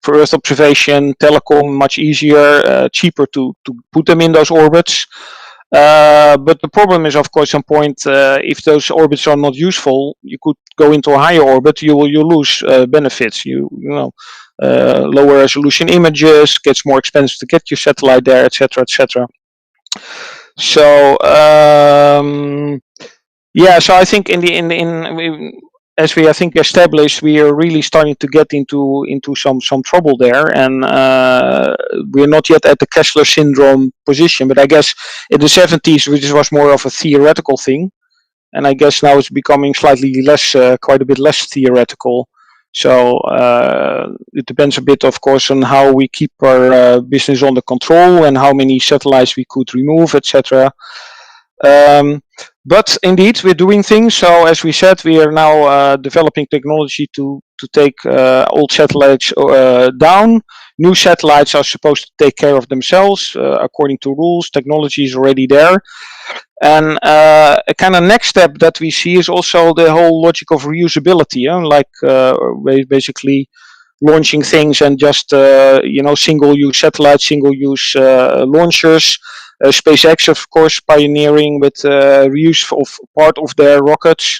For Earth observation, telecom, much easier, cheaper to put them in those orbits. But the problem is, of course, some point, if those orbits are not useful, you could go into a higher orbit, you lose benefits. Lower resolution images, gets more expensive to get your satellite there, etc., etc. So so I think as we, I think, established, we are really starting to get into some trouble there, and we're not yet at the Kessler syndrome position. But I guess in the 70s, which was more of a theoretical thing, and I guess now it's becoming slightly less, quite a bit less theoretical. So it depends a bit, of course, on how we keep our business under control and how many satellites we could remove, etc. But indeed, we're doing things. So as we said, we are now developing technology to take old satellites down. New satellites are supposed to take care of themselves according to rules. Technology is already there. And a kind of next step that we see is also the whole logic of reusability, basically launching things and just single-use satellites, single-use launchers. SpaceX, of course, pioneering with reuse of part of their rockets.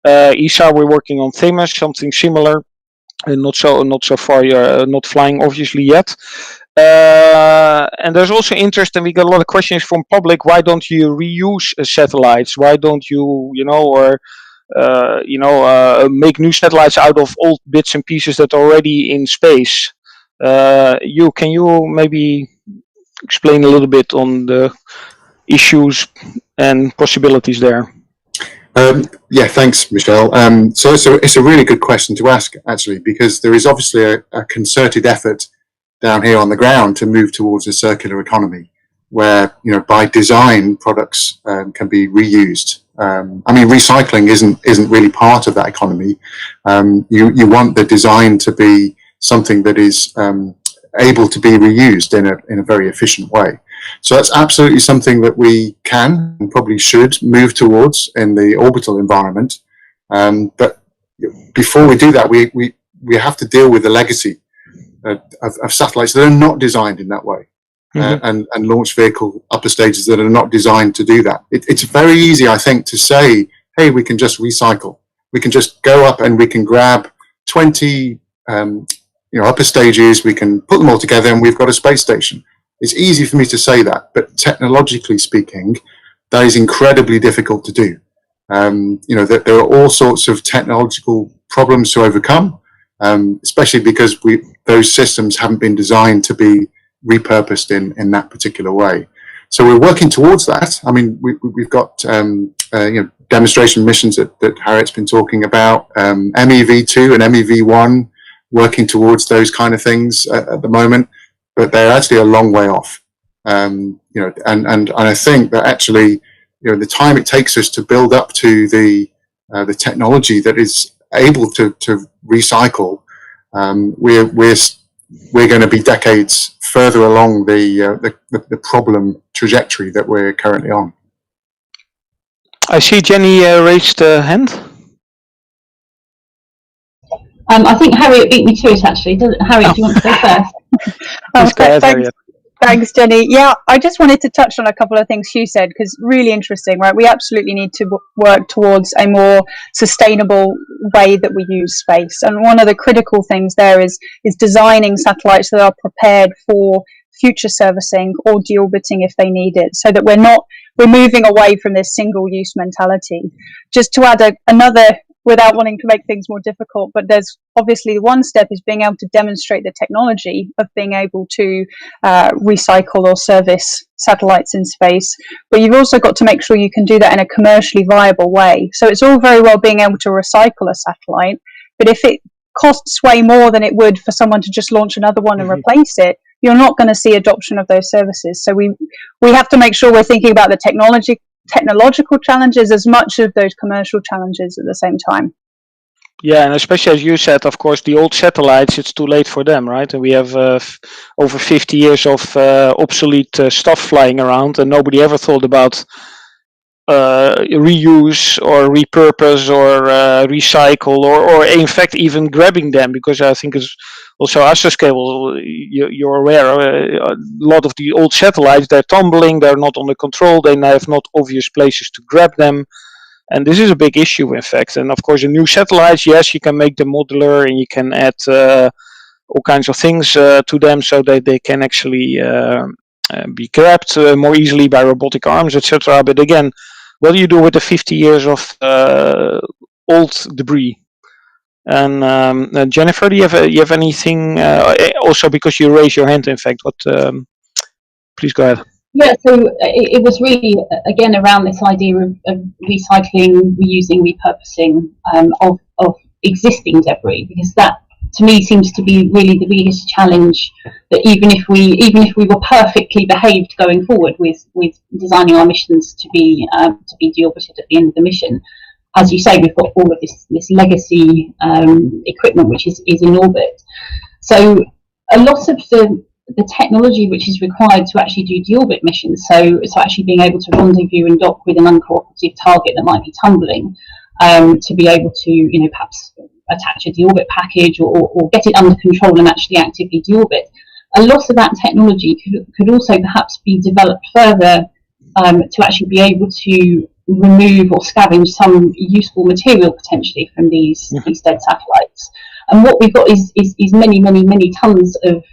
ESA, we're working on Themis, something similar, and not so far, not flying obviously yet. And there's also interest, and we got a lot of questions from public. Why don't you reuse satellites? Why don't you, make new satellites out of old bits and pieces that are already in space? Can you maybe explain a little bit on the issues and possibilities there? Yeah, thanks, Michelle. So it's a really good question to ask, actually, because there is obviously a concerted effort down here on the ground to move towards a circular economy, where by design products can be reused. Recycling isn't really part of that economy. You want the design to be something that is able to be reused in a very efficient way. So that's absolutely something that we can and probably should move towards in the orbital environment. But before we do that, we have to deal with the legacy of satellites that are not designed in that way, and launch vehicle upper stages that are not designed to do that. It's very easy, I think, to say, hey, we can just recycle. We can just go up and we can grab 20 upper stages, we can put them all together and we've got a space station. It's easy for me to say that, but technologically speaking, that is incredibly difficult to do. That there are all sorts of technological problems to overcome, especially because those systems haven't been designed to be repurposed in that particular way. So we're working towards that. I mean, we've got demonstration missions that Harriet's been talking about, MEV2 and MEV1, working towards those kind of things at the moment, but they're actually a long way off. And I think that actually, the time it takes us to build up to the technology that is able to recycle, we're going to be decades further along the problem trajectory that we're currently on. I see Jenny raised a hand. I think Harriet beat me to it, actually. Harriet, do you want to go first? Please go ahead, Harriet. Thanks, Jenny. Yeah, I just wanted to touch on a couple of things Hugh said, because really interesting, right? We absolutely need to work towards a more sustainable way that we use space. And one of the critical things there is designing satellites that are prepared for future servicing or deorbiting if they need it, so that we're moving away from this single-use mentality. Just to add another, without wanting to make things more difficult, but there's obviously one step is being able to demonstrate the technology of being able to recycle or service satellites in space, but you've also got to make sure you can do that in a commercially viable way. So it's all very well being able to recycle a satellite, but if it costs way more than it would for someone to just launch another one and replace it, you're not going to see adoption of those services. So we have to make sure we're thinking about the technological challenges as much as those commercial challenges at the same time. Yeah, and especially as you said, of course, the old satellites, it's too late for them, right? And we have over 50 years of obsolete stuff flying around, and nobody ever thought about reuse or repurpose or recycle or in fact even grabbing them, because I think it's also astroscale, you're aware, a lot of the old satellites, they're tumbling, they're not under control, they have not obvious places to grab them, and this is a big issue in fact. And of course the new satellites, yes, you can make them modular and you can add all kinds of things to them so that they can actually be grabbed more easily by robotic arms, etc. But again, what do you do with the 50 years of old debris? And Jennifer, do you have anything? Also, because you raised your hand, in fact, what? Please go ahead. Yeah, so it was really again around this idea of recycling, reusing, repurposing of existing debris, because that to me seems to be really the biggest challenge. That even if we were perfectly behaved going forward with designing our missions to be deorbited at the end of the mission, as you say, we've got all of this legacy equipment which is in orbit. So a lot of the technology which is required to actually do deorbit missions, so actually being able to rendezvous and dock with an uncooperative target that might be tumbling, to be able to perhaps attach a deorbit package or get it under control and actually actively deorbit. A lot of that technology could also perhaps be developed further to actually be able to remove or scavenge some useful material potentially from these dead satellites. And what we've got is many tons of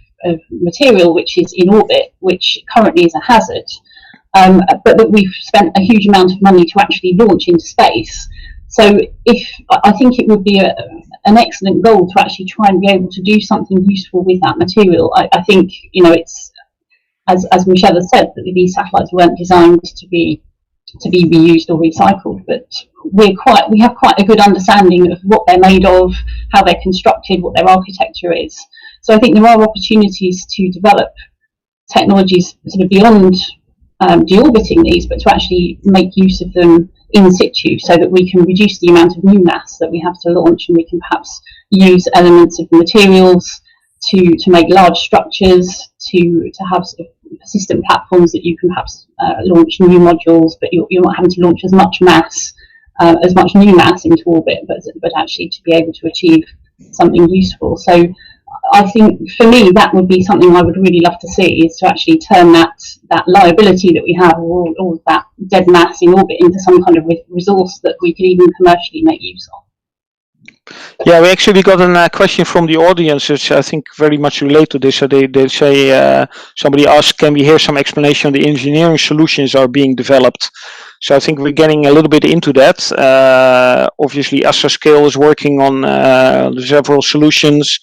material which is in orbit, which currently is a hazard, but that we've spent a huge amount of money to actually launch into space. So I think it would be an excellent goal to actually try and be able to do something useful with that material. I think it's as Michelle has said, that these satellites weren't designed to be reused or recycled, but we have quite a good understanding of what they're made of, how they're constructed, what their architecture is. So I think there are opportunities to develop technologies sort of beyond deorbiting these, but to actually make use of them in situ, so that we can reduce the amount of new mass that we have to launch, and we can perhaps use elements of the materials to make large structures, to have sort of persistent platforms that you can perhaps launch new modules, but you're not having to launch as much mass, as much new mass into orbit, but actually to be able to achieve something useful. So I think for me that would be something I would really love to see, is to actually turn that liability that we have, all of that dead mass in orbit, into some kind of resource that we could even commercially make use of. Yeah, we actually got a question from the audience, which I think very much relate to this. So they say, somebody asked, can we hear some explanation on the engineering solutions are being developed So I think we're getting a little bit into that. Obviously, Scale is working on several solutions.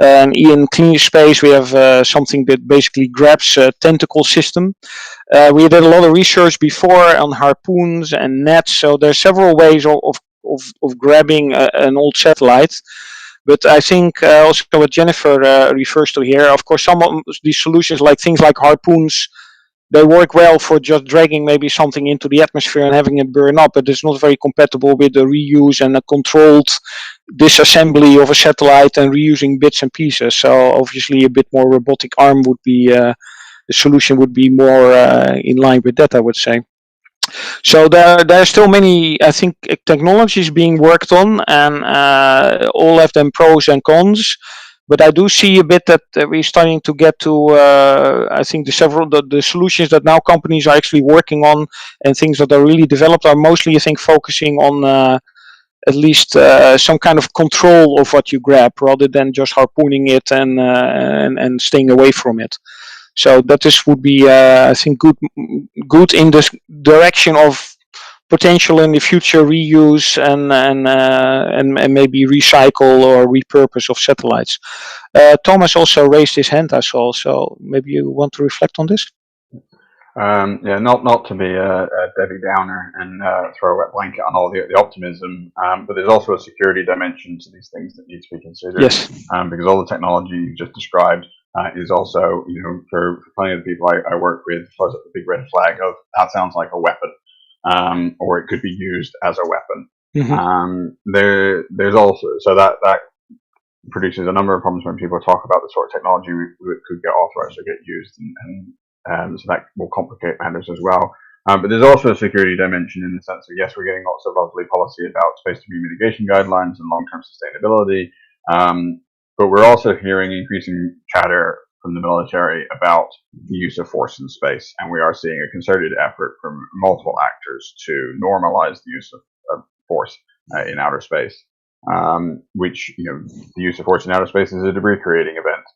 And in UKspace, we have something that basically grabs a tentacle system. We did a lot of research before on harpoons and nets. So there's several ways of grabbing an old satellite. But I think also what Jennifer refers to here, of course, some of these solutions, like things like harpoons, they work well for just dragging maybe something into the atmosphere and having it burn up, but it's not very compatible with the reuse and a controlled disassembly of a satellite and reusing bits and pieces. So obviously a bit more robotic arm would be, the solution would be more in line with that, I would say. So there are still many, I think, technologies being worked on, and all have them pros and cons. But I do see a bit that we're starting to get to, I think, the solutions that now companies are actually working on, and things that are really developed are mostly, I think, focusing on at least some kind of control of what you grab, rather than just harpooning it and staying away from it. So that this would be, I think, good in this direction of potential in the future reuse and maybe recycle or repurpose of satellites. Thomas also raised his hand, I saw. So maybe you want to reflect on this? Yeah, not to be a Debbie Downer and throw a wet blanket on all the optimism, but there's also a security dimension to these things that need to be considered. Yes. Because all the technology you just described is also, for plenty of the people I work with, throws up the big red flag of that sounds like a weapon, or it could be used as a weapon. There's also, so that produces a number of problems when people talk about the sort of technology we could get authorized or get used, and so that will complicate matters as well. But there's also a security dimension in the sense of, yes, we're getting lots of lovely policy about space debris mitigation guidelines and long-term sustainability, but we're also hearing increasing chatter from the military about the use of force in space, and we are seeing a concerted effort from multiple actors to normalize the use of force in outer space, which, the use of force in outer space is a debris-creating event.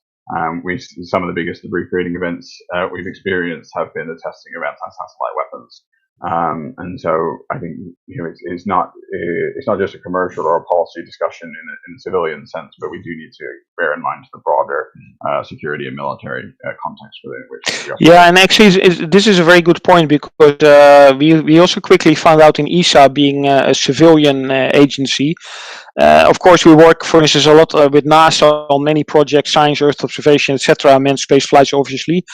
Some of the biggest debris-creating events we've experienced have been the testing of anti-satellite weapons, and so I think it's not just a commercial or a policy discussion in the civilian sense, but we do need to bear in mind the broader security and military context within which we operate. Yeah, and actually, this is a very good point, because we also quickly found out in ESA, being a civilian agency. Of course, we work, for instance, a lot with NASA on many projects, science, Earth observation, etc., manned space flights, obviously.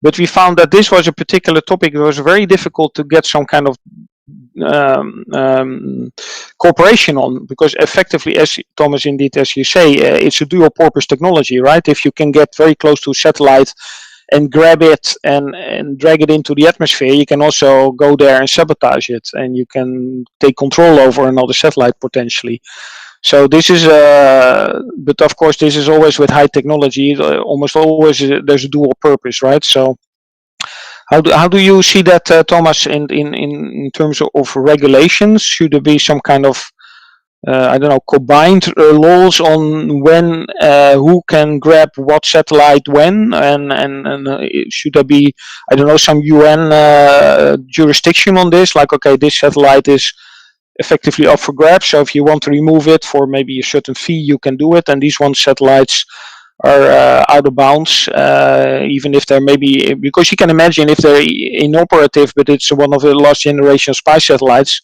But we found that this was a particular topic that was very difficult to get some kind of cooperation on, because effectively, as Thomas, indeed, as you say, it's a dual purpose technology, right? If you can get very close to a satellite and grab it and drag it into the atmosphere, you can also go there and sabotage it, and you can take control over another satellite potentially. So this is, but of course, this is always with high technology. Almost always there's a dual purpose, right? So how do you see that, Thomas, in terms of regulations? Should there be some kind of I don't know, combined laws on when who can grab what satellite when, and should there be, I don't know, some UN jurisdiction on this? Like, okay, this satellite is effectively up for grabs, so if you want to remove it for maybe a certain fee, you can do it, and these satellites are out of bounds, even if they're maybe, because you can imagine if they're inoperative, but it's one of the last generation spy satellites,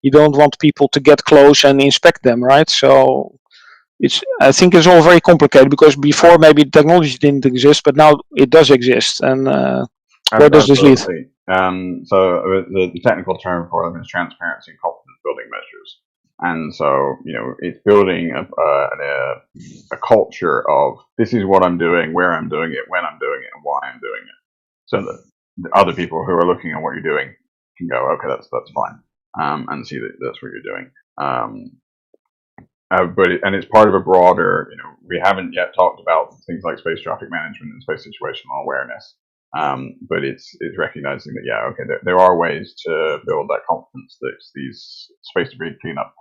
you don't want people to get close and inspect them, right? So I think it's all very complicated, because before maybe the technology didn't exist, but now it does exist, and where does this lead? So the technical term for them is transparency and confidence building measures, and so it's building a culture of, this is what I'm doing, where I'm doing it, when I'm doing it, and why I'm doing it, so that the other people who are looking at what you're doing can go, okay, that's fine, and see that that's what you're doing. But it's part of a broader, we haven't yet talked about things like space traffic management and space situational awareness. But it's recognizing that, yeah, okay, there are ways to build that confidence that these space debris cleanup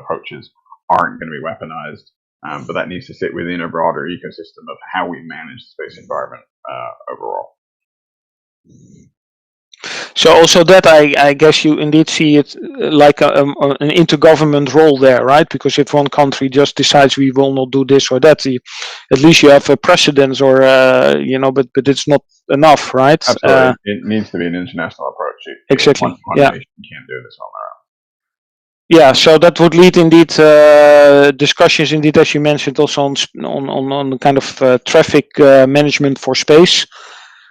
approaches aren't going to be weaponized, but that needs to sit within a broader ecosystem of how we manage the space environment overall. So also that I guess you indeed see it like an intergovernment role there, right? Because if one country just decides we will not do this or that, at least you have a precedence, or but it's not enough, right? Absolutely, it needs to be an international approach. Exactly. One Yeah. nation can't do this on their own. Yeah, so that would lead indeed discussions, indeed, as you mentioned, also on the kind of traffic management for space,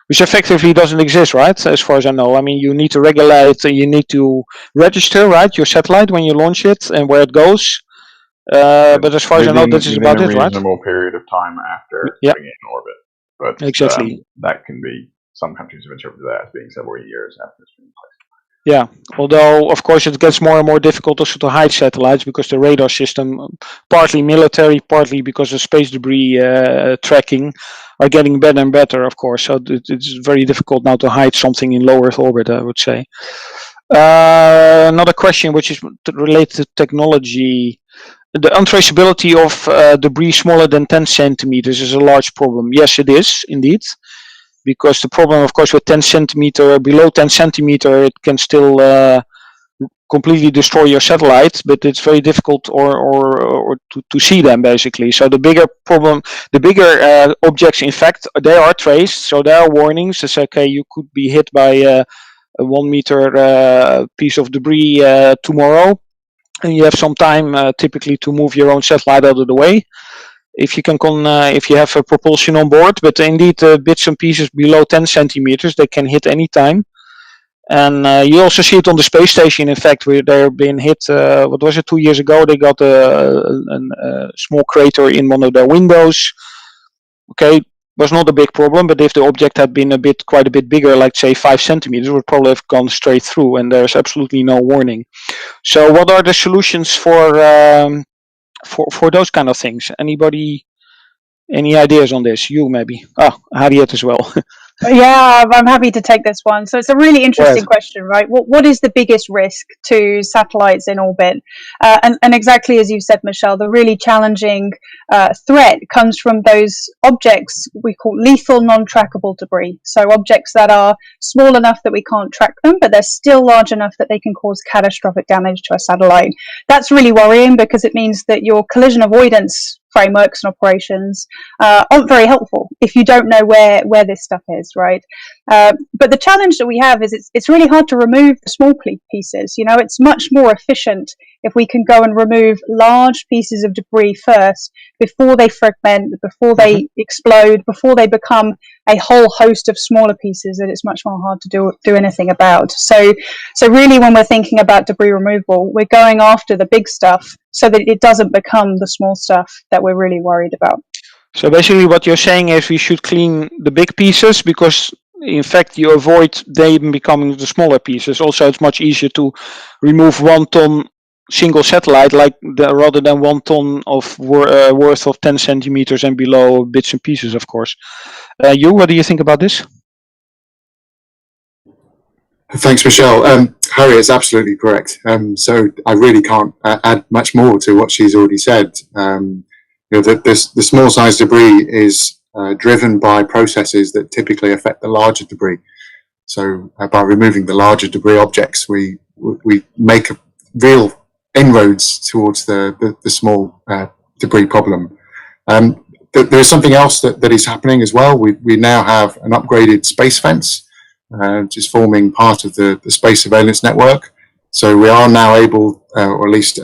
which effectively doesn't exist, right? As far as I know. I mean, you need to regulate, you need to register, right, your satellite when you launch it and where it goes. But as far as I know, this is about it, right? Within a reasonable period of time after putting it in orbit. But exactly. That can be, some countries have interpreted that as being several years after it's been placed. Yeah, although of course it gets more and more difficult also to hide satellites, because the radar system, partly military, partly because of space debris tracking, are getting better and better, of course. So it's very difficult now to hide something in low Earth orbit, I would say. Another question which is related to technology. The untraceability of debris smaller than 10 centimeters is a large problem. Yes, it is, indeed. Because the problem, of course, with 10 centimeter, below 10 centimeter, it can still completely destroy your satellites, but it's very difficult or to see them, basically. So the bigger problem, the bigger objects, in fact, they are traced. So there are warnings that say, okay, you could be hit by a 1 meter piece of debris tomorrow, and you have some time typically to move your own satellite out of the way, if you can if you have a propulsion on board. But indeed, bits and pieces below 10 centimeters, they can hit any time. And you also see it on the space station, in fact, where they've been hit, what was it, 2 years ago, they got a small crater in one of their windows. Okay, was not a big problem, but if the object had been quite a bit bigger, like say 5 centimeters, it would probably have gone straight through, and there's absolutely no warning. So what are the solutions for those kind of things? Anybody, any ideas on this? You maybe. Harriet as well. Yeah, I'm happy to take this one. So it's a really interesting question, right? What is the biggest risk to satellites in orbit? And exactly as you said, Michelle, the really challenging threat comes from those objects we call lethal non-trackable debris. So objects that are small enough that we can't track them, but they're still large enough that they can cause catastrophic damage to a satellite. That's really worrying, because it means that your collision avoidance frameworks and operations aren't very helpful if you don't know where this stuff is, right? But the challenge that we have is it's really hard to remove the small pieces. You know, it's much more efficient if we can go and remove large pieces of debris first, before they fragment, before they explode, before they become a whole host of smaller pieces that it's much more hard to do anything about. So really, when we're thinking about debris removal, we're going after the big stuff so that it doesn't become the small stuff that we're really worried about. So basically what you're saying is we should clean the big pieces, because in fact you avoid them becoming the smaller pieces. Also, it's much easier to remove 1 ton single satellite rather than 1 ton of worth of 10 centimeters and below bits and pieces, of course. What do you think about this? Thanks, Michelle. Harry is absolutely correct. So I really can't add much more to what she's already said. The small size debris is driven by processes that typically affect the larger debris. So by removing the larger debris objects, we make a real inroads towards the small debris problem. There's something else that is happening as well. We now have an upgraded space fence, which is forming part of the space surveillance network. So we are now able, or at least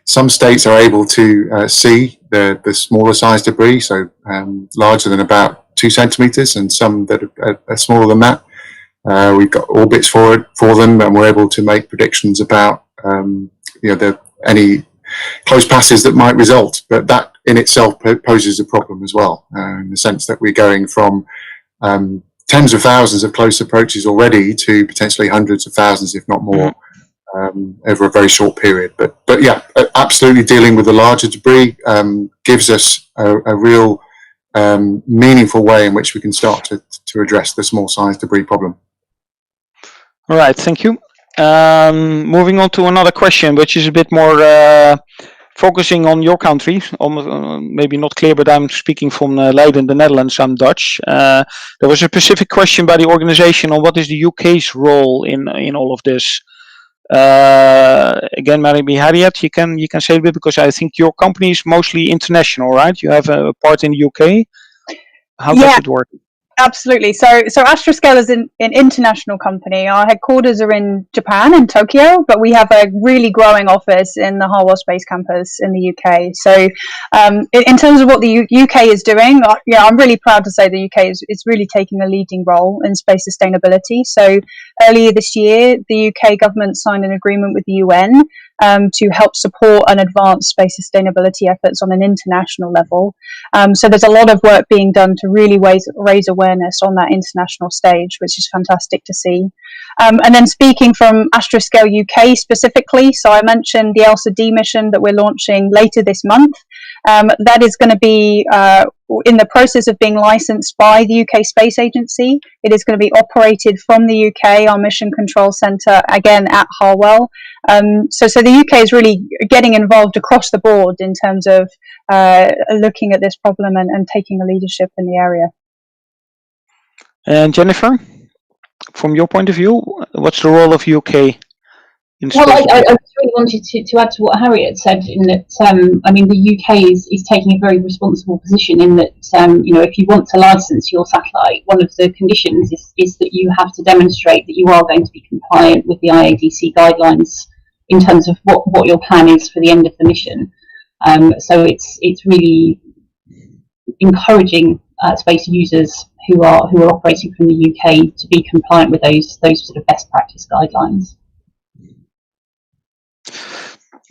some states are able to see the smaller size debris, so larger than about 2 centimeters, and some that are smaller than that. We've got orbits for them, and we're able to make predictions about any close passes that might result. But that in itself poses a problem as well, in the sense that we're going from tens of thousands of close approaches already to potentially hundreds of thousands, if not more, over a very short period. But yeah, absolutely, dealing with the larger debris gives us a real meaningful way in which we can start to address the small size debris problem. All right, thank you. Moving on to another question, which is a bit more focusing on your country, almost, maybe not clear, but I'm speaking from Leiden, the Netherlands. I'm Dutch. There was a specific question by the organization on what is the UK's role in all of this. Again, maybe Harriet, you can say a bit, because I think your company is mostly international, right? You have a part in the UK. How does it work? Absolutely. So Astroscale is an international company. Our headquarters are in Japan, in Tokyo, but we have a really growing office in the Harwell Space Campus in the UK. So in terms of what the UK is doing, I'm really proud to say the UK is really taking a leading role in space sustainability. So earlier this year, the UK government signed an agreement with the UN to help support and advance space sustainability efforts on an international level. So there's a lot of work being done to really raise awareness on that international stage, which is fantastic to see. And then speaking from Astroscale UK specifically, so I mentioned the ELSA-D mission that we're launching later this month. That is going to be in the process of being licensed by the UK Space Agency. It is going to be operated from the UK, our mission control centre, again at Harwell. So the UK is really getting involved across the board in terms of looking at this problem and taking a leadership in the area. And Jennifer, from your point of view, what's the role of UK? Well, I just really wanted to add to what Harriet said, in that I mean, the UK is taking a very responsible position in that if you want to license your satellite, one of the conditions is that you have to demonstrate that you are going to be compliant with the IADC guidelines in terms of what your plan is for the end of the mission. So it's really encouraging space users who are operating from the UK to be compliant with those sort of best practice guidelines.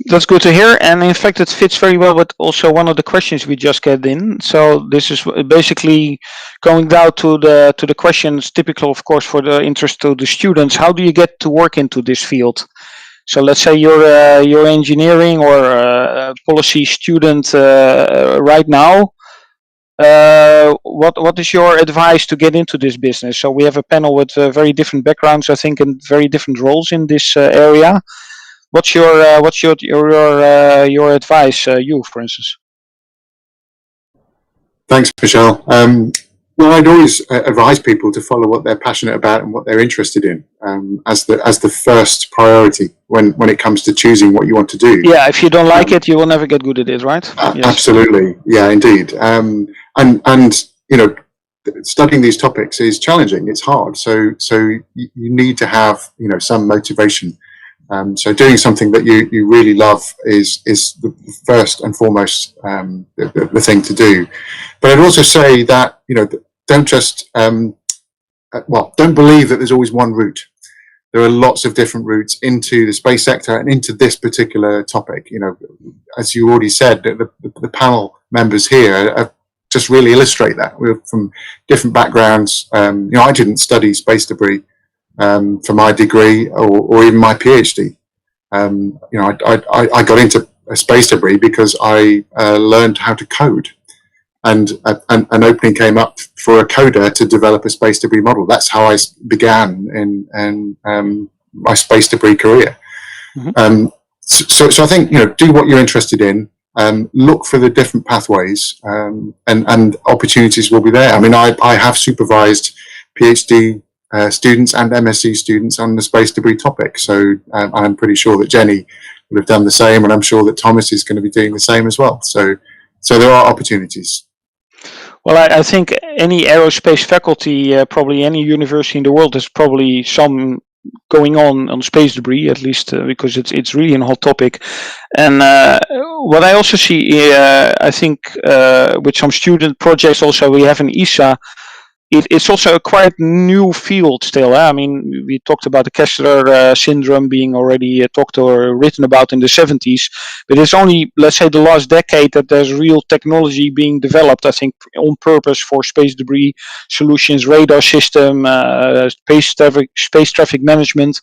That's good to hear, and in fact it fits very well with also one of the questions we just get in. So this is basically going down to the questions typical, of course, for the interest to the students. How do you get to work into this field? So let's say you're engineering or policy student right now. What is your advice to get into this business? So we have a panel with very different backgrounds, I think, and very different roles in this area. What's your advice, you, for instance? Thanks, Michelle. Well, I'd always advise people to follow what they're passionate about and what they're interested in as the first priority when it comes to choosing what you want to do. Yeah, if you don't like it, you will never get good at it, right? Yes. Absolutely, yeah, indeed. And studying these topics is challenging. It's hard. So you need to have some motivation. So doing something that you really love is the first and foremost the thing to do. But I'd also say that don't just don't believe that there's always one route. There are lots of different routes into the space sector and into this particular topic. As you already said, the panel members here just really illustrate that. We're from different backgrounds. I didn't study space debris for my degree or even my PhD. I got into space debris because I learned how to code, and an opening came up for a coder to develop a space debris model. That's how I began in my space debris career. Mm-hmm. So I think do what you're interested in. Look for the different pathways, and opportunities will be there. I mean, I have supervised PhD students and MSc students on the space debris topic. So I'm pretty sure that Jenny would have done the same, and I'm sure that Thomas is going to be doing the same as well. So there are opportunities. Well, I think any aerospace faculty, probably any university in the world, has probably some going on space debris, at least because it's really a hot topic. And what I also see, I think, with some student projects also we have in ESA, it's also a quite new field still. I mean, we talked about the Kessler syndrome being already talked or written about in the 70s, but it's only, let's say, the last decade that there's real technology being developed, I think, on purpose for space debris solutions, radar system, space traffic management.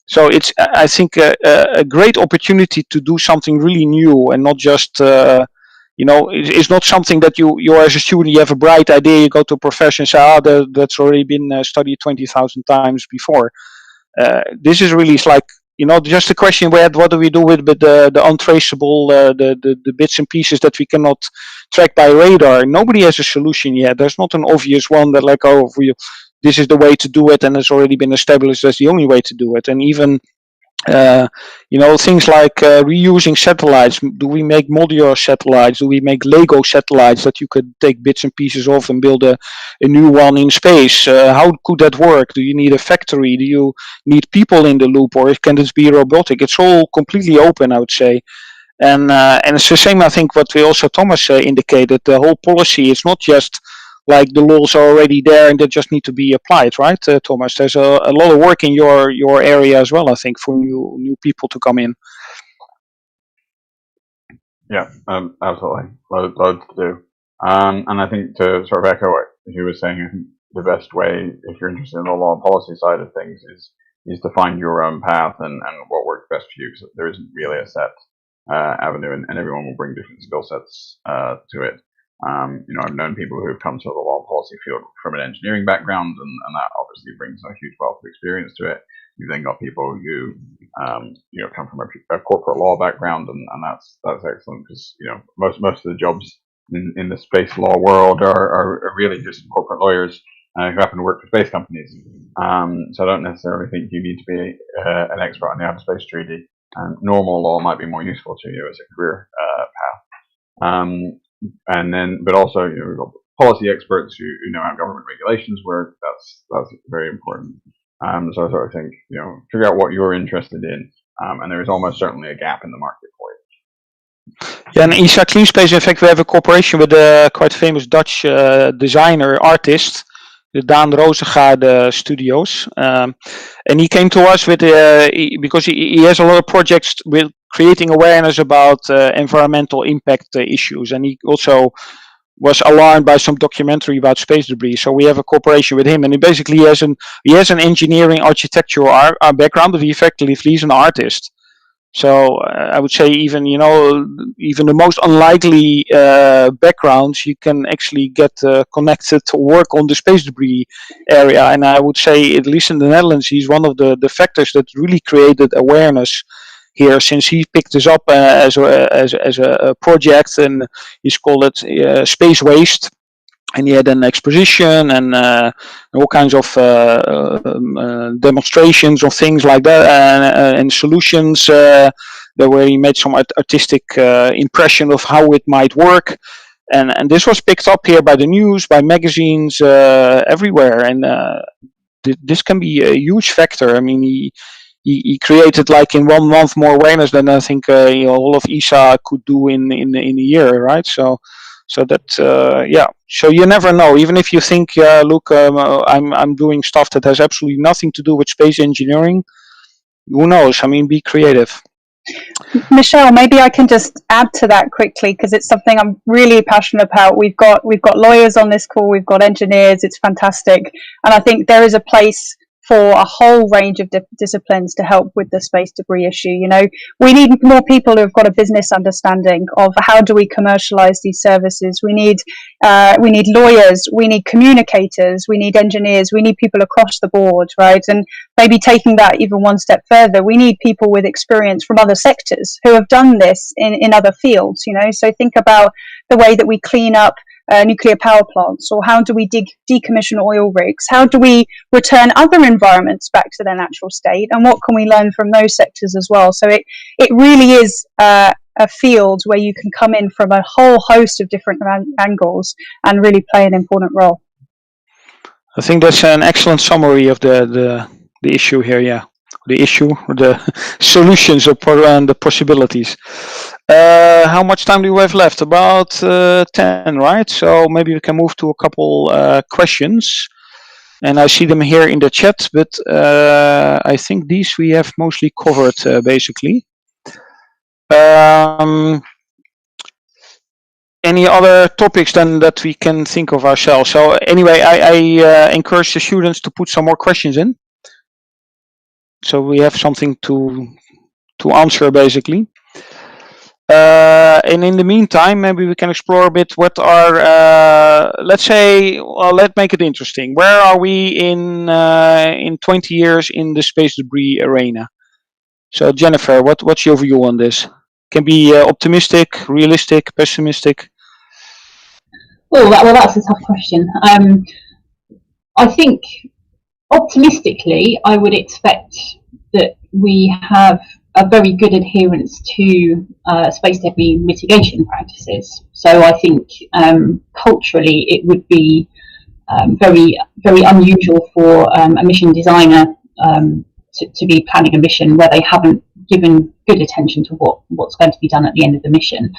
So it's, I think, a great opportunity to do something really new and not just it's not something that you as a student, you have a bright idea, you go to a professor and say, that's already been studied 20,000 times before. This is really like just a question we had: what do we do with the untraceable, the bits and pieces that we cannot track by radar? Nobody has a solution yet. There's not an obvious one that this is the way to do it, and it's already been established as the only way to do it. And even things like reusing satellites. Do we make modular satellites? Do we make Lego satellites that you could take bits and pieces of and build a new one in space? How could that work? Do you need a factory? Do you need people in the loop, or can this be robotic? It's all completely open, I would say. And it's the same, I think, what we also Thomas indicated. The whole policy is not just like the laws are already there and they just need to be applied, right, Thomas? There's a lot of work in your area as well, I think, for new people to come in. Yeah, absolutely. Loads to do. And I think to sort of echo what he was saying, I think the best way, if you're interested in the law and policy side of things, is to find your own path and what works best for you. Because there isn't really a set avenue, and everyone will bring different skill sets to it. I've known people who have come to the law and policy field from an engineering background, and that obviously brings a huge wealth of experience to it. You've then got people who come from a corporate law background, and that's excellent because most of the jobs in the space law world are really just corporate lawyers who happen to work for space companies. So I don't necessarily think you need to be an expert on the Outer Space Treaty. Normal law might be more useful to you as a career path. But also, we've got policy experts who know how government regulations work. That's very important. So I sort of think, figure out what you're interested in, and there is almost certainly a gap in the market for it. Yeah, and ESA CleanSpace, in fact, we have a cooperation with a quite famous Dutch designer, artist, the Daan Rozengaarde Studios. And he came to us with, because he has a lot of projects with creating awareness about environmental impact issues. And he also was alarmed by some documentary about space debris. So we have a cooperation with him. And he basically has an engineering architectural background, but he's an artist. So I would say even the most unlikely backgrounds, you can actually get connected to work on the space debris area. And I would say, at least in the Netherlands, he's one of the factors that really created awareness here, since he picked this up as a project, and he's called it Space Waste. And he had an exposition and all kinds of demonstrations of things like that, and solutions where he made some artistic impression of how it might work. And this was picked up here by the news, by magazines, everywhere. And this can be a huge factor. I mean, he created, like, in 1 month, more awareness than I think all of ESA could do in a year, right? So that so you never know. Even if you think, look, I'm doing stuff that has absolutely nothing to do with space engineering, who knows? I mean, be creative. Michelle, maybe I can just add to that quickly, because it's something I'm really passionate about. We've got lawyers on this call, we've got engineers. It's fantastic, and I think there is a place for a whole range of disciplines to help with the space debris issue. We need more people who have got a business understanding of how do we commercialize these services. We need lawyers, we need communicators, we need engineers, we need people across the board, right? And maybe taking that even one step further, we need people with experience from other sectors who have done this in other fields. So think about the way that we clean up nuclear power plants, or how do we decommission oil rigs? How do we return other environments back to their natural state? And what can we learn from those sectors as well? So it really is a field where you can come in from a whole host of different angles and really play an important role. I think that's an excellent summary of the issue here. Yeah, the issue, the solutions, and the possibilities. How much time do we have left? About 10, right? So maybe we can move to a couple questions. And I see them here in the chat, but I think these we have mostly covered, basically. Any other topics then that we can think of ourselves? So anyway, I encourage the students to put some more questions in, so we have something to answer, basically. And in the meantime, maybe we can explore a bit what are, let's make it interesting. Where are we in 20 years in the space debris arena? So Jennifer, what's your view on this? Can be optimistic, realistic, pessimistic. Oh, well, that's a tough question. I think optimistically, I would expect that we have a very good adherence to space debris mitigation practices. So I think culturally it would be very, very unusual for a mission designer to be planning a mission where they haven't given good attention to what's going to be done at the end of the mission.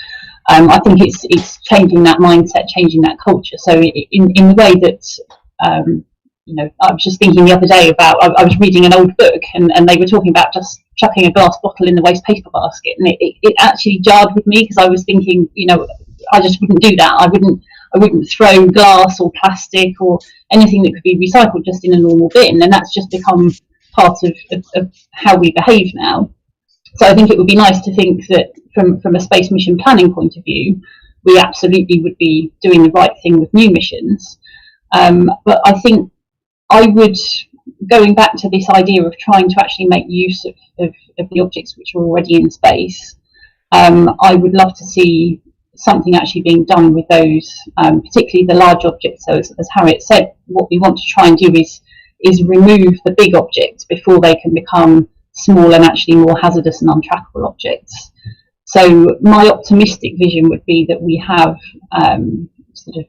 I think it's changing that mindset, changing that culture. So in the way that you know, I was just thinking the other day about, I was reading an old book and they were talking about just chucking a glass bottle in the waste paper basket, and it actually jarred with me, because I was thinking, you know, I just wouldn't do that. I wouldn't throw glass or plastic or anything that could be recycled just in a normal bin, and that's just become part of how we behave now. So I think it would be nice to think that from a space mission planning point of view, we absolutely would be doing the right thing with new missions. But I think I would, going back to this idea of trying to actually make use of the objects which are already in space, I would love to see something actually being done with those, particularly the large objects. So as Harriet said, what we want to try and do is remove the big objects before they can become small and actually more hazardous and untrackable objects. So my optimistic vision would be that we have sort of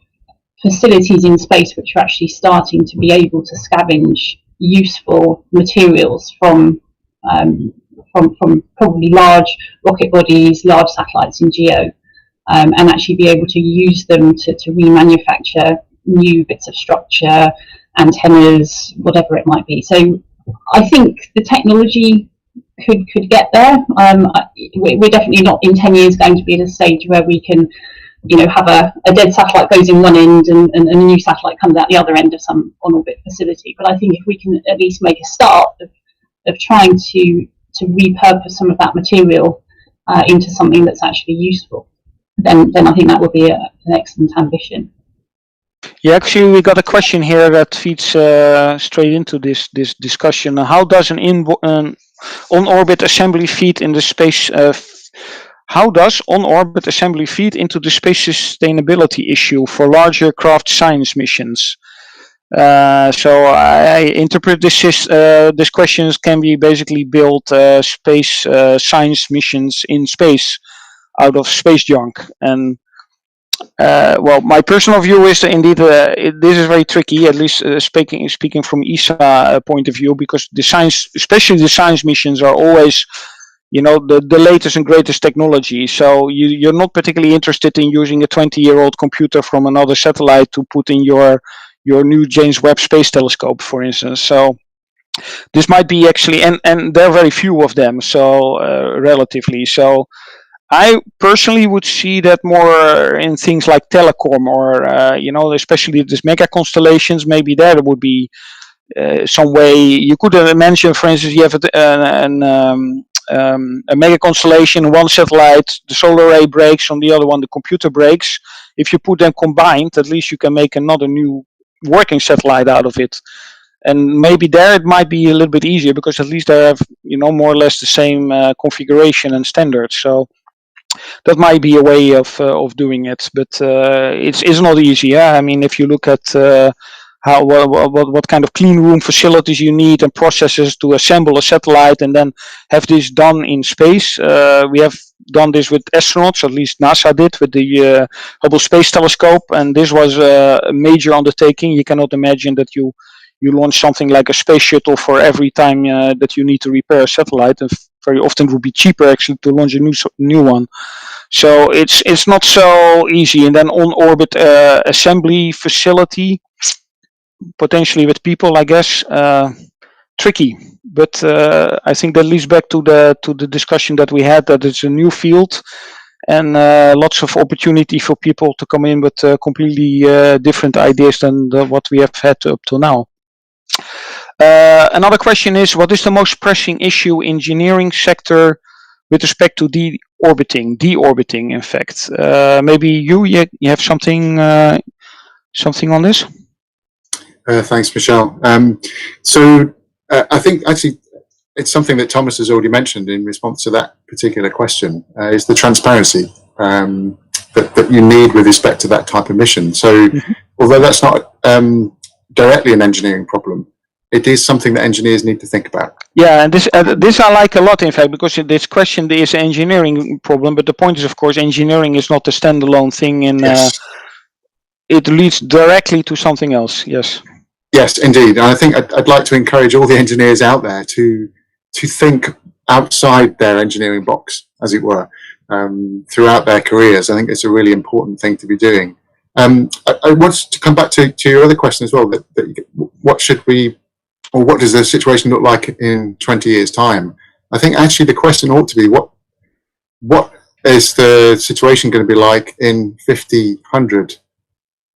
facilities in space which are actually starting to be able to scavenge useful materials from probably large rocket bodies, large satellites in GEO, and actually be able to use them to remanufacture new bits of structure, antennas, whatever it might be. So I think the technology could get there. We're definitely not in 10 years going to be at a stage where we can, you know, have a dead satellite goes in one end and a new satellite comes out the other end of some on-orbit facility. But I think if we can at least make a start of trying to repurpose some of that material into something that's actually useful, then I think that would be an excellent ambition. Yeah, actually, we got a question here that feeds straight into this discussion. How does an on-orbit assembly feed in the space? How does on-orbit assembly feed into the space sustainability issue for larger craft science missions? So I interpret this question can be basically build space science missions in space out of space junk. And well, my personal view is that indeed this is very tricky, at least speaking from ESA point of view, because the science, especially the science missions, are always, you know, the latest and greatest technology. So you're not particularly interested in using a 20-year-old computer from another satellite to put in your new James Webb Space Telescope, for instance. So this might be actually, and there are very few of them, so relatively. So I personally would see that more in things like telecom, or you know, especially these mega constellations. Maybe there would be some way you could mention, for instance, you have a mega constellation, one satellite, the solar array breaks, on the other one the computer breaks. If you put them combined, at least you can make another new working satellite out of it. And maybe there it might be a little bit easier, because at least they have, you know, more or less the same configuration and standards. So that might be a way of doing it, but it's not easy. Yeah, I mean, if you look at what kind of clean room facilities you need and processes to assemble a satellite and then have this done in space. We have done this with astronauts, at least NASA did with the Hubble Space Telescope, and this was a major undertaking. You cannot imagine that you launch something like a space shuttle for every time that you need to repair a satellite, and very often it would be cheaper actually to launch a new one. So it's not so easy. And then on orbit assembly facility, potentially with people, I guess, tricky. But I think that leads back to the discussion that we had, that it's a new field and lots of opportunity for people to come in with completely different ideas than what we have had up to now. Another question is, what is the most pressing issue in engineering sector with respect to deorbiting, in fact? Maybe you have something on this? Thanks, Michelle. So I think actually it's something that Thomas has already mentioned in response to that particular question, is the transparency that you need with respect to that type of mission. So although that's not directly an engineering problem, it is something that engineers need to think about. Yeah, and this I like a lot, in fact, because this question is an engineering problem, but the point is, of course, engineering is not a standalone thing, and it leads directly to something else. Yes. Yes, indeed. And I think I'd like to encourage all the engineers out there to think outside their engineering box, as it were, throughout their careers. I think it's a really important thing to be doing. I want to come back to your other question as well. That what should we, or what does the situation look like in 20 years' time? I think actually the question ought to be what is the situation going to be like in 50, 100,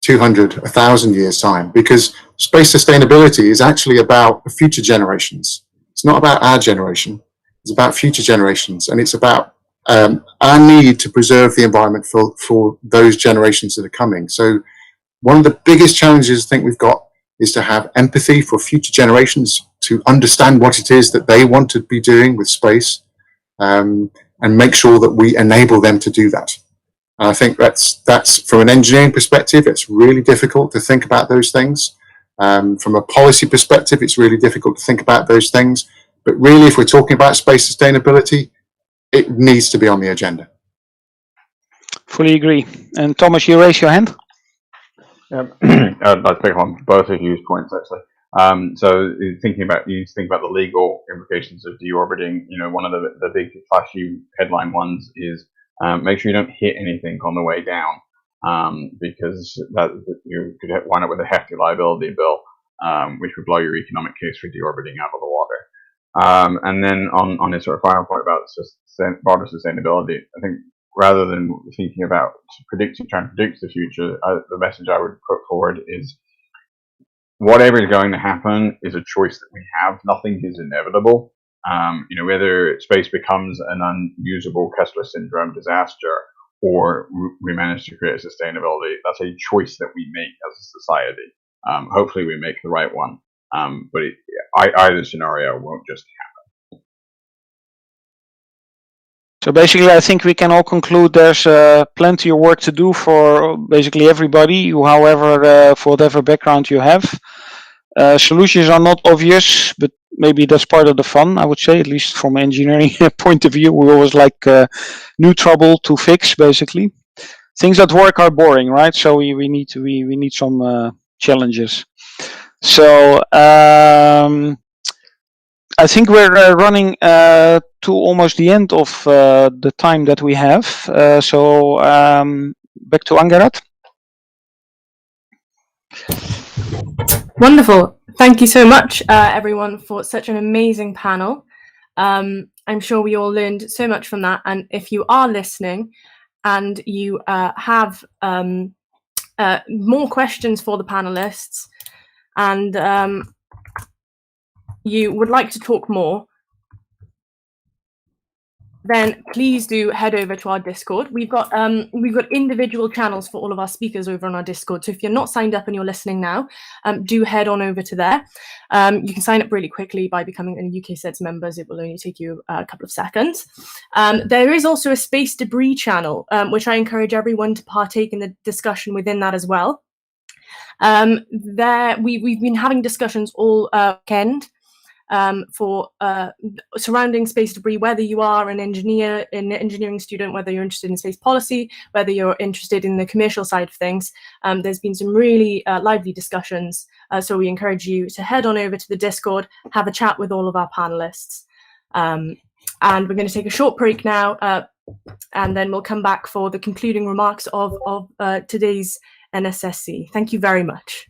200, 1,000 years' time? Because space sustainability is actually about the future generations. It's not about our generation. It's about future generations, and it's about our need to preserve the environment for those generations that are coming. So one of the biggest challenges I think we've got is to have empathy for future generations, to understand what it is that they want to be doing with space, and make sure that we enable them to do that. And I think that's from an engineering perspective, it's really difficult to think about those things. From a policy perspective, it's really difficult to think about those things. But really, if we're talking about space sustainability, it needs to be on the agenda. Fully agree. And Thomas, you raise your hand. I'd like to pick on both of Hugh's points, actually. So you think about the legal implications of deorbiting. You know, one of the big flashy headline ones is make sure you don't hit anything on the way down, because that you could wind up with a hefty liability bill, which would blow your economic case for deorbiting out of the water. And then on his sort of final point about broader sustainability, I think rather than thinking about trying to predict the future, the message I would put forward is whatever is going to happen is a choice that we have. Nothing is inevitable. You know, whether space becomes an unusable Kessler syndrome disaster or we manage to create sustainability, that's a choice that we make as a society. Hopefully we make the right one. But either scenario won't just happen. So basically, I think we can all conclude there's plenty of work to do for basically everybody, however, for whatever background you have. Solutions are not obvious, but maybe that's part of the fun, I would say, at least from an engineering point of view. We always like new trouble to fix, basically. Things that work are boring, right? So we need some challenges. So I think we're running to almost the end of the time that we have. So back to Angerat. Wonderful. Thank you so much, everyone, for such an amazing panel. I'm sure we all learned so much from that. And if you are listening and you have more questions for the panelists, and you would like to talk more, then please do head over to our Discord. We've got individual channels for all of our speakers over on our Discord. So if you're not signed up and you're listening now, do head on over to there. You can sign up really quickly by becoming a UKspace members. It will only take you a couple of seconds. There is also a space debris channel, which I encourage everyone to partake in the discussion within that as well. We've been having discussions all weekend for surrounding space debris, whether you are an engineering student, whether you're interested in space policy, whether you're interested in the commercial side of things. There's been some really lively discussions, so we encourage you to head on over to the Discord, have a chat with all of our panelists. And we're going to take a short break now, and then we'll come back for the concluding remarks of today's NSSC. Thank you very much.